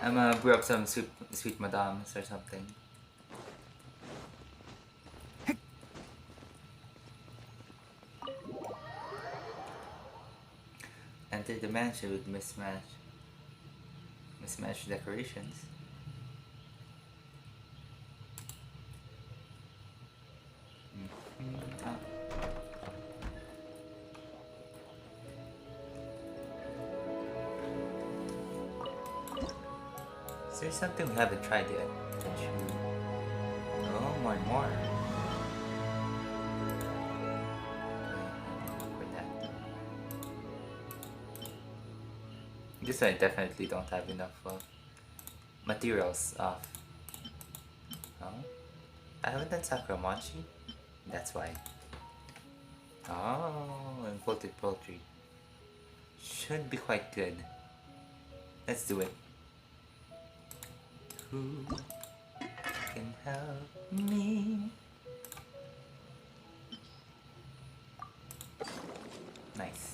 I'm gonna brew up some sweet madams or something. Enter the mansion with mismatched decorations. Ah. Is there something we haven't tried yet? Don't you? Oh, more and more. For that. This I definitely don't have enough materials of. Oh, I haven't done Sakuramochi. That's why. Oh, and floated poultry. Should be quite good. Let's do it. Who can help me? Nice.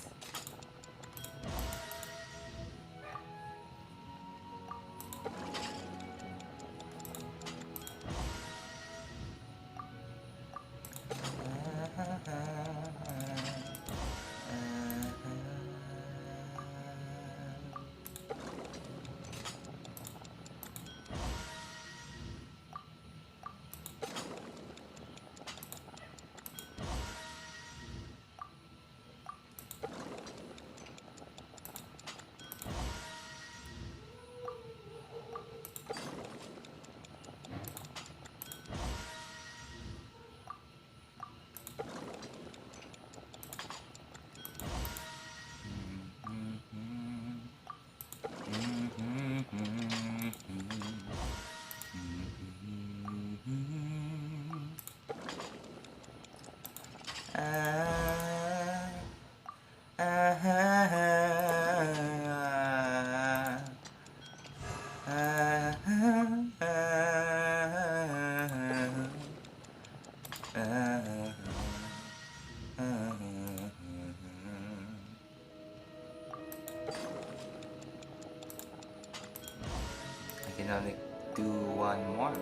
I can only do one more.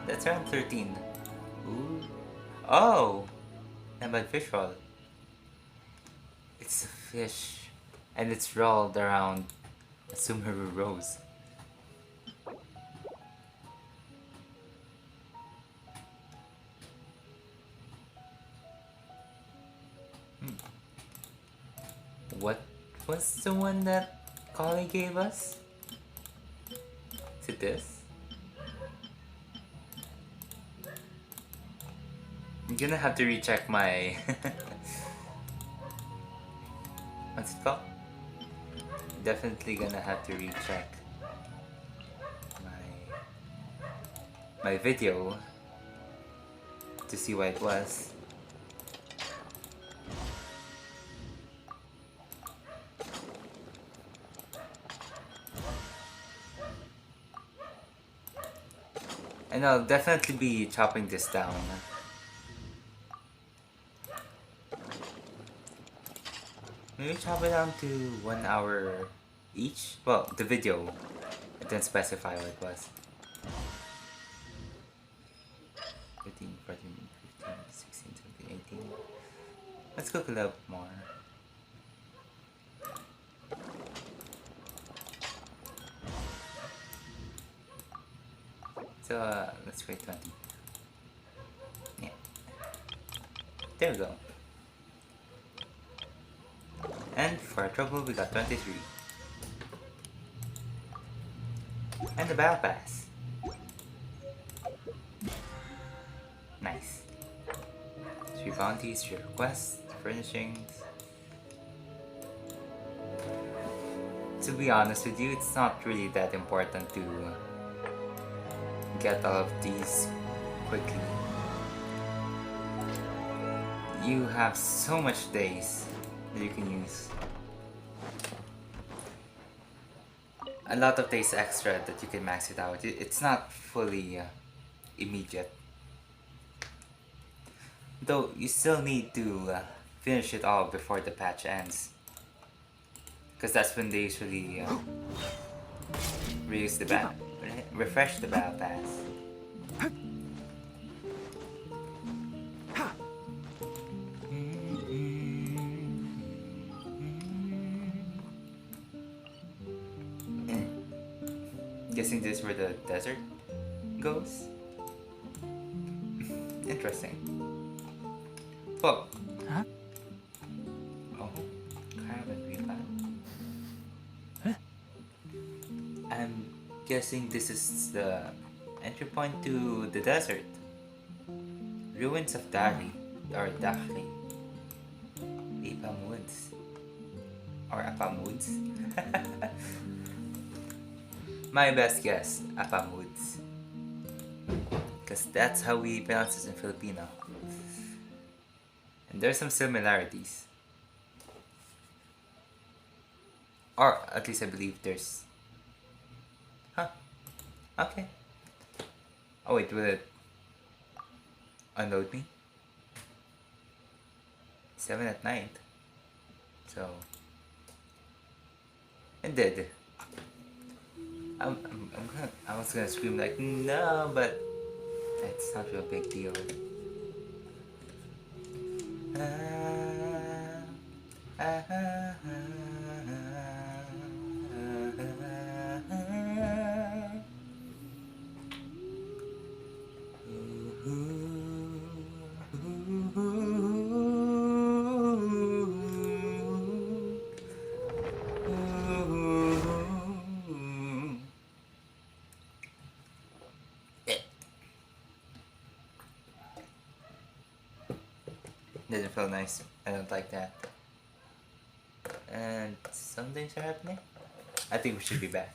That's around 13. Ooh. Oh! And my fish roll. It's a fish. And it's rolled around a Sumeru rose. What was the one that Collie gave us? Is it this? I'm gonna have to recheck my... What's it called? Definitely gonna have to recheck my video to see what it was. And I'll definitely be chopping this down. Maybe chop it down to 1 hour each? Well, the video. I didn't specify what it was. 13, 14, 15, 16, 17, 18. Let's cook a little more. So, let's wait 20. Yeah. There we go. And for our trouble, we got 23. And the battle pass. Nice. 3 bounties, 3 requests, furnishings. To be honest with you, it's not really that important to get all of these quickly. you have so much days that you can use. A lot of days extra that you can max it out. It's not fully immediate. Though you still need to finish it all before the patch ends. Because that's when they usually refresh the battle pass. Guessing this is where the desert goes? Interesting. Well. Huh? Oh, carbon replant. Huh? I'm guessing this is the entry point to the desert. Ruins of Dari, or Dakhli. Ipamuds. Or Apamuds. My best guess, Apamuds. Because that's how we pronounce it in Filipino. And there's some similarities. Or at least I believe there's... Huh. Okay. Oh wait, will it unload me? 7 at night. So... It did. I was gonna scream like no, but it's not a real big deal. Doesn't feel nice. I don't like that. And some things are happening. I think we should be back.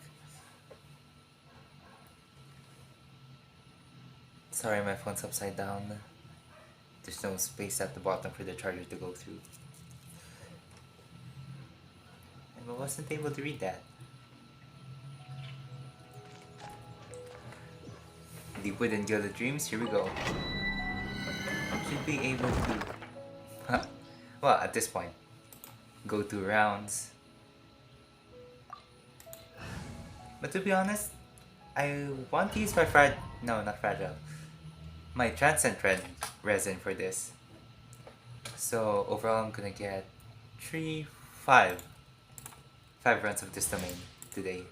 Sorry, my phone's upside down. There's no space at the bottom for the charger to go through. And I wasn't able to read that. Deep within Gilded Dreams, here we go. Should be able to... well, at this point, go 2 rounds. But to be honest, I want to use my my Transcend resin for this. So overall, I'm gonna get 5 runs of this domain today.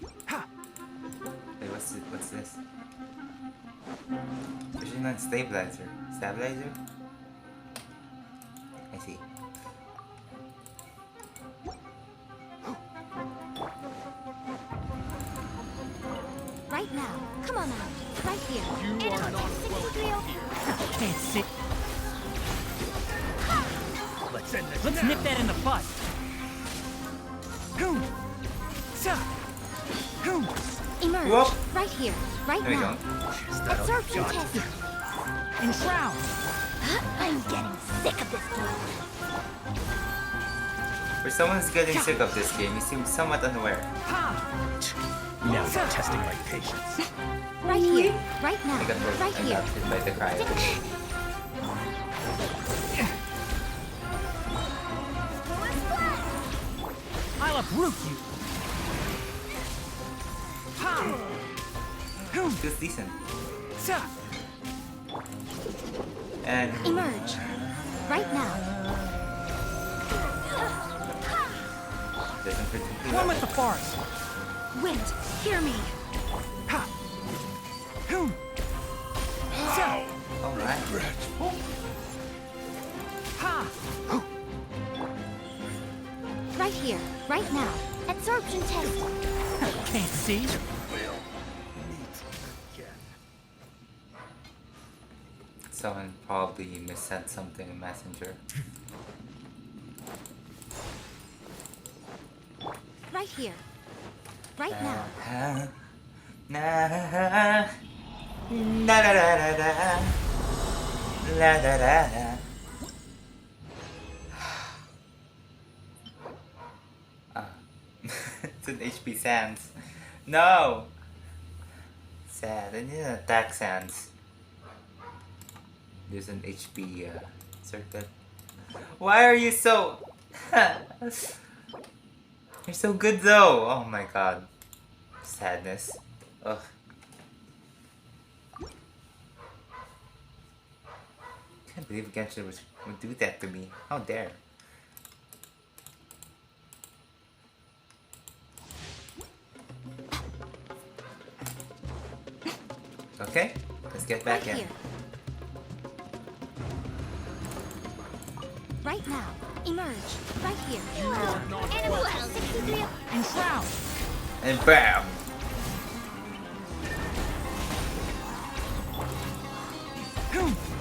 Wait, what's this? Vision on stabilizer. Stabilizer? I see. Right now. Come on out. Right here. You are not welcome here. Can't see. Let's end this Let's now. nip that in the bud. Emerge. Whoop. Right here. Right There we now. go. Absorption test. Enshroud. I'm getting sick of this game. For someone who's getting sick of this game, you seem somewhat unaware. Now you're testing my patience. Right here. Right now. I got Right here. hit by the cry. I'll uproot you. Feels decent. And Emerge. Right now. doesn't particularly One with the forest. Wind, hear me. Alright. Right here. Right now. Absorption test. Can't see. Someone probably missent something in Messenger. Right here. Right now. Na da da da da. La da da da. It's an HP Sans. No! Sad. I need an attack Sans. There's an HP circuit. Why are you so... You're so good though! Oh my god. Sadness. Ugh. Can't believe Genshin would do that to me. How dare. Okay, let's get back in. Right now, emerge. Right here. Animal 63. Enshroud. And bam!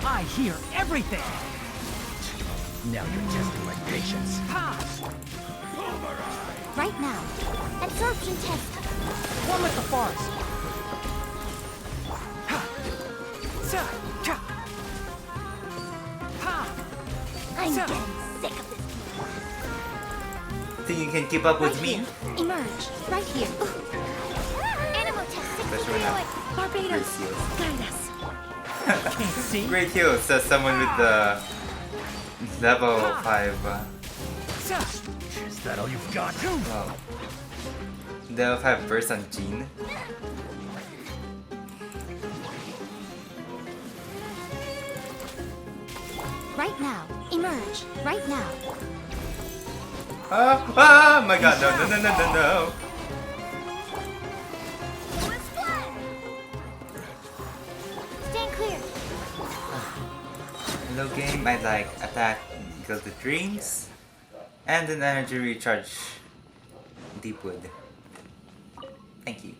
I hear everything. Now you're testing my patience. Right now. Absorption test. One with the forest. I'm getting sick of this. Think you can keep up with me? Emerge. Right here. Animal test Especially when I'm Barbados. Guide us. Great heal, says someone with the level 5. Is that all you've got? Wow. Level 5 burst on Jean. Right now. Emerge. Right now. Oh my god, no. Stand clear. Hello game, I'd like attack equal to dreams and an energy recharge Deepwood. Thank you.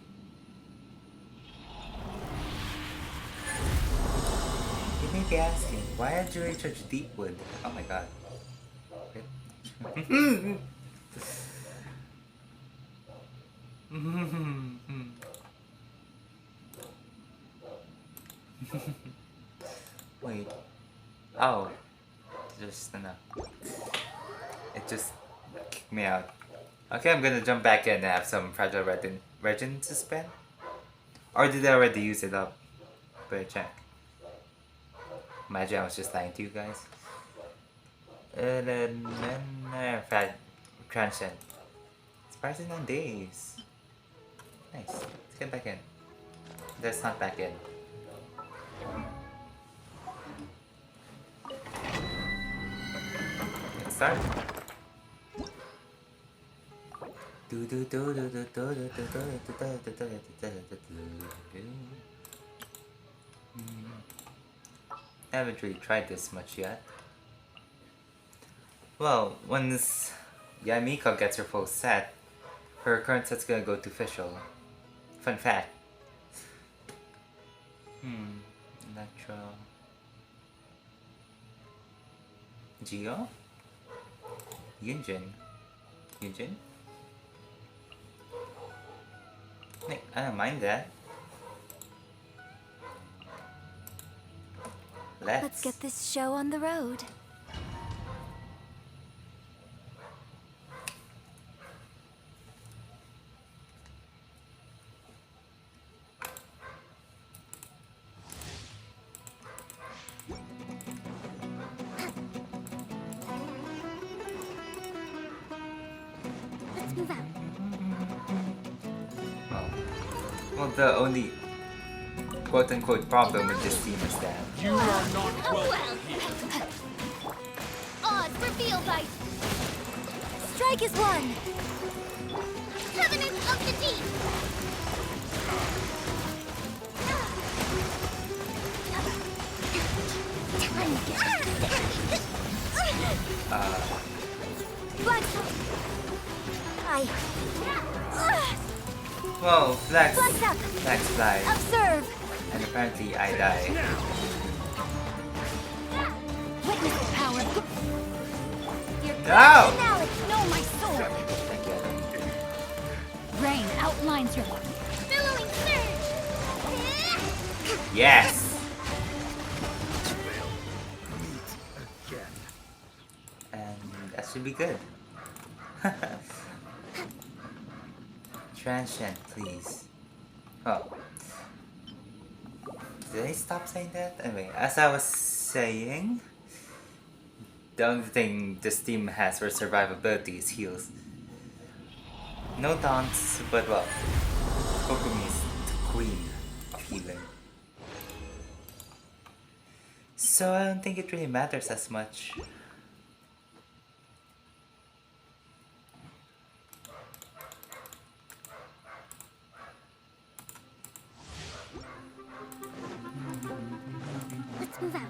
You may be asking, why did you recharge Deepwood? Oh my god. Wait. Oh. Just no. It just kicked me out. Okay, I'm gonna jump back in and have some fragile resin to spend. Or did I already use it up? Better check. Imagine I was just lying to you guys. Transient. It's priced 9 days. Nice. Let's get back in. Let's hunt back in. Let's start. I haven't really tried this much yet. Well, once Yamiko gets her full set, her current set's gonna go to official. Fun fact. Electro. Geo? Yunjin? I don't mind that. Let's get this show on the road. Let's move out. Well, the only quote-unquote problem with this team is that You are not welcome. Odds reveal by strike is one. Covenant of the deep. Black. well, Flax died, Observe. and apparently I die. Witness the power. Your No! knowledge, know my sword. Rain outlines your billowing surge. Yes! And that should be good. Transient, please. Oh. Did I stop saying that? Anyway, as I was saying, the only thing this team has for survivability is heals. No taunts, but well, Kokumi is the queen of healing. So I don't think it really matters as much. Let's move out.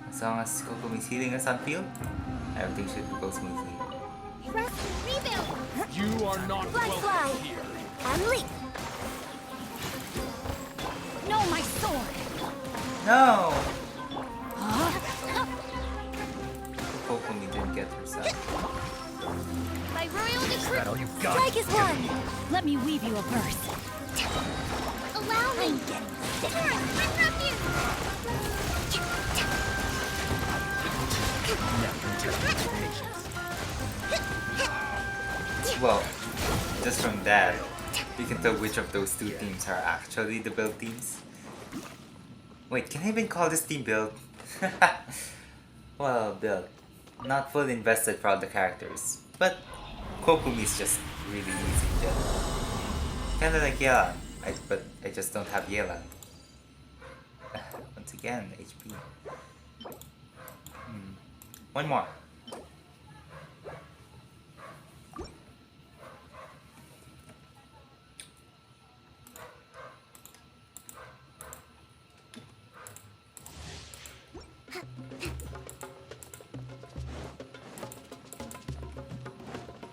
As long as Kokumi's healing us on field, everything should go smoothly. Trust rebuild. You are not Black welcome fly. here. And leap. No, my sword. No! Kokumi didn't get herself. By royal decree. That all you got? Strike is one. Let me weave you a verse. Allow me. Sora, interrupt you. Well, just from that, you can tell which of those two teams are actually the build teams. Wait, can I even call this team build? Well, build. Not fully invested for all the characters, but Kokumi is just really easy in general. Kinda like Yelan, but I just don't have Yelan. Once again, HP. One more.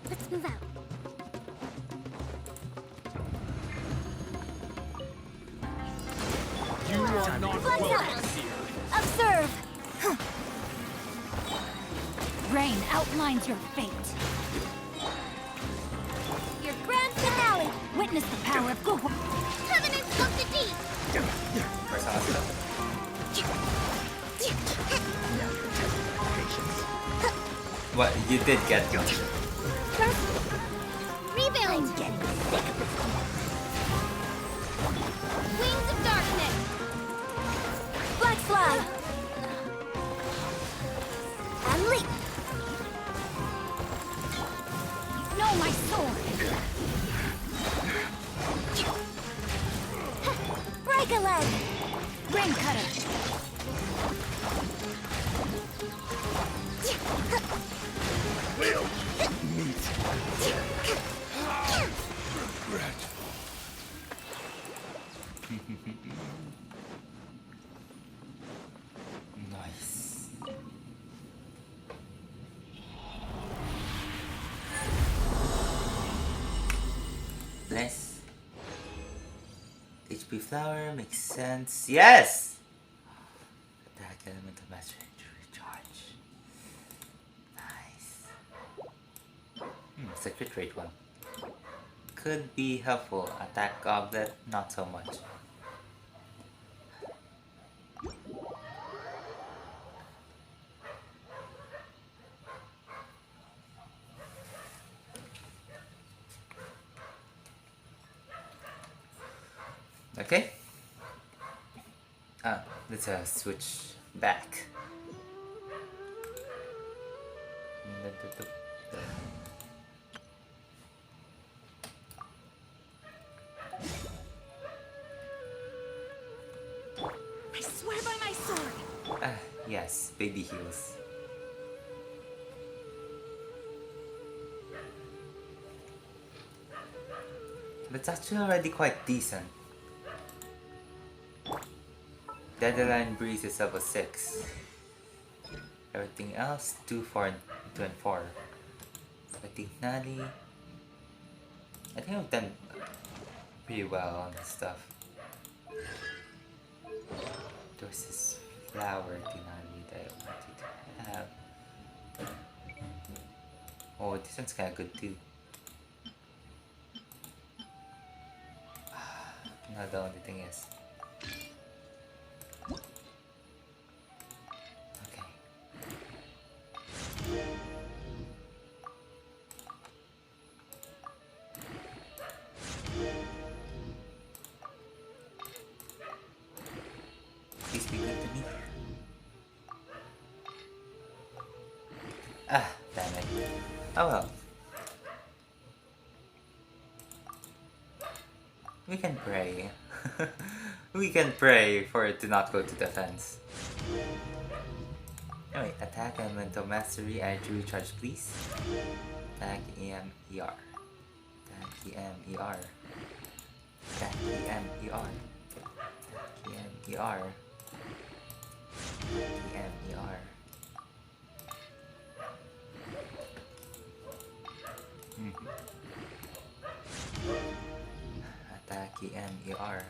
Let's move out. You are not Flex welcome out. here. Observe. Rain outlines your fate. Your grand finale. Witness the power of Google. Covenants of the deep. Where's Asuka? What? You did get Gumshoe. Rebuild. I'm getting sick of this. Wings of darkness. Black fly. And leap. No, my sword. Break a leg. Rain cutter. Will meet regret. Nice. Bless. HP flower makes sense. Yes! Attack elemental mastery to recharge. Nice. It's a crit rate one. Could be helpful. Attack goblet, not so much. Okay. Let's switch back. I swear by my sword. Yes, baby heals. That's actually already quite decent. Deadline Breeze is level 6. Everything else, 2, 4, 2 and 4. I think Nani. I think I've done pretty well on this stuff. There's this flower Tinani that I wanted to have. Oh, this one's kinda good too. No, the only thing is. Okay. Ah, damn it. Oh well. We can pray. We can pray for it to not go to defense. Anyway, attack and mental mastery, energy recharge please. Attack EMER. Attack EMER. Attack EMER. EMER. EMER. Attack EMER.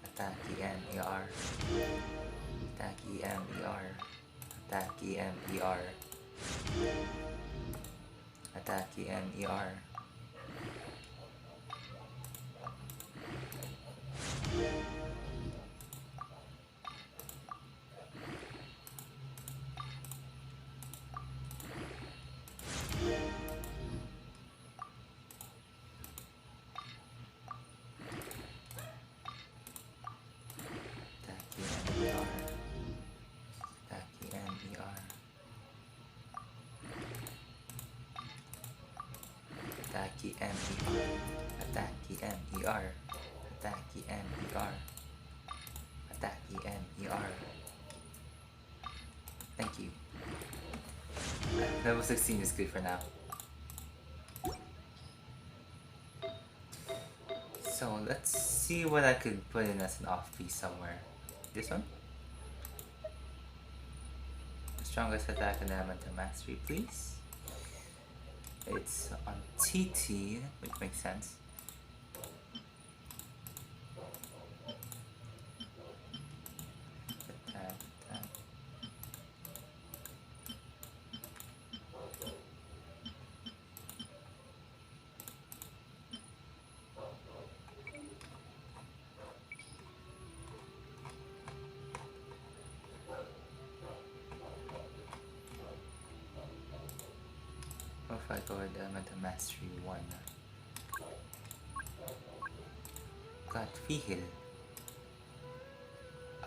Attack EMER. Attack EMER. Attack EMER. Attack EMER. Attack EMER. Attack EMER. Attack EMER. Attack EMER. Thank you. Level 16 is good for now. So let's see what I could put in as an off piece somewhere. This one? The strongest attack and elemental mastery, please. It's on TT, which makes sense. Attack, attack. What if I go with elemental mastery 1? Got Fihil.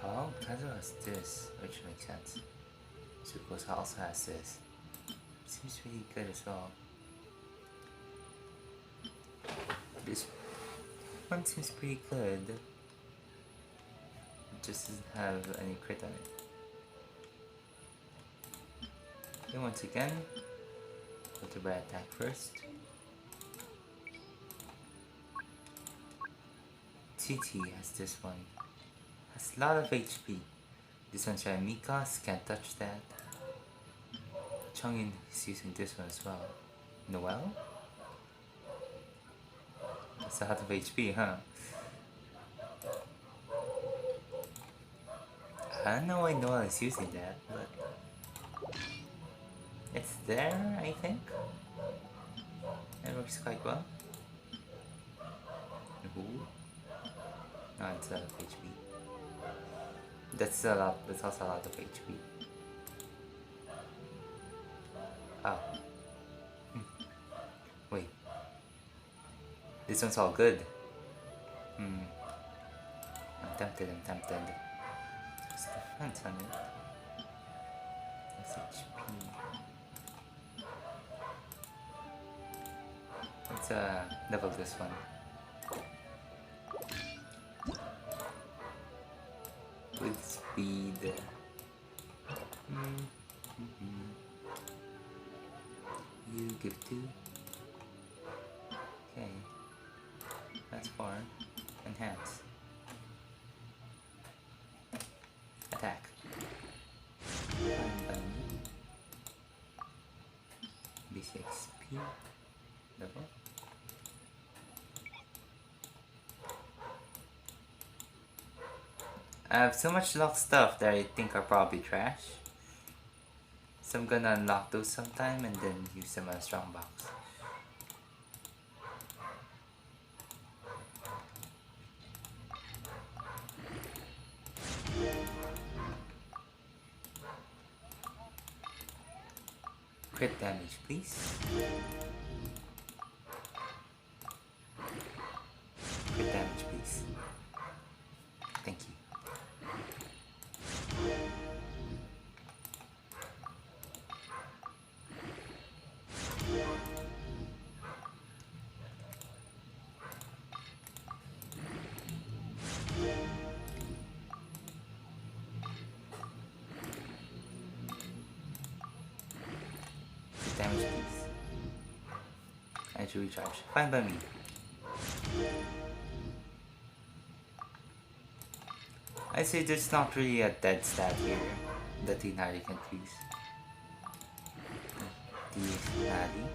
Oh, Kazu has this, which makes sense. Sukosa also has this. Seems really good as well. This one seems pretty good. It just doesn't have any crit on it. Okay, once again, go to red attack first. TT has this one. Has a lot of HP. This one's by Mikas, can't touch that. Chongin is using this one as well. Noel? That's a lot of HP, huh? I don't know why Noel is using that, but it's there, I think. It works quite well. Ooh. No, it's a lot of HP. That's a lot. That's also a lot of HP. Oh. Wait. This one's all good. I'm tempted. What's the defense on it? That's HP. Let's level this one. With speed. You give 2. Okay. That's 4. Enhance. Attack. BCXP. Level. I have so much locked stuff that I think are probably trash. So I'm gonna unlock those sometime and then use them on a strong box. Crit damage, please. Crit damage, please. Thank you. damage, please. Energy recharge. Fine by me. I say there's not really a dead stat here that Tinari can use. Tinari.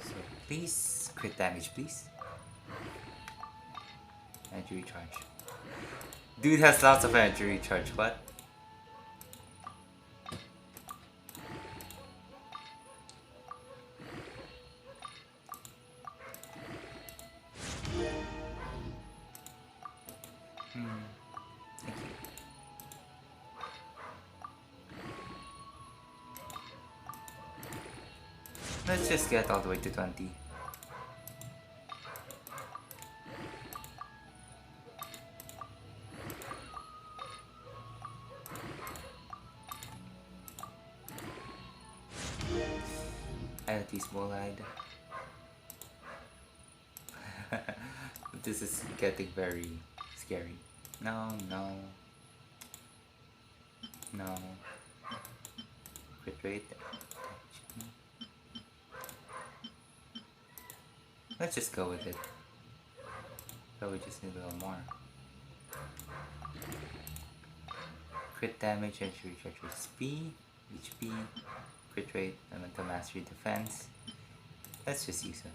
So please, crit damage please. Energy recharge. Dude has lots of energy recharge, what? Thank you. Let's just get all the way to 20. IoT small-eyed. This is getting very scary. No, no. No. Crit rate. Let's just go with it. But we just need a little more. Crit damage, energy recharge speed, HP, crit rate, elemental mastery, defense. Let's just use it.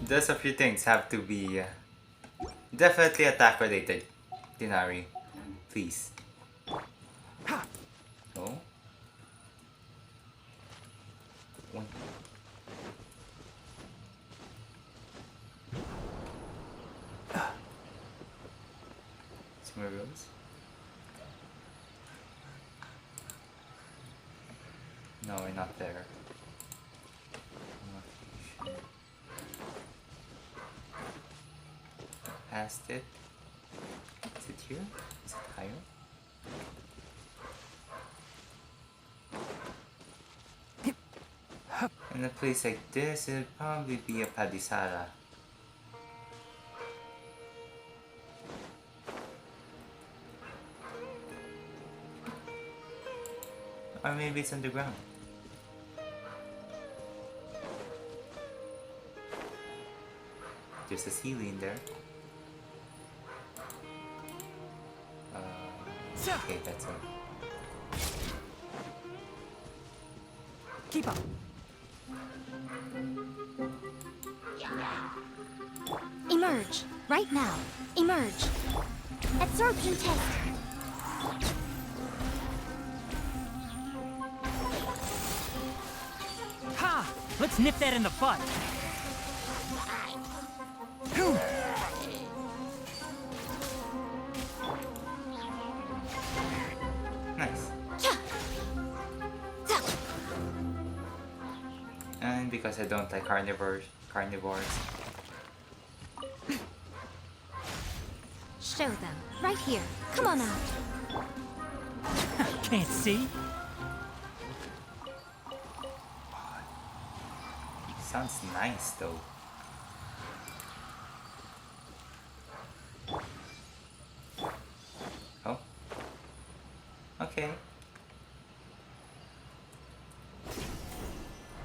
There's a few things have to be definitely attack related. Tinari, please. Oh. One. Sumeru. No, we're not there. Past it. Is it here? Is it higher? In a place like this, it'd probably be a Padisara. Or maybe it's underground. There's a ceiling there. Okay, that's it. Keep up. Emerge. Right now. Emerge. Absorption test. Ha! Let's nip that in the butt. Nice. And because I don't like carnivores. Show them. Right here. Come on out. Can't see? Sounds nice though. Oh. Okay.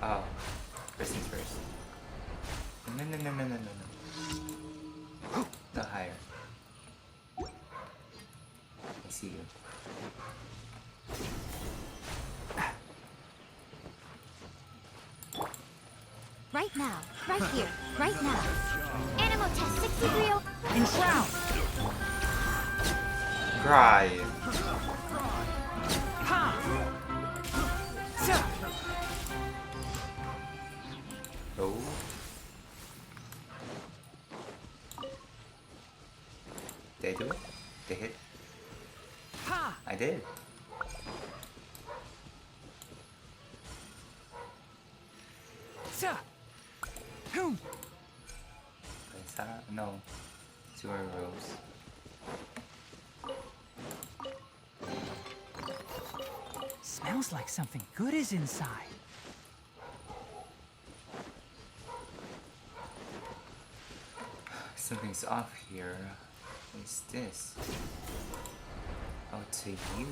Oh. First things first. No. No higher. I see you. Right now. Right here. Right now. Animal test 63. Enshroud! Cry. Ha! Sa! Oh. Did I do it? They hit? Ha! I did. Sa! Boom! No. Sumeru Rose. Smells like something good is inside. Something's off here. What is this? Oh, it's a you.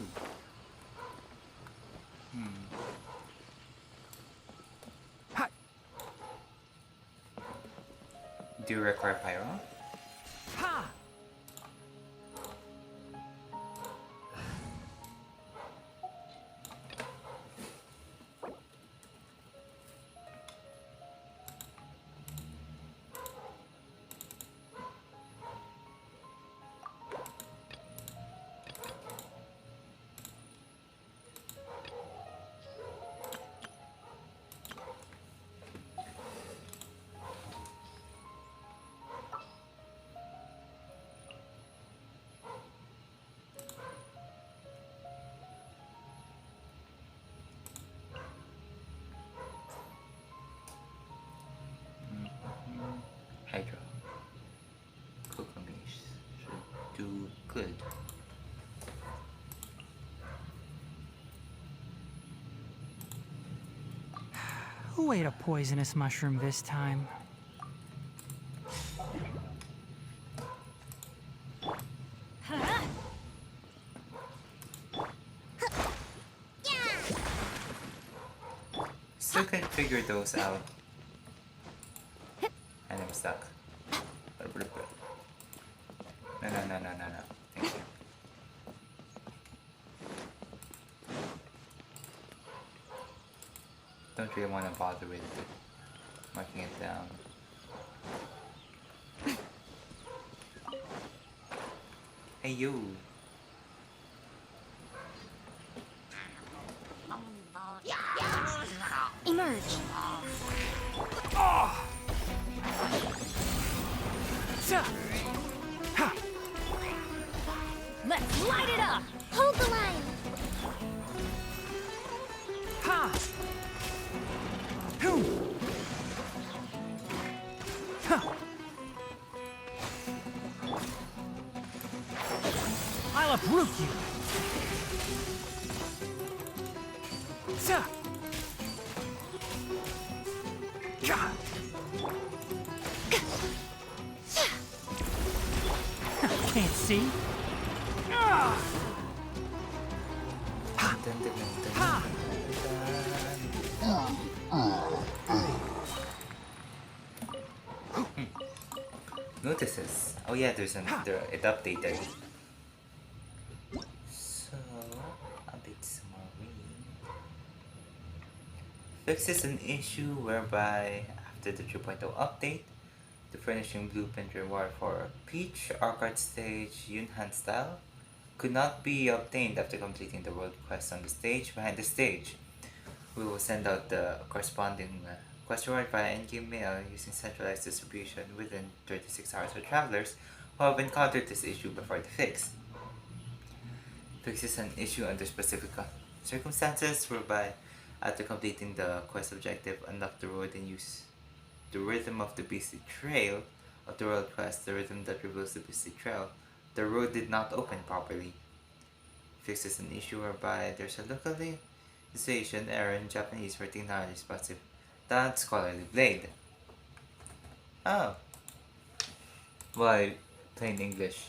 Do you require pyro? Ha! Hydro. Kokomish should do good. Who ate a poisonous mushroom this time? Still can't figure those out. And I'm stuck. No. Thank you. Don't really want to bother with it. Marking it down. Hey you! Emerge. Let's light it up! Hold the line. Ha! Hoom! Ha! I'll uproot you! Sa! Gah! Can't see? Ah! Ha! Ha! Notices. Oh yeah, there's another. It updated. So update Sumeru. Fixes an issue whereby after the 3.0 update, the furnishing blueprint reward for Peach Arcade Stage Yunhan style could not be obtained after completing the world quest on the stage behind the stage. We will send out the corresponding quest reward via in-game mail using centralized distribution within 36 hours for travelers who have encountered this issue before the fix. Fixes an issue under specific circumstances whereby after completing the quest objective, unlock the road and use the rhythm of the Beastly Trail of the world quest, the rhythm that reveals the Beastly Trail. The road did not open properly. Fixes an issue whereby there's a localization error in Japanese for technology specific that Scholarly Blade. Oh. Well, plain English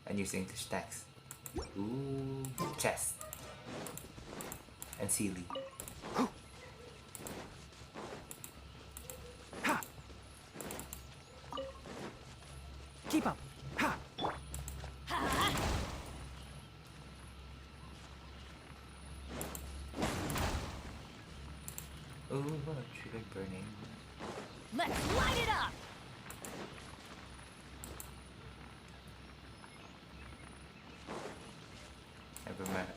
and use English text. Ooh, chest. And Sealy. Keep up. Ha! Ooh, trigger burning. Let's light it up!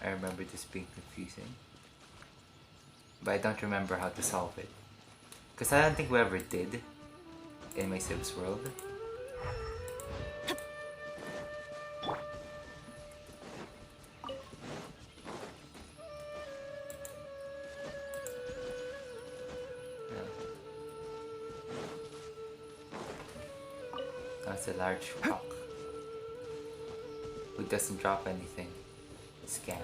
I remember this being confusing. But I don't remember how to solve it. Because I don't think we ever did in my Sims world. That's a large rock. Who doesn't drop anything? Scam.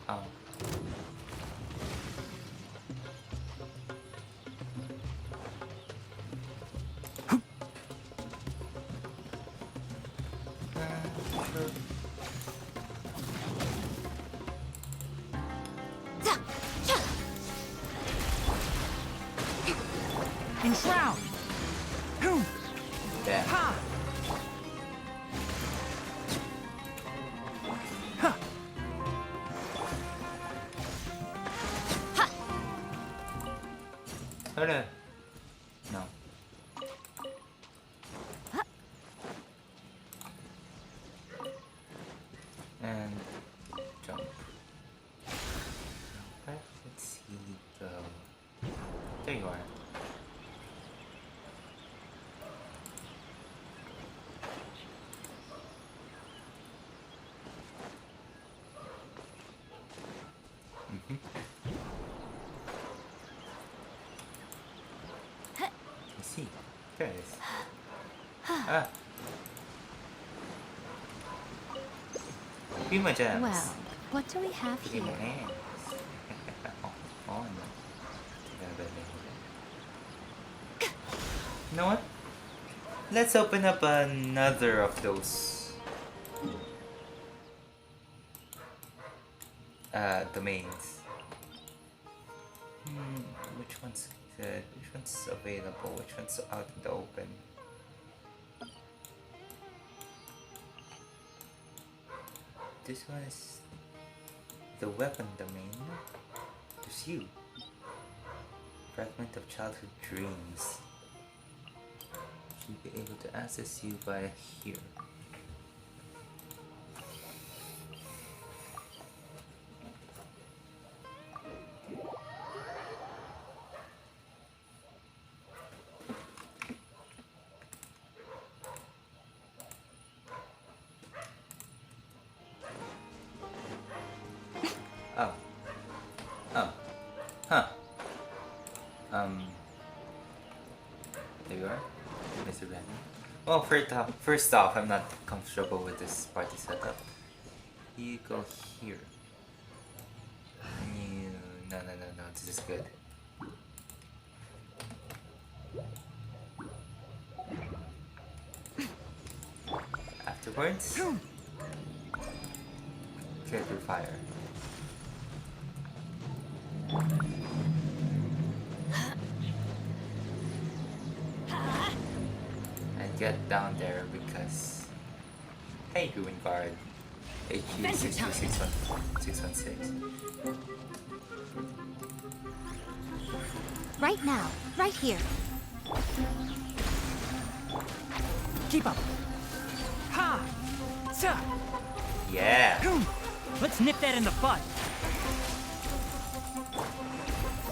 Oh. Shroud! Damn. Ha! Ha! Oh no. No. And jump. Where did he go? There you are. I see. There it is. Ah. Be my gems. Well, what do we have Be my here? hands. Oh no. You know what? Let's open up another of those domains. Which one's good? Which one's available? Which one's out in the open? This one is the weapon domain. There's you. Fragment of childhood dreams. Should be able to access you via here. Oh. Oh. Huh. There you are, Mr. Brandon. Well, first off, I'm not comfortable with this party setup. You go here. No, this is good. Afterwards, clear through fire. And get down there because, hey, Ruin Guard, HQ 616. Right now, right here. Keep up! Ha! Sa! Yeah! Let's nip that in the bud!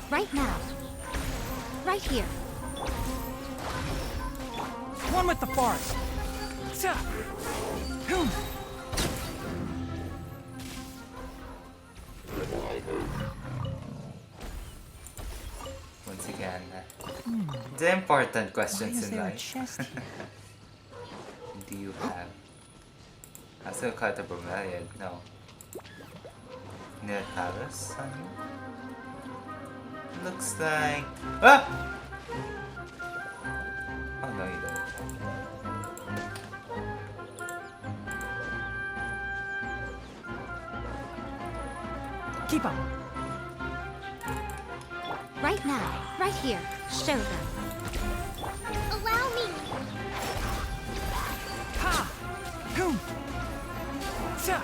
Right now. Right here. One with the forest! Sa! Once again, the important questions in life. Do you have? I still caught the bromeliad. No. Near palace on you? Looks like. Ah! Oh no, you don't. Keep up! Right now. Right here. Show them. Allow me! Ha! Sa!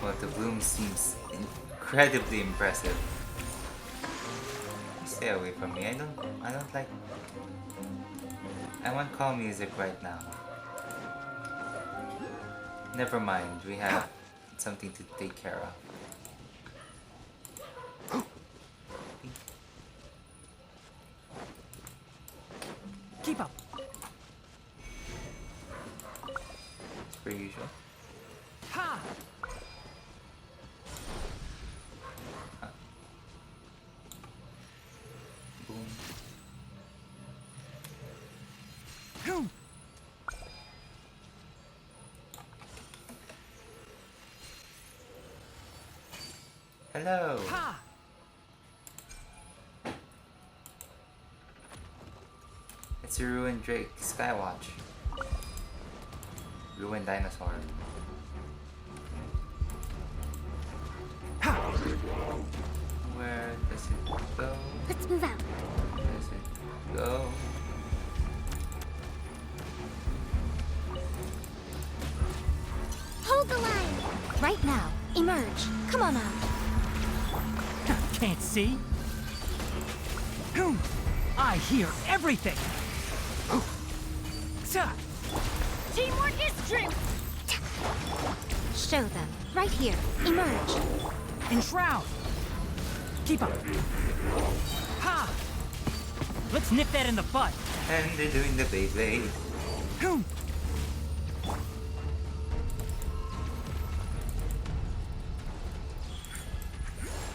Well, the bloom seems incredibly impressive. Stay away from me. I don't like. I want calm music right now. Never mind. We have something to take care of. Keep up! As per usual. Ha! Boom. Hello. Ha! It's a ruined Drake, Skywatch. Ruined dinosaur. Where does it go? Let's move out. Where does it go? Hold the line. Right now. Emerge. Come on out. Can't see? I hear everything! Teamwork is strength. Show them. Right here. Emerge. Enshroud! Keep up! Ha! Let's nip that in the bud! And they're doing the Beyblade.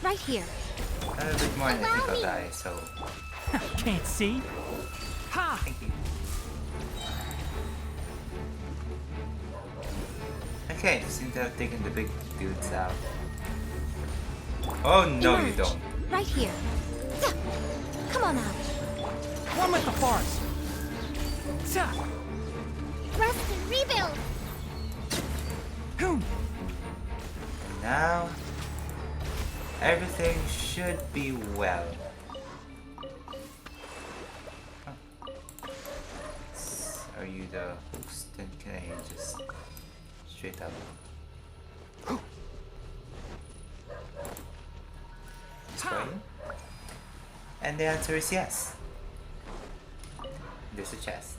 Right here. A little bit more and I think I'll die, so... Can't see? Ha! Thank you. Okay, seems to have taken the big dudes out. Oh no, Emerge. you don't. Right here. Come on out. One with the force! Rest and rebuild. Now, everything should be well. Are you the host? Then can I just straight up destroy you? And the answer is yes. There's a chest.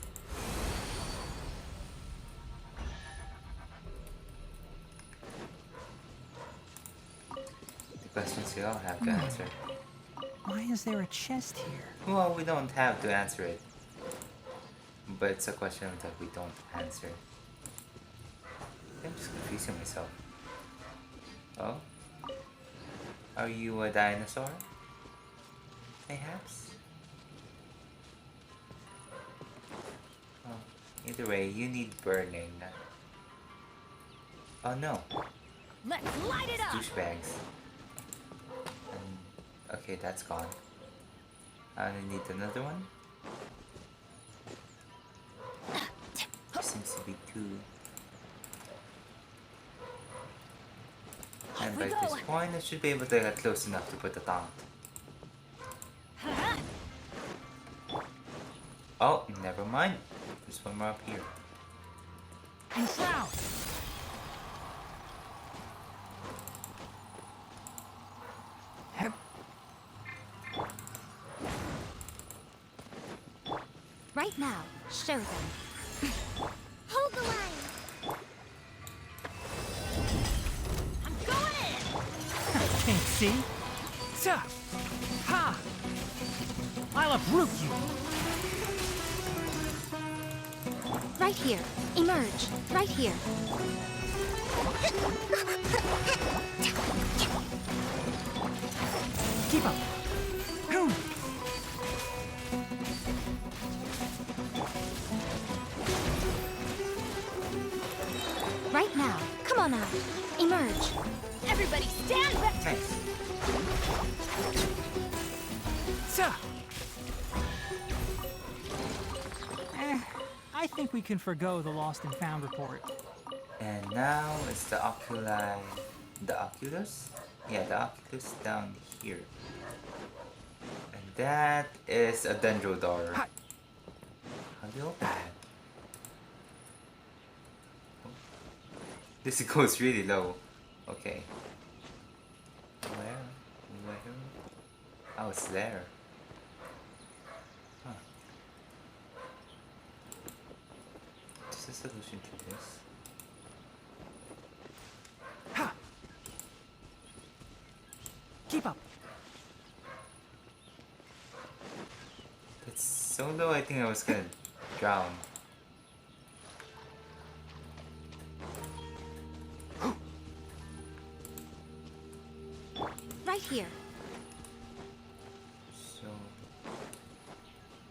The questions we all have to answer. Why is there a chest here? Well, we don't have to answer it. But it's a question that we don't answer. I'm just confusing myself. Oh? Are you a dinosaur? Perhaps? Oh, either way, you need burning. Oh no. Let's light it up. Douchebags. Okay, that's gone. I need another one. There seems to be two. And by this point, I should be able to get close enough to put a taunt. Oh, never mind. There's one more up here. Enshroud! Right now. Show them. Hold the line. I'm going in. Can't see? Ha! I'll uproot you! Right here. Emerge. Right here. Keep up! Right now. Come on out. Emerge. Everybody stand back. Nice. I think we can forgo the lost and found report. And now it's the oculi. The oculus? Yeah, the oculus down here. And that is a dendrodor. How do you open that? Oh. This goes really low. Okay. Where? Oh, it's there. Huh. Is the solution to this? Keep up! It's so low, I think I was gonna drown. Right here. So,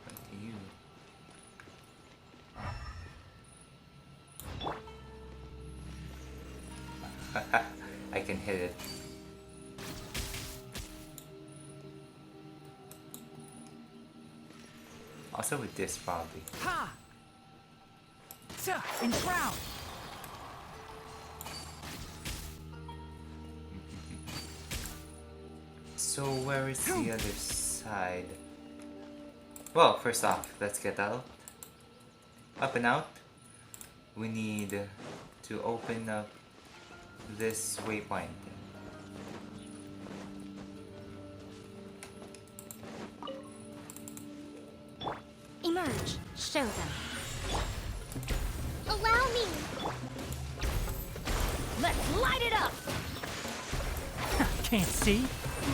what do you? I can hit it. Also with this, probably. Ha! Enshroud! So where is the other side? Well, first off, let's get out. Up and out. We need to open up this waypoint. Emerge. Show them. Allow me. Let's light it up! Can't see?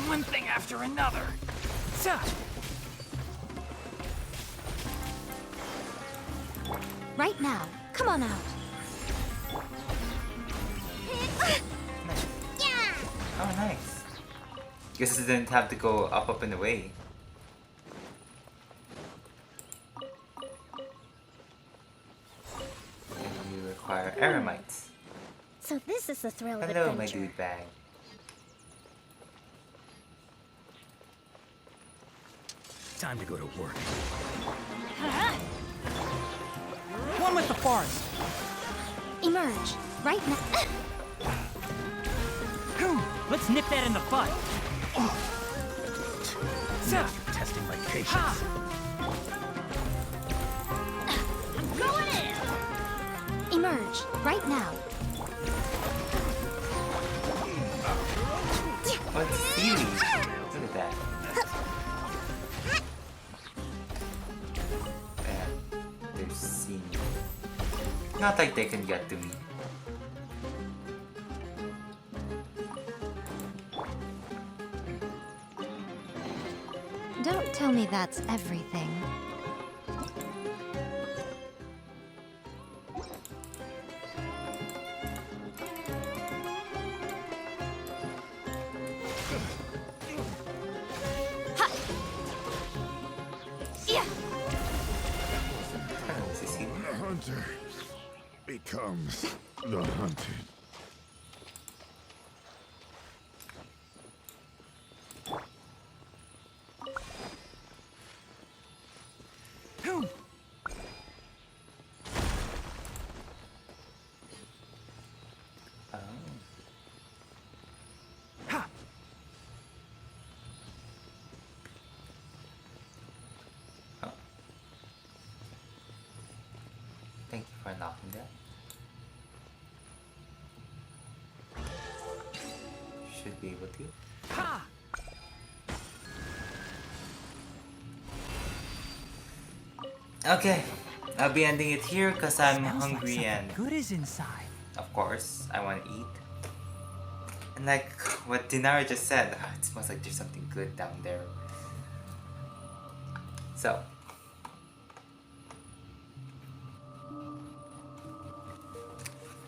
One thing after another. Right now. Come on out. Yeah. Oh, nice. Guess it didn't have to go up and away. And you require aramites. So this is the thrill of Hello, my adventure. dude bag. Time to go to work. One with the forest. Emerge. Right now. Let's nip that in the bud. Now you're testing my patience. Going in. Emerge. Right now. Oh, it's seaweed. Look at that. Man, they're seeing me. Not like they can get to me. Don't tell me that's everything. The hunter becomes the hunted. Thank you for unlocking that. Should be able to. Okay, I'll be ending it here because I'm hungry like and good is inside. Of course, I want to eat. And like what Dinara just said, it smells like there's something good down there. So.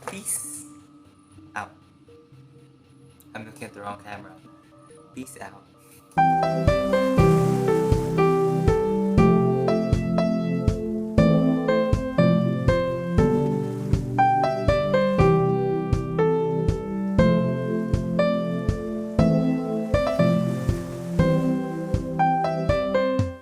Peace out. I'm looking at the wrong camera. Peace out.